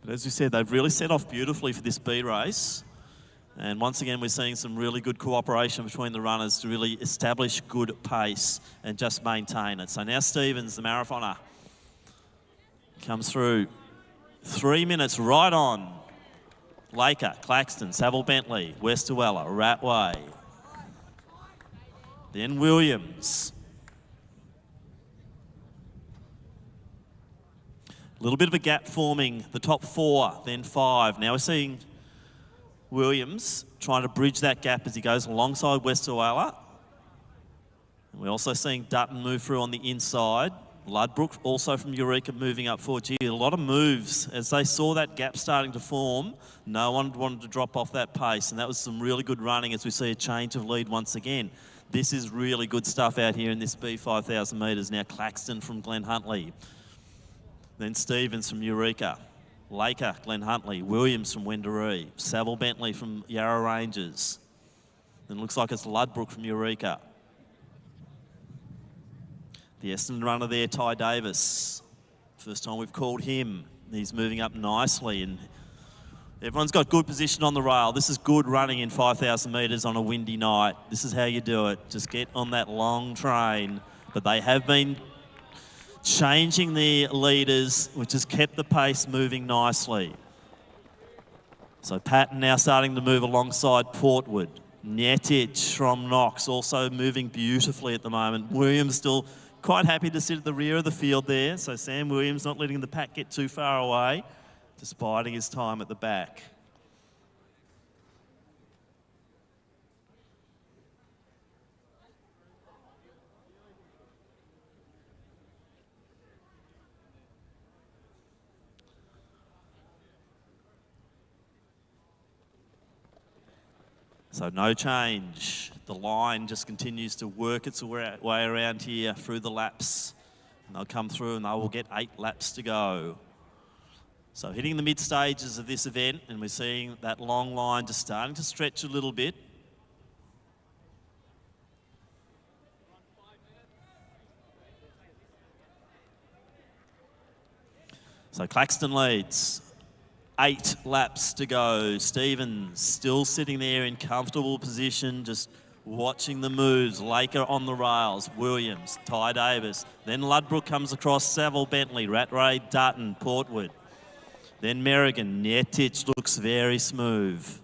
A: But as we said, they've really set off beautifully for this B race. And once again, we're seeing some really good cooperation between the runners to really establish good pace and just maintain it. So now Stevens, the marathoner, comes through 3 minutes right on. Laker, Claxton, Saville Bentley, Westerweller, Rattray. Then Williams. A little bit of a gap forming, the top 4, then 5. Now we're seeing Williams trying to bridge that gap as he goes alongside Westerweller. And we're also seeing Dutton move through on the inside. Ludbrook also from Eureka moving up forward. Gee, a lot of moves. As they saw that gap starting to form, no one wanted to drop off that pace, and that was some really good running as we see a change of lead once again. This is really good stuff out here in this B 5,000 metres. Now Claxton from Glen Huntley. Then Stevens from Eureka. Laker, Glen Huntley. Williams from Wendouree. Saville Bentley from Yarra Rangers. Then looks like it's Ludbrook from Eureka. The Essendon runner there, Ty Davis. First time we've called him. He's moving up nicely, and everyone's got good position on the rail. This is good running in 5,000 metres on a windy night. This is how you do it. Just get on that long train. But they have been changing their leaders, which has kept the pace moving nicely. So Patton now starting to move alongside Portwood. Njetic from Knox also moving beautifully at the moment. Williams still quite happy to sit at the rear of the field there. So Sam Williams not letting the pack get too far away, just biding his time at the back. So no change. The line just continues to work its way around here through the laps. And they'll come through and they will get 8 laps to go. So hitting the mid stages of this event, and we're seeing that long line just starting to stretch a little bit. So Claxton leads. 8 laps to go. Stevens still sitting there in comfortable position, just watching the moves. Laker on the rails. Williams, Ty Davis. Then Ludbrook comes across. Saville, Bentley, Rattray, Dutton, Portwood. Then Merrigan. Njetic looks very smooth.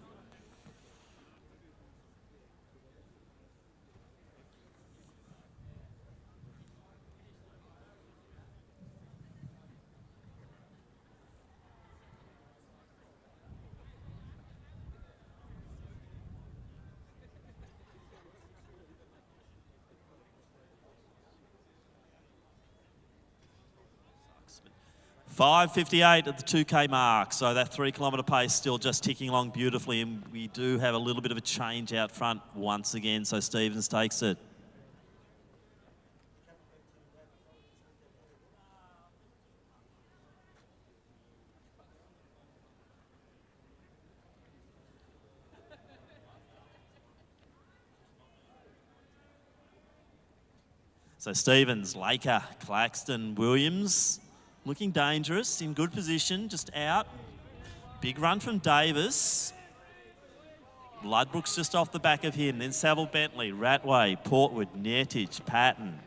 A: .5:58 at the 2K mark, so that 3 kilometre pace still just ticking along beautifully, and we do have a little bit of a change out front once again, so Stevens takes it. So Stevens, Laker, Claxton, Williams, looking dangerous, in good position, just out. Big run from Davis. Ludbrook's just off the back of him. Then Saville, Bentley, Rattray, Portwood, Njetic, Patton.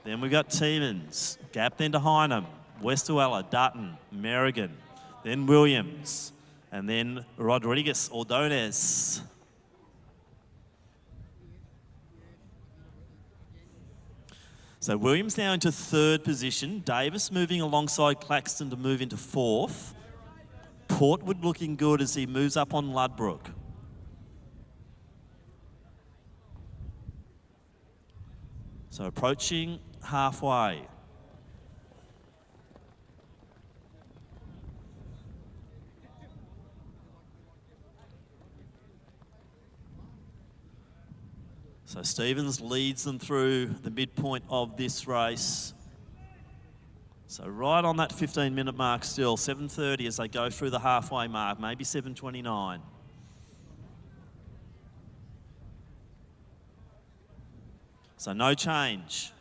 A: Then we've got Tiemans. Gap then to Hynam, Westerweller, Dutton, Merrigan. Then Williams. And then Rodriguez, Ordonez. So Williams now into 3rd position. Davis moving alongside Claxton to move into 4th. Portwood looking good as he moves up on Ludbrook. So approaching halfway. So Stevens leads them through the midpoint of this race. So right on that 15-minute mark still, 7:30 as they go through the halfway mark, maybe 7:29. So no change.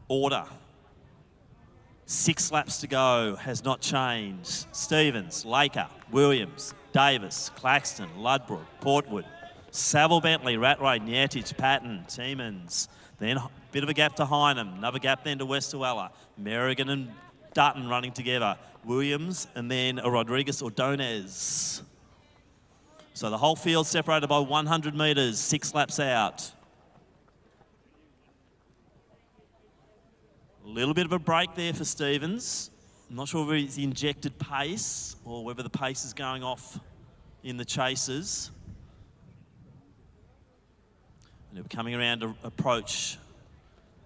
A: Order. 6 laps to go, has not changed. Stevens, Laker, Williams, Davis, Claxton, Ludbrook, Portwood, Saville, Bentley, Rattray, Njetic, Patton, Tiemans. Then a bit of a gap to Hynam, another gap then to Westerweller. Merrigan and Dutton running together. Williams and then Rodriguez Ordonez. So the whole field separated by 100 metres, 6 laps out. A little bit of a break there for Stevens. I'm not sure whether he's injected pace or whether the pace is going off in the chasers. And we're coming around to approach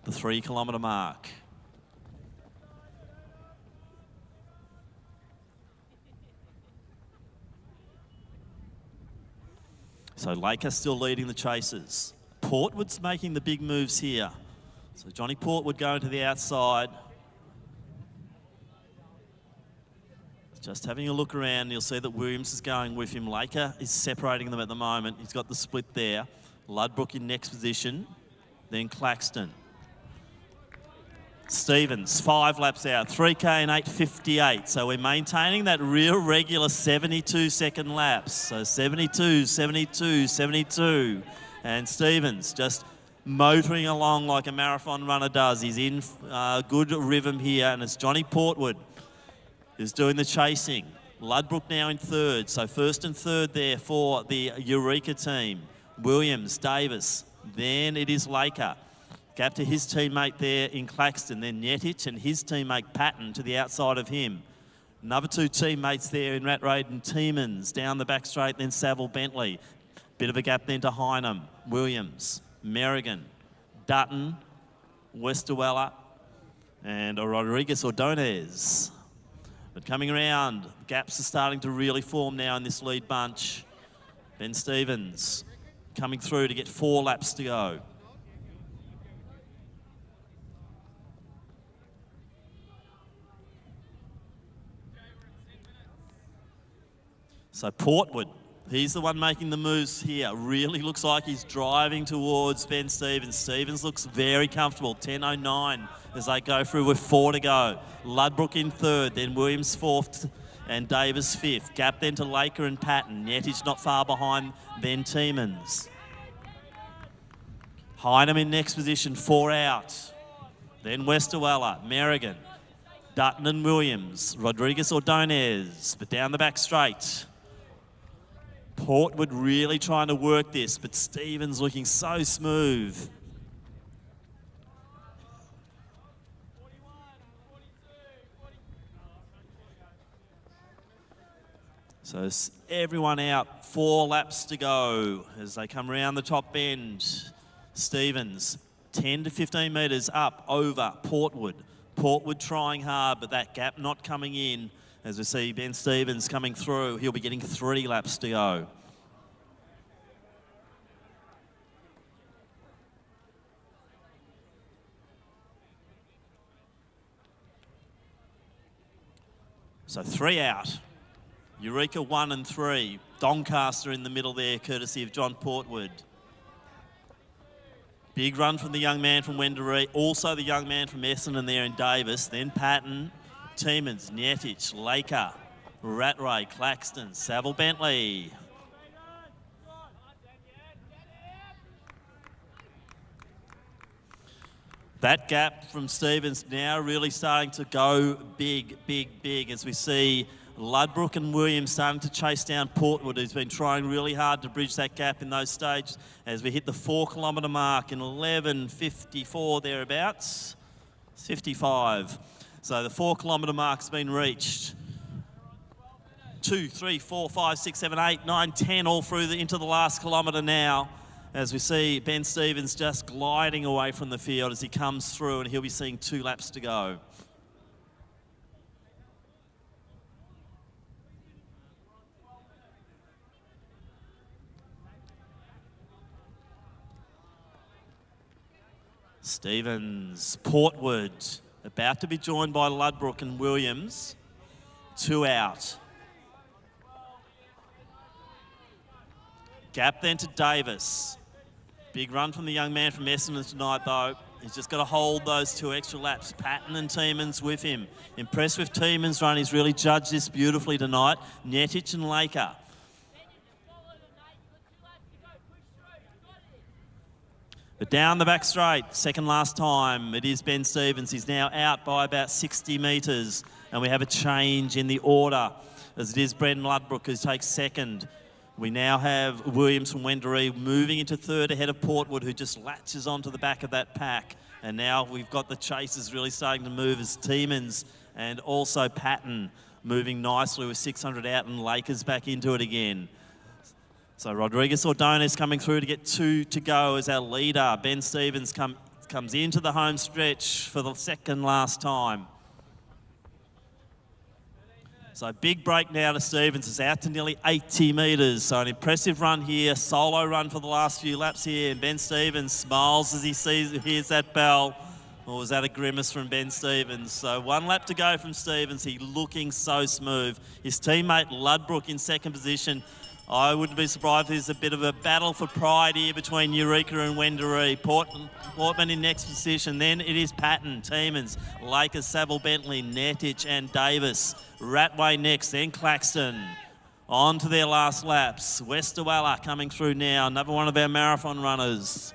A: the 3 kilometre mark. So Laker still leading the chasers. Portwood's making the big moves here. So Johnny Portwood going to the outside. Just having a look around, you'll see that Williams is going with him. Laker is separating them at the moment. He's got the split there. Ludbrook in next position, then Claxton. Stevens, 5 laps out, 3K in 8:58. So we're maintaining that real regular 72-second laps. So 72, 72, 72. And Stevens just motoring along like a marathon runner does. He's in good rhythm here, and it's Johnny Portwood who's doing the chasing. Ludbrook now in third, so first and third there for the Eureka team. Williams, Davis, then it is Laker. Gap to his teammate there in Claxton, then Nyetic and his teammate Patton to the outside of him. Another 2 teammates there in Rattray and Tiemans, down the back straight, then Saville Bentley. Bit of a gap then to Hynam, Williams, Merrigan, Dutton, Westerweller, and Rodriguez Ordonez. But coming around, gaps are starting to really form now in this lead bunch. Ben Stevens coming through to get 4 laps to go. So Portwood, he's the one making the moves here. Really looks like he's driving towards Ben Stevens. Stevens looks very comfortable. 10:09 as they go through with 4 to go. Ludbrook in third, then Williams 4th and Davis 5th. Gap then to Laker and Patton. Nyetic not far behind, then Tiemans. Hynam in next position, 4 out. Then Westerweller, Merrigan, Dutton and Williams. Rodriguez Ordonez, but down the back straight. Portwood really trying to work this, but Stevens looking so smooth. So everyone out, 4 laps to go as they come around the top bend. Stevens, 10 to 15 metres up over Portwood. Portwood trying hard, but that gap not coming in. As we see Ben Stevens coming through, he'll be getting 3 laps to go. So 3 out. Eureka 1 and 3. Doncaster in the middle there, courtesy of John Portwood. Big run from the young man from Wendouree. Also the young man from Essendon there in Davis. Then Patton, Tiemans, Nyetic, Laker, Rattray, Claxton, Saville Bentley. That gap from Stevens now really starting to go big, big, big as we see Ludbrook and Williams starting to chase down Portwood, who's been trying really hard to bridge that gap in those stages as we hit the 4 kilometre mark in 11:54 thereabouts. It's 55. So the 4 kilometre mark's been reached. 2, 3, 4, 5, 6, 7, 8, 9, 10 all through into the last kilometre now. As we see Ben Stevens just gliding away from the field as he comes through, and he'll be seeing 2 laps to go. Stevens, Portwood, about to be joined by Ludbrook and Williams. 2 out. Gap then to Davis. Big run from the young man from Essendon tonight, though. He's just got to hold those 2 extra laps. Patton and Tiemans with him. Impressed with Tiemans' run. He's really judged this beautifully tonight. Nyetic and Laker. But down the back straight, second last time, it is Ben Stevens. He's now out by about 60 metres. And we have a change in the order as it is Brendan Ludbrook who takes second. We now have Williams from Wendouree moving into third ahead of Portwood, who just latches onto the back of that pack. And now we've got the chasers really starting to move as Tiemans and also Patton moving nicely with 600 out and Lakers back into it again. So Rodriguez Ordonez coming through to get 2 to go as our leader. Ben Stevens comes into the home stretch for the second last time. So big break now to Stevens. It's out to nearly 80 metres. So an impressive run here, solo run for the last few laps here. And Ben Stevens smiles as he hears that bell. Or was that a grimace from Ben Stevens? So 1 lap to go from Stevens. He looking so smooth. His teammate Ludbrook in second position. I wouldn't be surprised if there's a bit of a battle for pride here between Eureka and Wendouree. Portman in next position. Then it is Patton, Tiemans, Lakers, Saville, Bentley, Netich and Davis. Ratway next, then Claxton. On to their last laps. Westerwella coming through now. Another one of our marathon runners.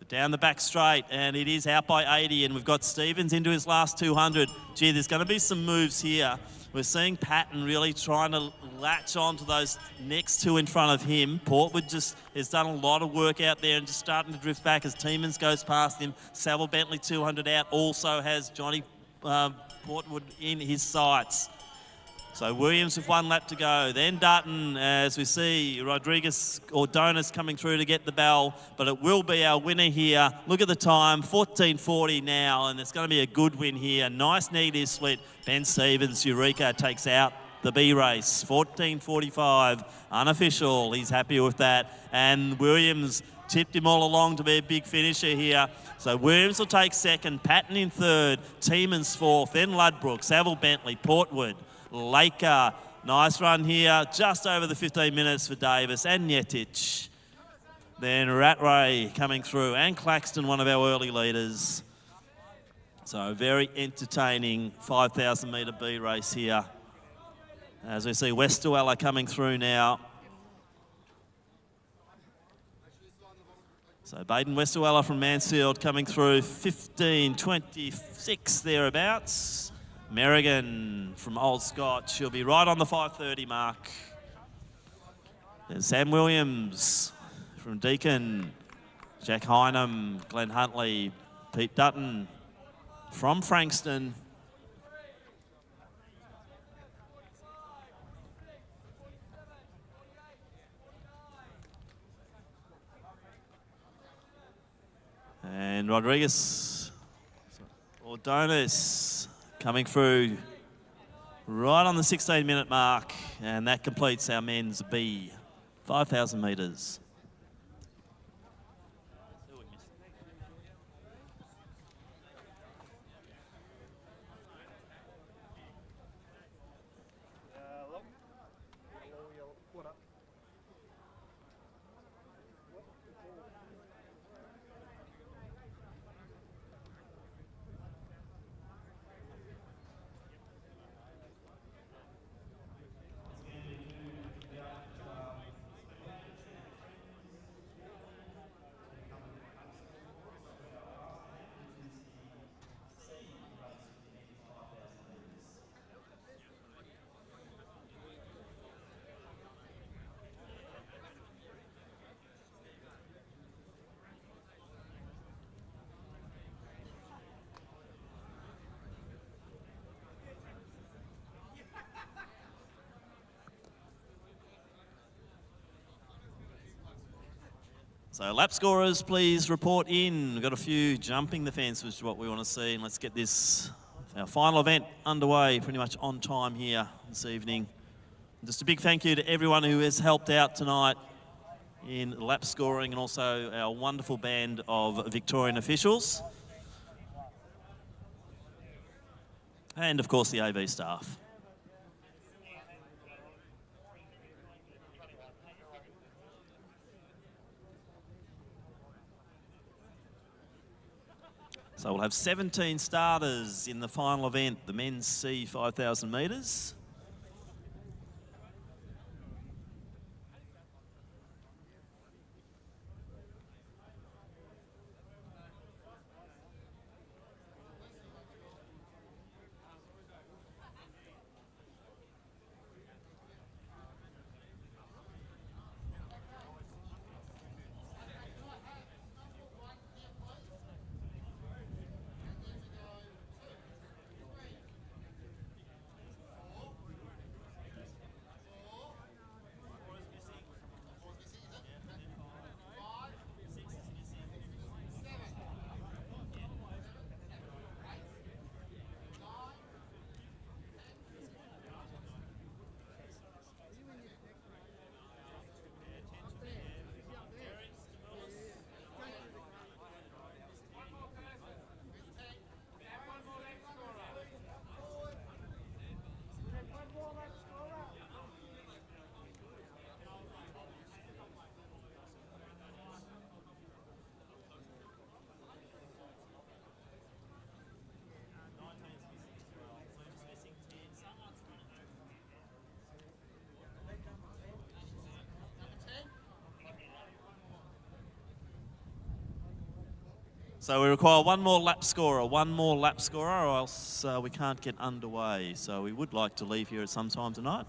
A: Down the back straight, and it is out by 80, and we've got Stevens into his last 200. Gee, there's going to be some moves here. We're seeing Patton really trying to latch on to those next two in front of him. Portwood just has done a lot of work out there and just starting to drift back as Tiemans goes past him. Saville Bentley 200 out, also has Johnny Portwood in his sights. So Williams with 1 lap to go. Then Dutton, as we see Rodriguez or Donis coming through to get the bell, but it will be our winner here. Look at the time, 14:40 now, and it's going to be a good win here. Nice negative split. Ben Stevens, Eureka takes out the B race. 14:45, unofficial. He's happy with that. And Williams tipped him all along to be a big finisher here. So Williams will take second, Patton in third, Tiemans fourth, then Ludbrook, Saville Bentley, Portwood, Laker, nice run here, just over the 15 minutes for Davis and Netich. Then Ratray coming through and Claxton, one of our early leaders. So very entertaining 5,000 metre B race here. As we see Westerwella coming through now. So Baden Westerwella from Mansfield coming through 15:26 thereabouts. Merrigan from Old Scott, she'll be right on the 5:30 mark. There's Sam Williams from Deakin, Jack Hynam, Glenn Huntley, Pete Dutton from Frankston. And Rodriguez, Ordonis coming through right on the 16-minute mark, and that completes our men's B, 5,000 metres. So lap scorers, please report in. We've got a few jumping the fence, which is what we want to see. And let's get this, our final event, underway pretty much on time here this evening. Just a big thank you to everyone who has helped out tonight in lap scoring, and also our wonderful band of Victorian officials. And of course the AV staff. So we'll have 17 starters in the final event, the men's C 5,000 metres. So we require one more lap scorer, or else we can't get underway. So we would like to leave here at some time tonight.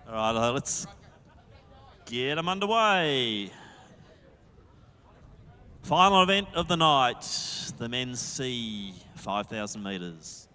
A: All right, let's get them underway. Final event of the night, the men's C 5,000 metres.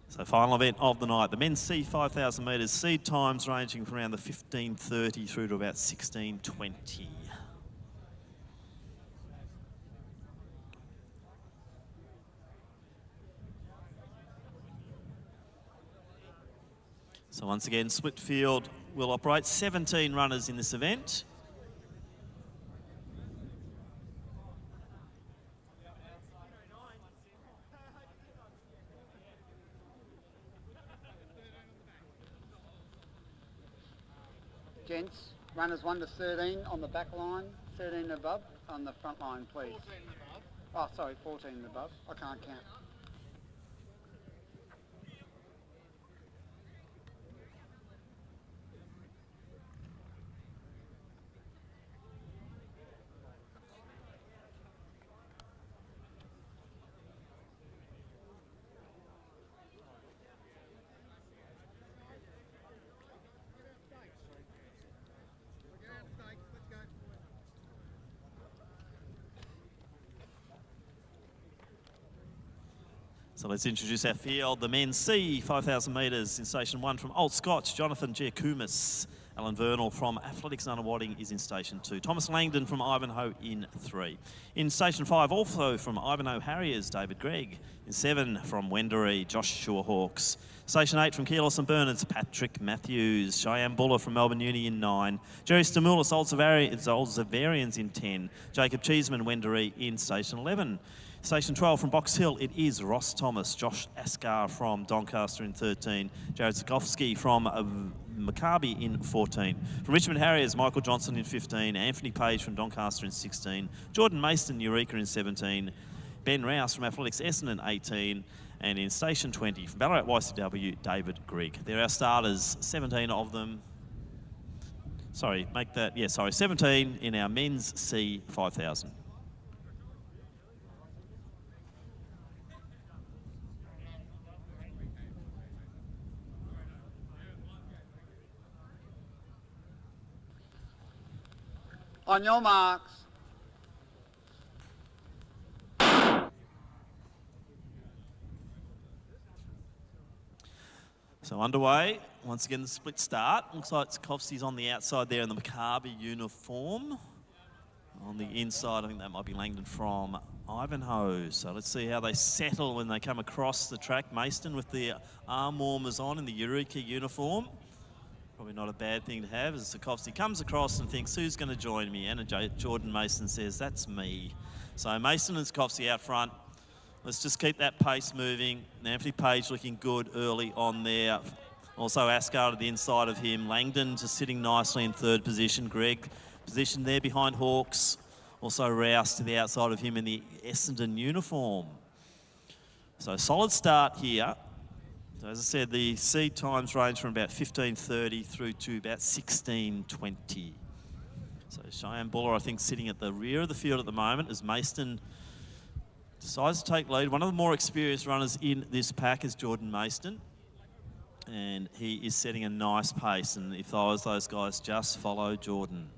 A: So final event of the night, the men's C 5,000 metres, seed times ranging from around the 15:30 through to about 16:20. So once again, split field will operate, 17 runners in this event.
B: Gents, runners 1 to 13 on the back line, 13 and above on the front line, please. 14 and above. Oh, sorry, 14 and above. I can't count.
A: So let's introduce our field. The men's C 5,000 metres in Station 1 from Old Scotch, Jonathan Giacumis. Alan Vernal from Athletics Nunawading is in Station 2. Thomas Langdon from Ivanhoe in 3. In Station 5, also from Ivanhoe Harriers, David Gregg. In 7 from Wendouree, Joshua Hawkes. Station 8 from Keelos and Bernards, Patrick Matthews. Cheyenne Buller from Melbourne Uni in 9. Jerry Stamoulis, Old Zavarians in 10. Jacob Cheeseman, Wendouree in Station 11. Station 12 from Box Hill, it is Ross Thomas. Josh Askar from Doncaster in 13. Jared Zagowski from Maccabi in 14. From Richmond Harriers, Michael Johnson in 15. Anthony Page from Doncaster in 16. Jordan Mason, Eureka in 17. Ben Rouse from Athletics Essendon 18. And in Station 20 from Ballarat YCW, David Grigg. They're our starters, 17 of them. 17 in our men's C 5,000.
B: On your marks.
A: So underway, once again the split start. Looks like Kovsky's on the outside there in the Maccabi uniform. On the inside, I think that might be Langdon from Ivanhoe. So let's see how they settle when they come across the track. Mason with the arm warmers on in the Eureka uniform. Probably not a bad thing to have as Sikorsky comes across and thinks, who's going to join me? And Jordan Mason says, that's me. So Mason and Sikorsky out front. Let's just keep that pace moving. Anthony Page looking good early on there. Also Ascar to the inside of him. Langdon just sitting nicely in third position. Greg positioned there behind Hawks. Also Rouse to the outside of him in the Essendon uniform. So solid start here. So as I said, the seed times range from about 15:30 through to about 16:20. So Cheyenne Buller, I think, sitting at the rear of the field at the moment as Mason decides to take lead. One of the more experienced runners in this pack is Jordan Mason. And he is setting a nice pace. And if I was those guys, just follow Jordan.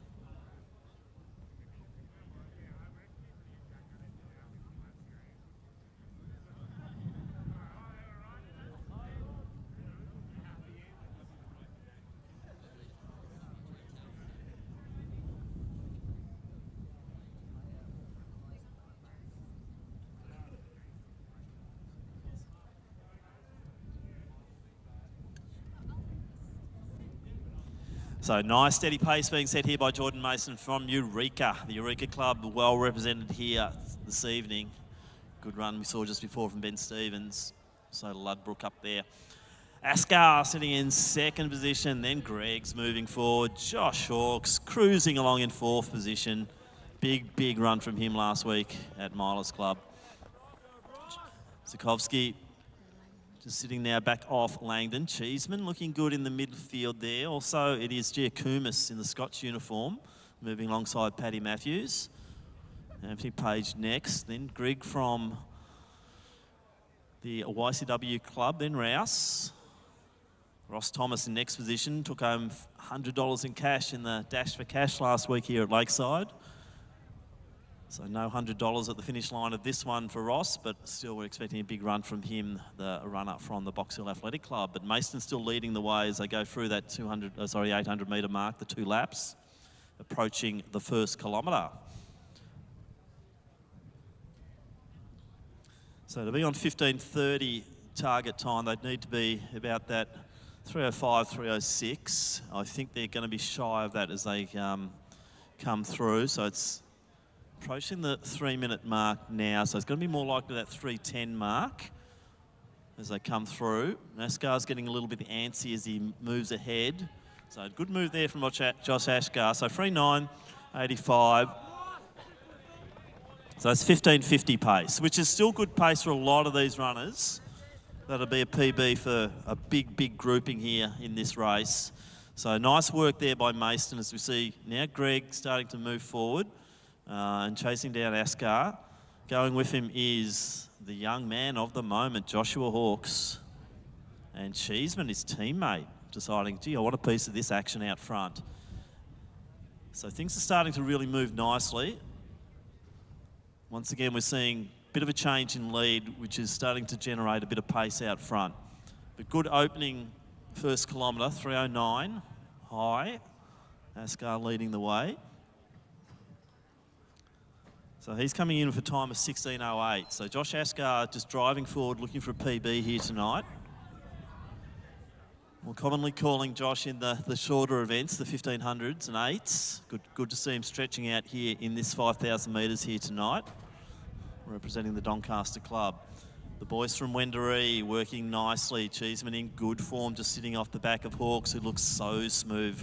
A: So nice steady pace being set here by Jordan Mason from Eureka. The Eureka Club well represented here this evening. Good run we saw just before from Ben Stevens. So Ludbrook up there. Ascar sitting in second position, then Greg's moving forward. Josh Hawks cruising along in fourth position. Big run from him last week at Milers Club. Sikorsky just sitting now back off Langdon. Cheeseman looking good in the midfield there. Also, it is Giacomis in the Scotch uniform, moving alongside Paddy Matthews. Anthony Page next, then Greg from the YCW club, then Rouse. Ross Thomas in next position, took home $100 in cash in the Dash for Cash last week here at Lakeside. So no $100 at the finish line of this one for Ross, but still we're expecting a big run from him, the run-up from the Box Hill Athletic Club. But Mason's still leading the way as they go through that 800 metre mark, the 2 laps, approaching the first kilometre. So to be on 15:30 target time, they'd need to be about that 3:05, 3:06. I think they're going to be shy of that as they come through. So it's approaching the 3-minute mark now, so it's going to be more likely that 3:10 mark as they come through. Ascar's getting a little bit antsy as he moves ahead. So good move there from Josh Ascar. So 3:09.85. So it's 15:50 pace, which is still good pace for a lot of these runners. That'll be a PB for a big grouping here in this race. So nice work there by Mason as we see now Greg starting to move forward. And chasing down Ascar. Going with him is the young man of the moment, Joshua Hawks. And Cheeseman, his teammate, deciding, gee, I want a piece of this action out front. So things are starting to really move nicely. Once again, we're seeing a bit of a change in lead, which is starting to generate a bit of pace out front. But good opening first kilometre, 3:09 high. Ascar leading the way. So he's coming in with a time of 16:08. So Josh Ascar just driving forward, looking for a PB here tonight. We're commonly calling Josh in the shorter events, the 1500s and 8s. Good to see him stretching out here in this 5,000 metres here tonight, representing the Doncaster Club. The boys from Wendouree working nicely. Cheeseman in good form, just sitting off the back of Hawks, who looks so smooth.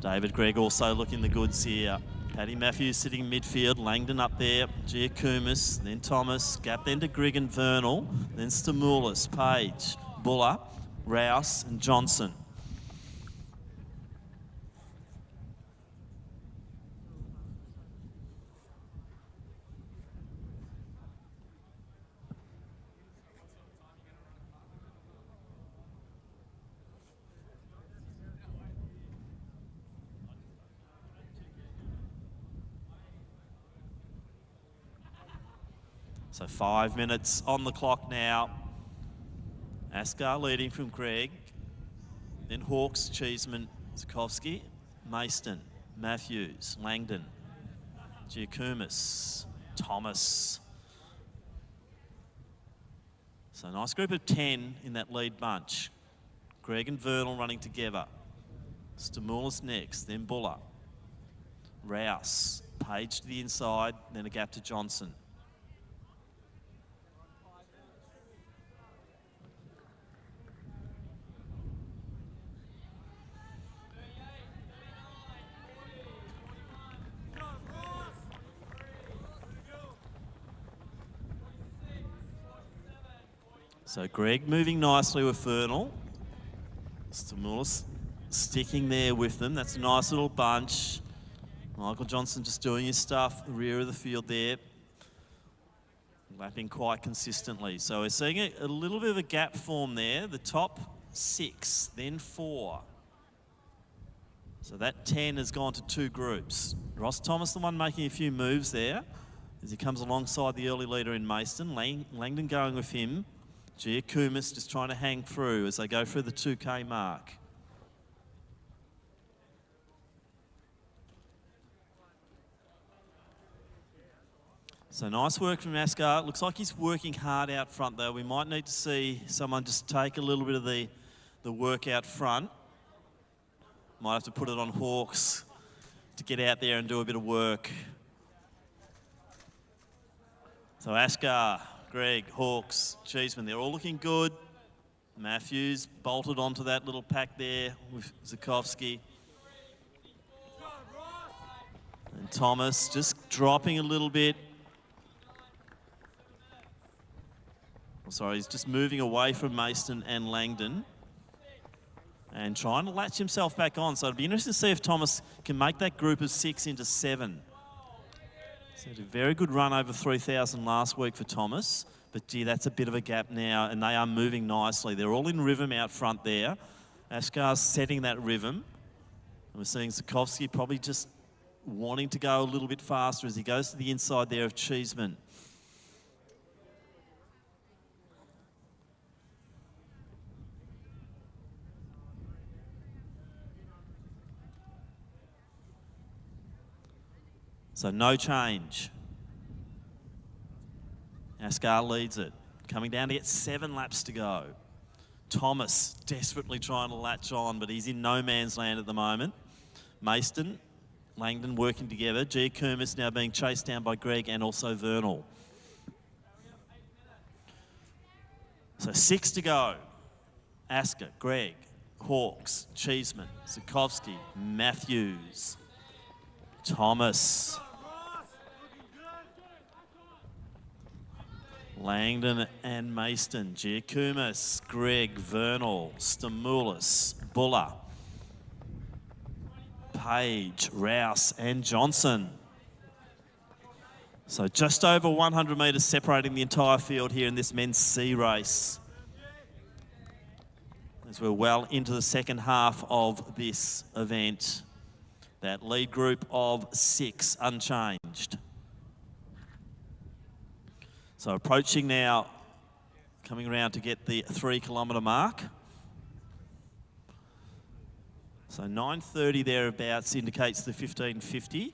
A: David Gregg also looking the goods here. Paddy Matthews sitting midfield, Langdon up there, Giacomis, then Thomas, gap then to Grigg and Vernal, then Stamoulis, Page, Buller, Rouse and Johnson. So 5 minutes on the clock now. Ascar leading from Greg. Then Hawks, Cheeseman, Sikorsky, Mason, Matthews, Langdon, Giacomis, Thomas. So nice group of 10 in that lead bunch. Greg and Vernal running together. Stamoulis next, then Buller. Rouse, Page to the inside, then a gap to Johnson. So Greg moving nicely with Vernal. Stamoulis sticking there with them. That's a nice little bunch. Michael Johnson just doing his stuff, the rear of the field there. Lapping quite consistently. So we're seeing a little bit of a gap form there. The top 6, then 4. So that 10 has gone to 2 groups. Ross Thomas, the one making a few moves there as he comes alongside the early leader in Mason. Langdon going with him. Giacomis just trying to hang through as they go through the 2K mark. So nice work from Ascar. Looks like he's working hard out front though. We might need to see someone just take a little bit of the work out front. Might have to put it on Hawks to get out there and do a bit of work. So Ascar, Greg, Hawks, Cheeseman, they're all looking good. Matthews bolted onto that little pack there with Zukovsky. And Thomas just dropping a little bit. Oh, sorry, he's just moving away from Mason and Langdon and trying to latch himself back on. So it'd be interesting to see if Thomas can make that group of 6 into 7. So he had a very good run over 3,000 last week for Thomas. But gee, that's a bit of a gap now, and they are moving nicely. They're all in rhythm out front there. Ascar's setting that rhythm. And we're seeing Zukovsky probably just wanting to go a little bit faster as he goes to the inside there of Cheeseman. So no change. Ascar leads it. Coming down to get 7 laps to go. Thomas desperately trying to latch on, but he's in no man's land at the moment. Mason, Langdon working together. Giacomis now being chased down by Greg and also Vernal. So 6 to go. Ascar, Greg, Hawks, Cheeseman, Zukovsky, Matthews, Thomas. Langdon and Mason, Giacomis, Greg, Vernal, Stamoulis, Buller, Page, Rouse and Johnson. So just over 100 metres separating the entire field here in this men's C race. As we're well into the second half of this event. That lead group of 6 unchanged. So approaching now, coming around to get the 3 kilometre mark. So 9:30 thereabouts indicates the 15:50.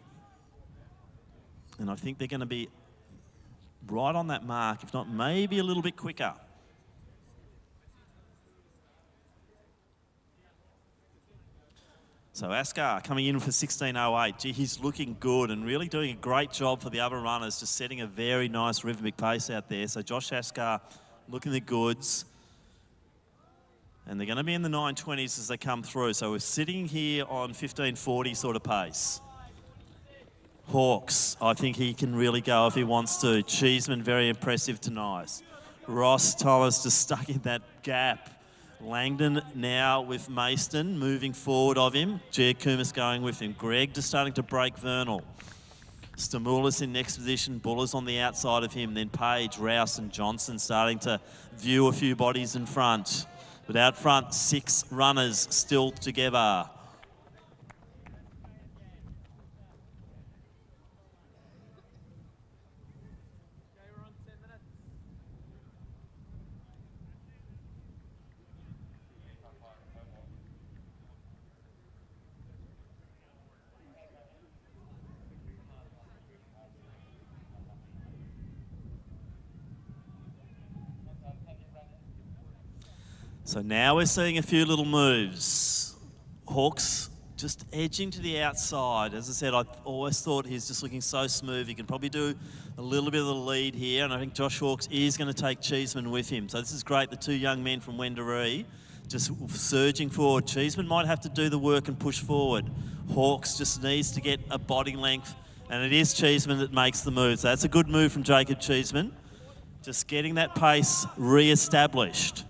A: And I think they're going to be right on that mark, if not maybe a little bit quicker. So Ascar coming in for 16:08. Gee, he's looking good and really doing a great job for the other runners, just setting a very nice rhythmic pace out there. So Josh Ascar looking the goods. And they're going to be in the 9:20s as they come through. So we're sitting here on 15:40 sort of pace. Hawks, I think he can really go if he wants to. Cheeseman, very impressive tonight. Ross Thomas just stuck in that gap. Langdon now with Mason moving forward of him. Giacomis going with him. Greg just starting to break Vernal. Stamoulis in next position. Buller's on the outside of him. Then Page, Rouse and Johnson starting to view a few bodies in front. But out front, 6 runners still together. So now we're seeing a few little moves. Hawks just edging to the outside. As I said, I always thought he's just looking so smooth. He can probably do a little bit of the lead here, and I think Josh Hawks is going to take Cheeseman with him. So this is great, the two young men from Wendouree just surging forward. Cheeseman might have to do the work and push forward. Hawks just needs to get a body length, and it is Cheeseman that makes the move. So that's a good move from Jacob Cheeseman. Just getting that pace re-established.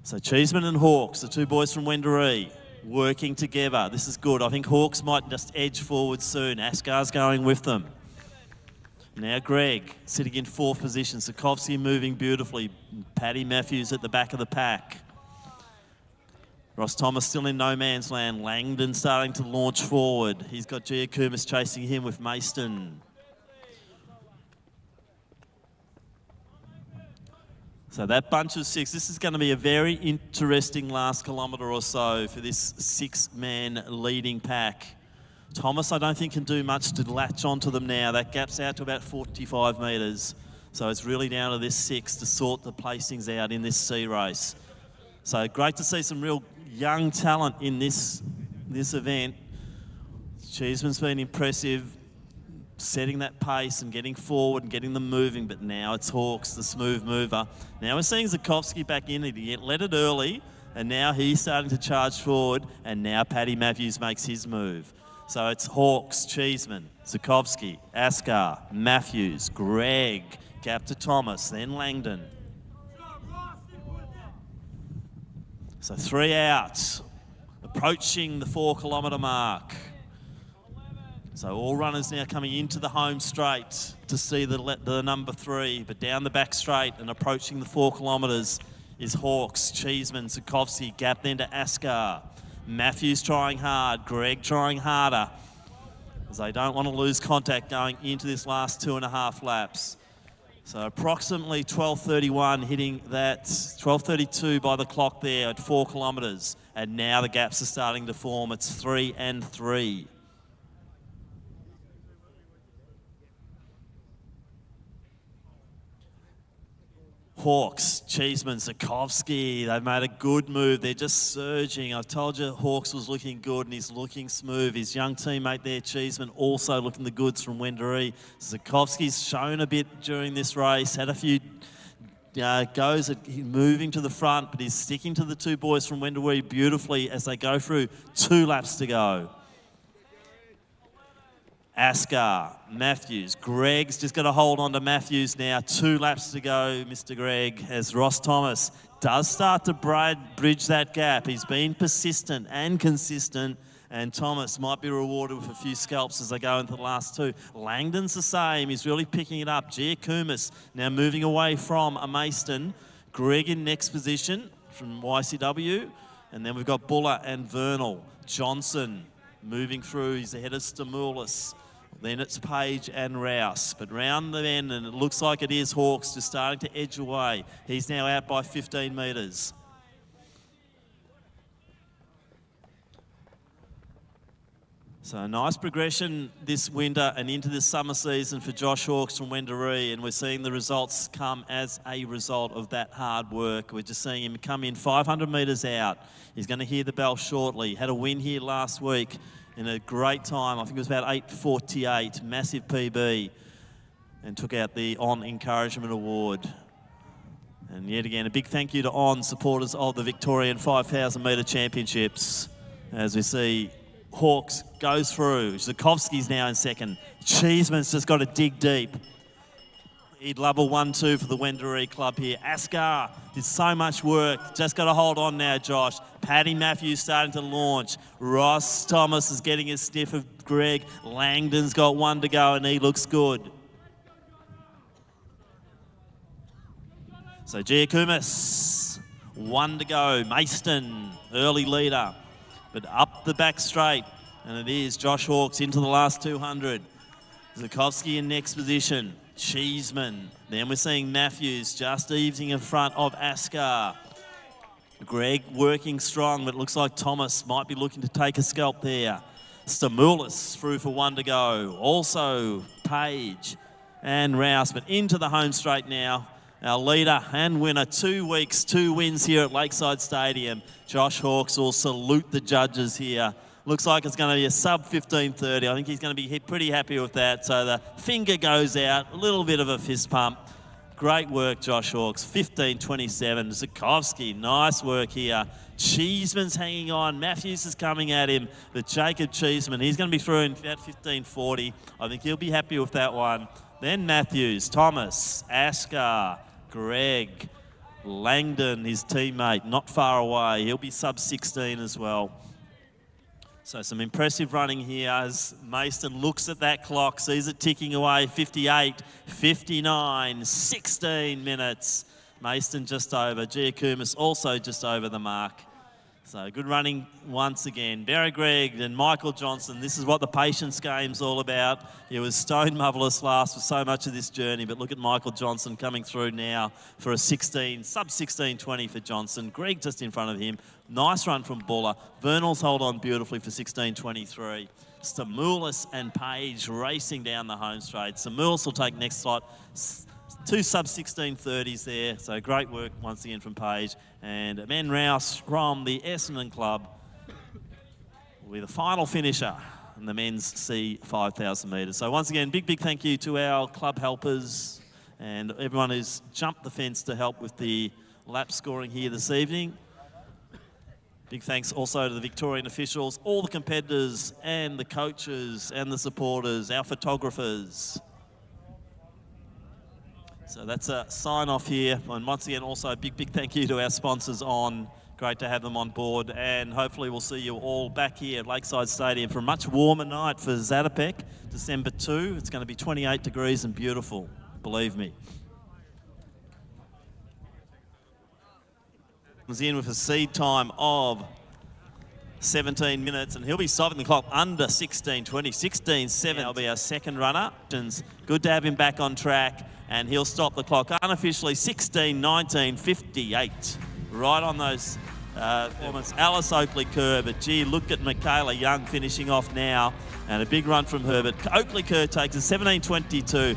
A: So Cheeseman and Hawks, the two boys from Wendouree, working together. This is good. I think Hawks might just edge forward soon. Askar's going with them. Now Greg sitting in fourth position. Sikorsky moving beautifully. Paddy Matthews at the back of the pack. Ross Thomas still in no man's land. Langdon starting to launch forward. He's got Giacomis chasing him with Mayston. So that bunch of six, this is going to be a very interesting last kilometre or so for this six-man leading pack. Thomas, I don't think, can do much to latch onto them now. That gap's out to about 45 metres. So it's really down to this six to sort the placings out in this C race. So great to see some real young talent in this event. Cheeseman's been impressive, setting that pace and getting forward and getting them moving, but now it's Hawks, the smooth mover. Now we're seeing Sikorsky back in. He led it early, and now he's starting to charge forward, and now Paddy Matthews makes his move. So it's Hawks, Cheeseman, Sikorsky, Askar, Matthews, Greg, gap to Thomas, then Langdon. So 3 out, approaching the 4 kilometre mark. So all runners now coming into the home straight to see the number 3, but down the back straight and approaching the 4 kilometres is Hawks, Cheeseman, Sikorsky, gap then to Askar. Matthews trying hard, Greg trying harder, as they don't want to lose contact going into this last 2.5 laps. So approximately 12:31 hitting that, 12:32 by the clock there at 4 kilometres. And now the gaps are starting to form. It's 3 and 3. Hawks, Cheeseman, Sikorsky, they've made a good move. They're just surging. I told you Hawks was looking good and he's looking smooth. His young teammate there, Cheeseman, also looking the goods from Wendouree. Sikorsky's shown a bit during this race, had a few goes at moving to the front, but he's sticking to the two boys from Wendouree beautifully as they go through 2 laps to go. Askar, Matthews, Greg's just got to hold on to Matthews now. 2 laps to go, Mr. Greg, as Ross Thomas does start to bridge that gap. He's been persistent and consistent, and Thomas might be rewarded with a few scalps as they go into the last 2. Langdon's the same. He's really picking it up. Giacomis now moving away from a Mayston. Greg in next position from YCW, and then we've got Buller and Vernal. Johnson moving through. He's ahead of Stimulus. Then it's Page and Rouse. But round the end, and it looks like it is Hawks just starting to edge away. He's now out by 15 metres. So a nice progression this winter and into this summer season for Josh Hawks from Wendouree, and we're seeing the results come as a result of that hard work. We're just seeing him come in 500 metres out. He's going to hear the bell shortly. Had a win here last week in a great time. I think it was about 8:48, massive PB, and took out the On Encouragement Award. And yet again, a big thank you to On, supporters of the Victorian 5,000 metre championships. As we see, Hawks goes through. Sikorsky's now in second. Cheeseman's just got to dig deep. He'd love a 1-2 for the Wendouree club here. Askar did so much work. Just got to hold on now, Josh. Paddy Matthews starting to launch. Ross Thomas is getting a sniff of Greg. Langdon's got 1 to go and he looks good. So Giacomis, 1 to go. Mayston, early leader. But up the back straight, and it is Josh Hawks into the last 200. Sikorsky in next position. Cheeseman. Then we're seeing Matthews just easing in front of Askar. Greg working strong, but it looks like Thomas might be looking to take a scalp there. Stimulus through for 1 to go. Also Page and Rouse, but into the home straight now our leader and winner, 2 weeks, 2 wins here at Lakeside Stadium. Josh Hawkes will salute the judges here. Looks like it's going to be a sub 15:30. I think he's going to be pretty happy with that. So the finger goes out, a little bit of a fist pump. Great work, Josh Hawkes. 15:27. Zukovsky, nice work here. Cheeseman's hanging on. Matthews is coming at him. But Jacob Cheeseman, he's going to be through in about 15:40. I think he'll be happy with that one. Then Matthews, Thomas, Askar, Greg, Langdon, his teammate, not far away. He'll be sub 16 as well. So some impressive running here as Mason looks at that clock, sees it ticking away, 58, 59, 16 minutes. Mason just over. Giacomis also just over the mark. So good running once again. Barry Gregg and Michael Johnson. This is what the patience game's all about. He was stone motherless last for so much of this journey, but look at Michael Johnson coming through now for a 16, sub 16:20 for Johnson. Gregg just in front of him. Nice run from Buller. Vernal's hold on beautifully for 16:23. Stamoulis and Page racing down the home straight. Stamoulis will take next slot. 2 sub 16:30s there, so great work once again from Page. And Ben Rouse from the Essendon Club will be the final finisher in the men's C 5,000 metres. So once again, big thank you to our club helpers and everyone who's jumped the fence to help with the lap scoring here this evening. Big thanks also to the Victorian officials, all the competitors and the coaches and the supporters, our photographers. So that's a sign off here. And once again, also a big thank you to our sponsors on. Great to have them on board. And hopefully we'll see you all back here at Lakeside Stadium for a much warmer night for Zatopek, December 2. It's going to be 28 degrees and beautiful, believe me. Comes in with a seed time of 17 minutes, and he'll be stopping the clock under 16:20, 16:7. That'll be our second runner. Good to have him back on track, and he'll stop the clock unofficially 16:19, 58. Right on those performance. Alice Oakley Kerr, but gee, look at Michaela Young finishing off now, and a big run from her, but Oakley Kerr takes it 17:22.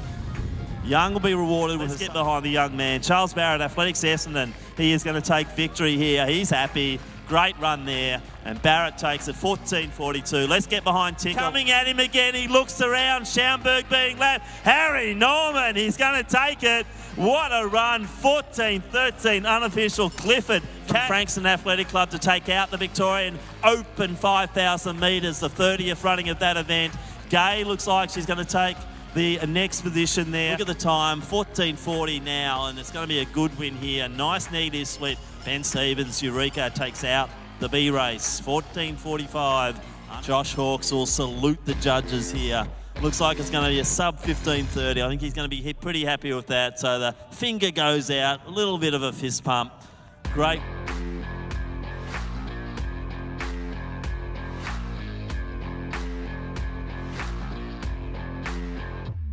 A: Young will be rewarded. Let's get behind the young man. Charles Barrett, Athletics Essendon. He is going to take victory here. He's happy. Great run there. And Barrett takes it 14:42. Let's get behind Tinkle. Coming at him again. He looks around. Schaumburg being lapped. Harry Norman. He's going to take it. What a run. 14:13. Unofficial Clifford. Frankston Athletic Club to take out the Victorian Open 5,000 metres. The 30th running of that event. Gay looks like she's going to take the next position there. Look at the time, 14:40 now, and it's going to be a good win here. Nice negative split. Ben Stevens, Eureka takes out the B race, 14:45. Josh Hawkes will salute the judges here. Looks like it's going to be a sub 15:30. I think he's going to be pretty happy with that. So the finger goes out, a little bit of a fist pump. Great.